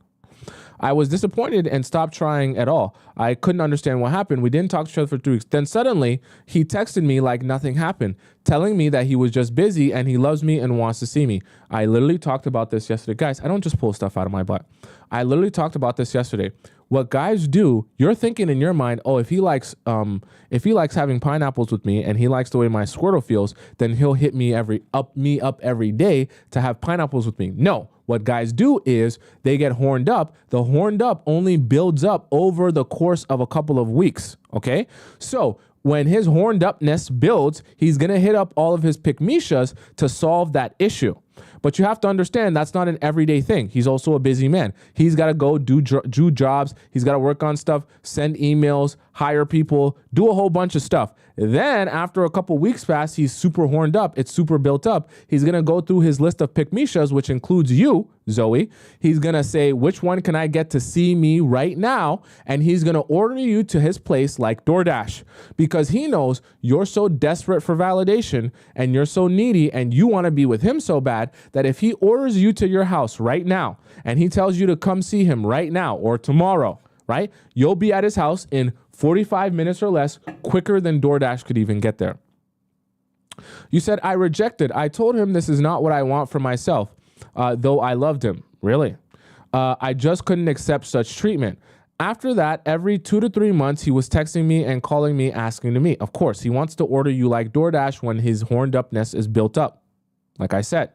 I was disappointed and stopped trying at all. I couldn't understand what happened. We didn't talk to each other for 3 weeks. Then suddenly he texted me like nothing happened, telling me that he was just busy and he loves me and wants to see me. I literally talked about this yesterday. Guys, I don't just pull stuff out of my butt. I literally talked about this yesterday. What guys do, you're thinking in your mind, oh, if he likes having pineapples with me and he likes the way my Squirtle feels, then he'll hit me up every day to have pineapples with me. No. What guys do is they get horned up. The horned up only builds up over the course of a couple of weeks, okay? So when his horned upness builds, he's going to hit up all of his pick-me-shas to solve that issue. But you have to understand that's not an everyday thing. He's also a busy man. He's got to go do jobs. He's got to work on stuff, send emails, hire people, do a whole bunch of stuff. Then after a couple weeks pass, he's super horned up. It's super built up. He's going to go through his list of pick-me-shas, which includes you, Zoe. He's going to say, which one can I get to see me right now? And he's going to order you to his place like DoorDash because he knows you're so desperate for validation and you're so needy and you want to be with him so bad that if he orders you to your house right now and he tells you to come see him right now or tomorrow, right? You'll be at his house in 45 minutes or less, quicker than DoorDash could even get there. You said, I rejected. I told him this is not what I want for myself, though I loved him. Really? I just couldn't accept such treatment. After that, every 2 to 3 months, he was texting me and calling me, asking to meet. Of course, he wants to order you like DoorDash when his horned upness is built up. Like I said.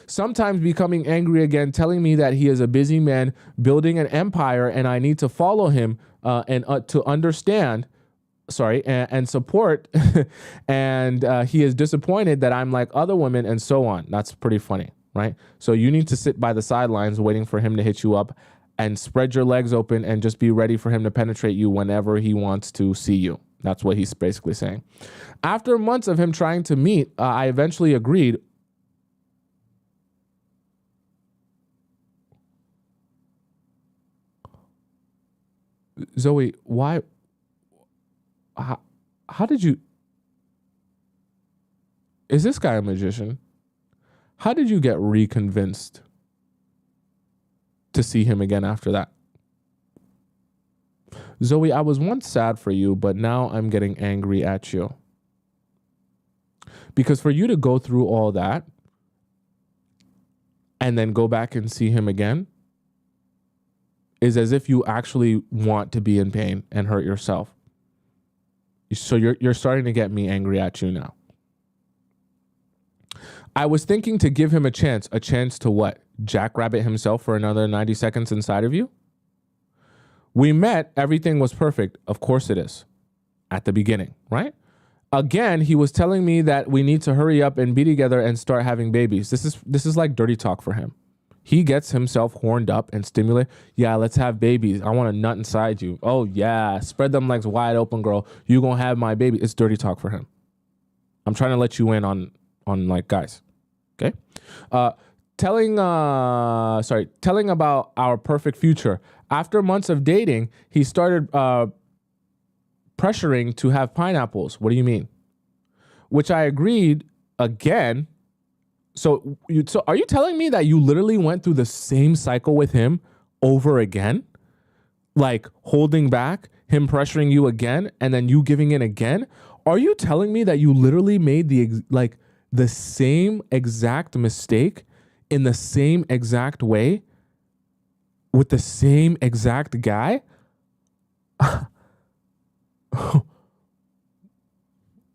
sometimes becoming angry again, telling me that he is a busy man building an empire and I need to follow him and to understand, and support. And he is disappointed that I'm like other women and so on. That's pretty funny, right? So you need to sit by the sidelines waiting for him to hit you up and spread your legs open and just be ready for him to penetrate you whenever he wants to see you. That's what he's basically saying. After months of him trying to meet, I eventually agreed. Zoe, why? How did you? Is this guy a magician? How did you get reconvinced to see him again after that? Zoe, I was once sad for you, but now I'm getting angry at you. Because for you to go through all that and then go back and see him again is as if you actually want to be in pain and hurt yourself. So you're starting to get me angry at you now. I was thinking to give him a chance. A chance to what? Jackrabbit himself for another 90 seconds inside of you? We met, everything was perfect. Of course it is. At the beginning, right? Again, he was telling me that we need to hurry up and be together and start having babies. This is like dirty talk for him. He gets himself horned up and stimulated. Yeah, let's have babies. I want a nut inside you. Oh yeah, spread them legs wide open, girl. You gonna have my baby. It's dirty talk for him. I'm trying to let you in on like guys. Okay? Telling about our perfect future. After months of dating, he started pressuring to have pineapples. What do you mean? Which I agreed again. So are you telling me that you literally went through the same cycle with him over again? Like holding back, him pressuring you again, and then you giving in again? Are you telling me that you literally made the same exact mistake in the same exact way with the same exact guy?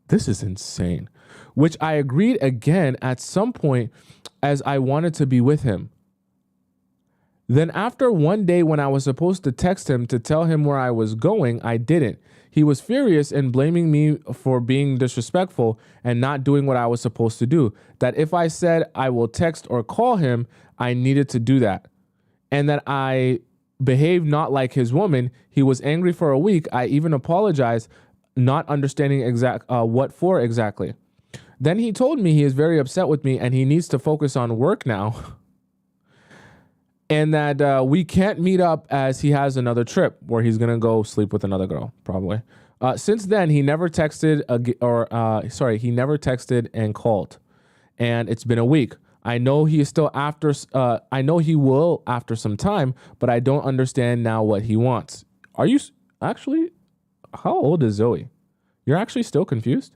This is insane. Which I agreed again at some point as I wanted to be with him. Then after one day when I was supposed to text him to tell him where I was going, I didn't. He was furious and blaming me for being disrespectful and not doing what I was supposed to do. That if I said I will text or call him, I needed to do that. And that I behaved not like his woman. He was angry for a week. I even apologized, not understanding what for exactly. Then he told me he is very upset with me and he needs to focus on work now. And that we can't meet up as he has another trip where he's going to go sleep with another girl, probably. Since then, he never texted he never texted and called. And it's been a week. I know he is still I know he will after some time, but I don't understand now what he wants. Are you actually, how old is Zoe? You're actually still confused?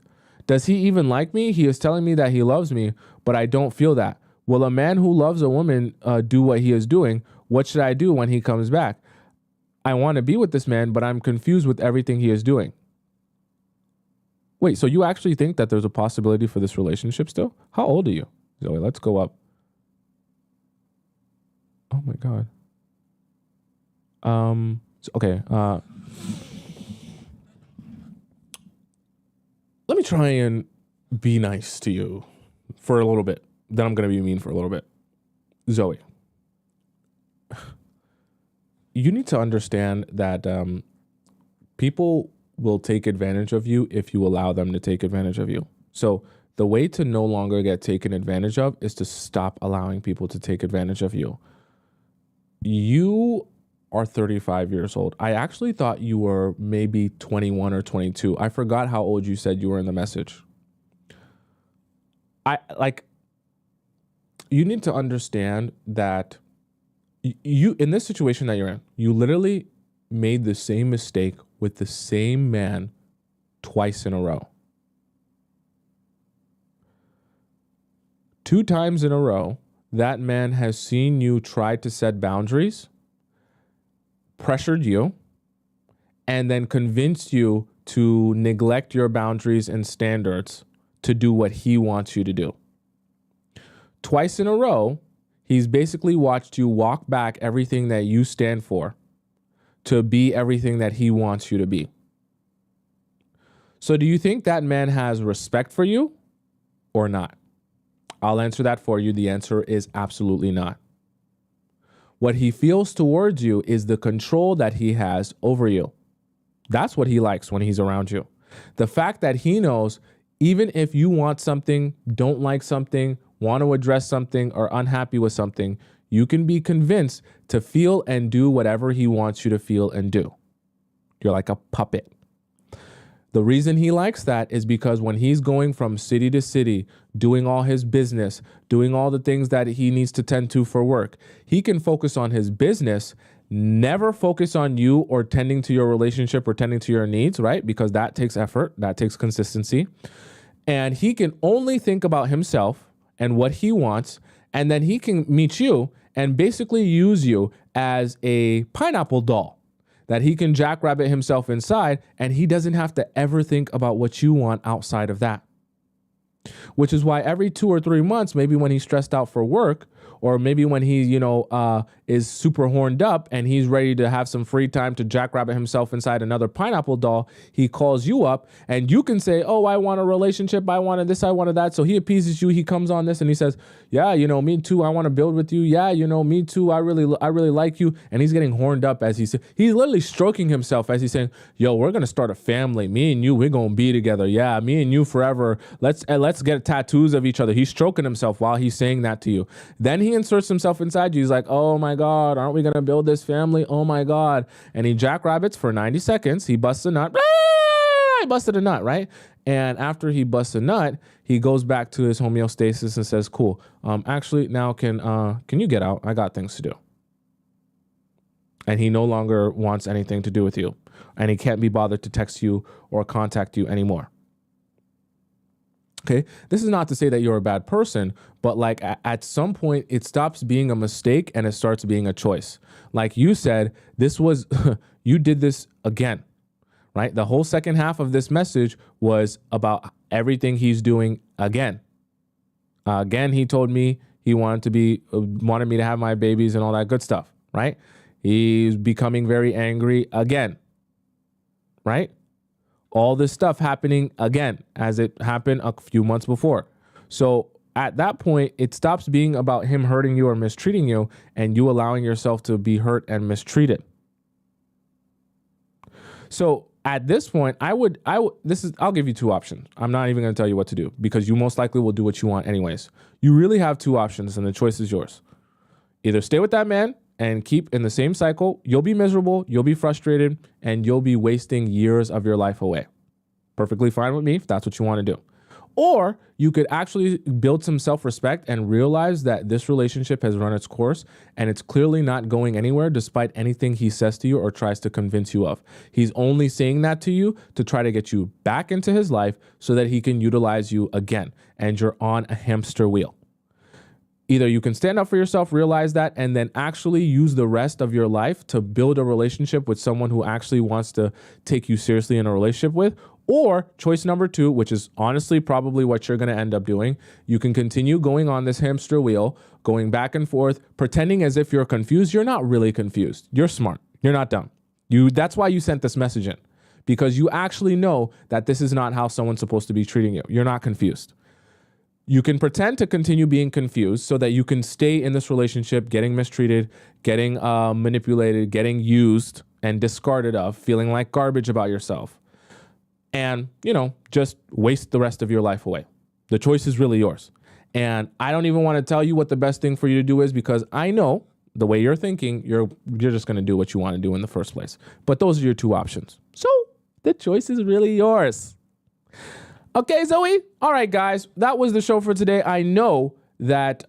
Does he even like me? He is telling me that he loves me, but I don't feel that. Will a man who loves a woman do what he is doing? What should I do when he comes back? I want to be with this man, but I'm confused with everything he is doing. Wait, so you actually think that there's a possibility for this relationship still? How old are you? Zoe, let's go up. Oh my God. Okay. Let me try and be nice to you for a little bit. Then I'm going to be mean for a little bit. Zoe, you need to understand that people will take advantage of you if you allow them to take advantage of you. So the way to no longer get taken advantage of is to stop allowing people to take advantage of you. You are 35 years old. I actually thought you were maybe 21 or 22. I forgot how old you said you were in the message. You need to understand that you, in this situation that you're in, you literally made the same mistake with the same man twice in a row. 2 times in a row, that man has seen you try to set boundaries, pressured you, and then convinced you to neglect your boundaries and standards to do what he wants you to do. twice in a row, he's basically watched you walk back everything that you stand for to be everything that he wants you to be. So do you think that man has respect for you or not? I'll answer that for you. The answer is absolutely not. What he feels towards you is the control that he has over you. That's what he likes when he's around you. The fact that he knows even if you want something, don't like something, want to address something, or unhappy with something, you can be convinced to feel and do whatever he wants you to feel and do. You're like a puppet. The reason he likes that is because when he's going from city to city, doing all his business, doing all the things that he needs to tend to for work, he can focus on his business, never focus on you or tending to your relationship or tending to your needs, right? Because that takes effort, that takes consistency. And he can only think about himself and what he wants, and then he can meet you and basically use you as a pineapple doll that he can jackrabbit himself inside, and he doesn't have to ever think about what you want outside of that. Which is why every 2 or 3 months, maybe when he's stressed out for work, or maybe when he, is super horned up and he's ready to have some free time to jackrabbit himself inside another pineapple doll, he calls you up and you can say, oh, I want a relationship. I wanted this, I wanted that. So he appeases you. He comes on this and he says, yeah, me too. I want to build with you. Yeah, me too. I really like you. And he's getting horned up as he's literally stroking himself as he's saying, yo, we're going to start a family. Me and you, we're going to be together. Yeah, me and you forever. Let's get tattoos of each other. He's stroking himself while he's saying that to you. Then he inserts himself inside you. He's like, oh my God, aren't we going to build this family? Oh my God. And he jackrabbits for 90 seconds. He busts a nut. I busted a nut, right? And after he busts a nut, he goes back to his homeostasis and says, cool. Actually, now can you get out? I got things to do. And he no longer wants anything to do with you. And he can't be bothered to text you or contact you anymore. Okay, this is not to say that you're a bad person, but like at some point it stops being a mistake and it starts being a choice. Like you said, this was, you did this again, right? The whole second half of this message was about everything he's doing again. Again, he told me he wanted me to have my babies and all that good stuff, right? He's becoming very angry again, right? All this stuff happening again as it happened a few months before. So at that point, it stops being about him hurting you or mistreating you and you allowing yourself to be hurt and mistreated. So at this point, I'll give you 2 options. I'm not even going to tell you what to do because you most likely will do what you want anyways. You really have 2 options and the choice is yours. Either stay with that man and keep in the same cycle, you'll be miserable, you'll be frustrated, and you'll be wasting years of your life away. Perfectly fine with me if that's what you want to do. Or you could actually build some self-respect and realize that this relationship has run its course and it's clearly not going anywhere despite anything he says to you or tries to convince you of. He's only saying that to you to try to get you back into his life so that he can utilize you again and you're on a hamster wheel. Either you can stand up for yourself, realize that, and then actually use the rest of your life to build a relationship with someone who actually wants to take you seriously in a relationship with. Or choice number 2, which is honestly probably what you're going to end up doing, you can continue going on this hamster wheel, going back and forth, pretending as if you're confused. You're not really confused. You're smart. You're not dumb. That's why you sent this message in, because you actually know that this is not how someone's supposed to be treating you. You're not confused. You can pretend to continue being confused so that you can stay in this relationship, getting mistreated, getting manipulated, getting used and discarded of, feeling like garbage about yourself. And, just waste the rest of your life away. The choice is really yours. And I don't even want to tell you what the best thing for you to do is because I know the way you're thinking, you're just going to do what you want to do in the first place. But those are your 2 options. So the choice is really yours. Okay, Zoe. All right, guys, that was the show for today. I know that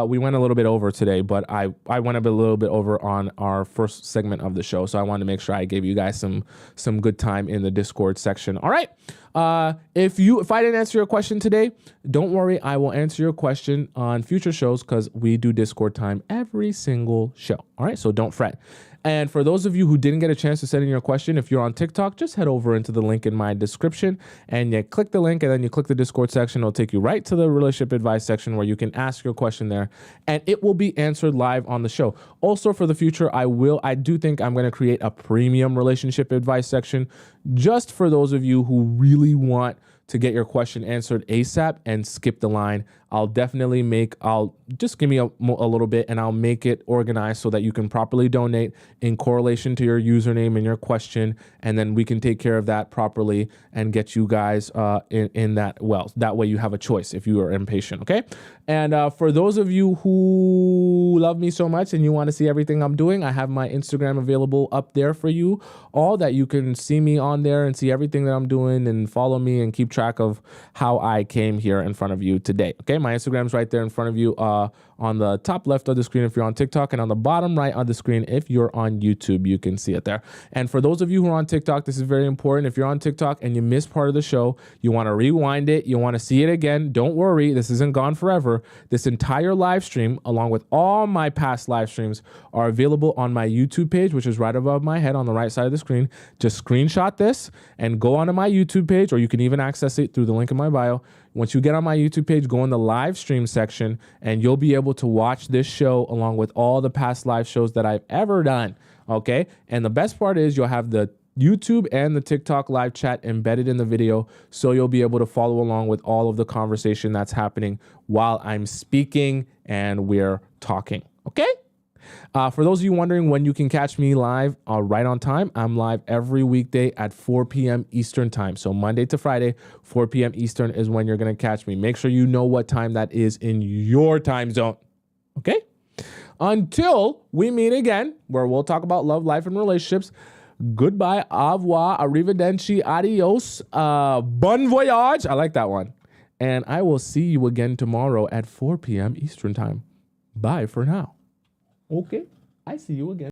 we went a little bit over today, but I went a little bit over on our first segment of the show. So I wanted to make sure I gave you guys some good time in the Discord section. All right. If I didn't answer your question today, don't worry. I will answer your question on future shows because we do Discord time every single show. All right, so don't fret. And for those of you who didn't get a chance to send in your question, if you're on TikTok, just head over into the link in my description and you click the link and then you click the Discord section. It'll take you right to the relationship advice section where you can ask your question there and it will be answered live on the show. Also for the future, I do think I'm going to create a premium relationship advice section just for those of you who really want to get your question answered ASAP and skip the line. I'll just give me a little bit and I'll make it organized so that you can properly donate in correlation to your username and your question. And then we can take care of that properly and get you guys in that. Well, that way you have a choice if you are impatient. Okay. And for those of you who love me so much and you want to see everything I'm doing, I have my Instagram available up there for you all, that you can see me on there and see everything that I'm doing and follow me and keep track of how I came here in front of you today. Okay. My Instagram's right there in front of you on the top left of the screen if you're on TikTok, and on the bottom right of the screen if you're on YouTube. You can see it there. And for those of you who are on TikTok, this is very important. If you're on TikTok and you missed part of the show, you want to rewind it, you want to see it again, don't worry, this isn't gone forever. This entire live stream, along with all my past live streams, are available on my YouTube page, which is right above my head on the right side of the screen. Just screenshot this and go onto my YouTube page, or you can even access it through the link in my bio. Once you get on my YouTube page, go in the live stream section and you'll be able to watch this show along with all the past live shows that I've ever done. Okay. And the best part is you'll have the YouTube and the TikTok live chat embedded in the video. So you'll be able to follow along with all of the conversation that's happening while I'm speaking and we're talking. Okay. For those of you wondering when you can catch me live, right on time, I'm live every weekday at 4 p.m. Eastern time. So Monday to Friday, 4 p.m. Eastern is when you're going to catch me. Make sure you know what time that is in your time zone. Okay? Until we meet again, where we'll talk about love, life, and relationships. Goodbye, au revoir, arrivederci, adios, bon voyage. I like that one. And I will see you again tomorrow at 4 p.m. Eastern time. Bye for now. Okay, I see you again.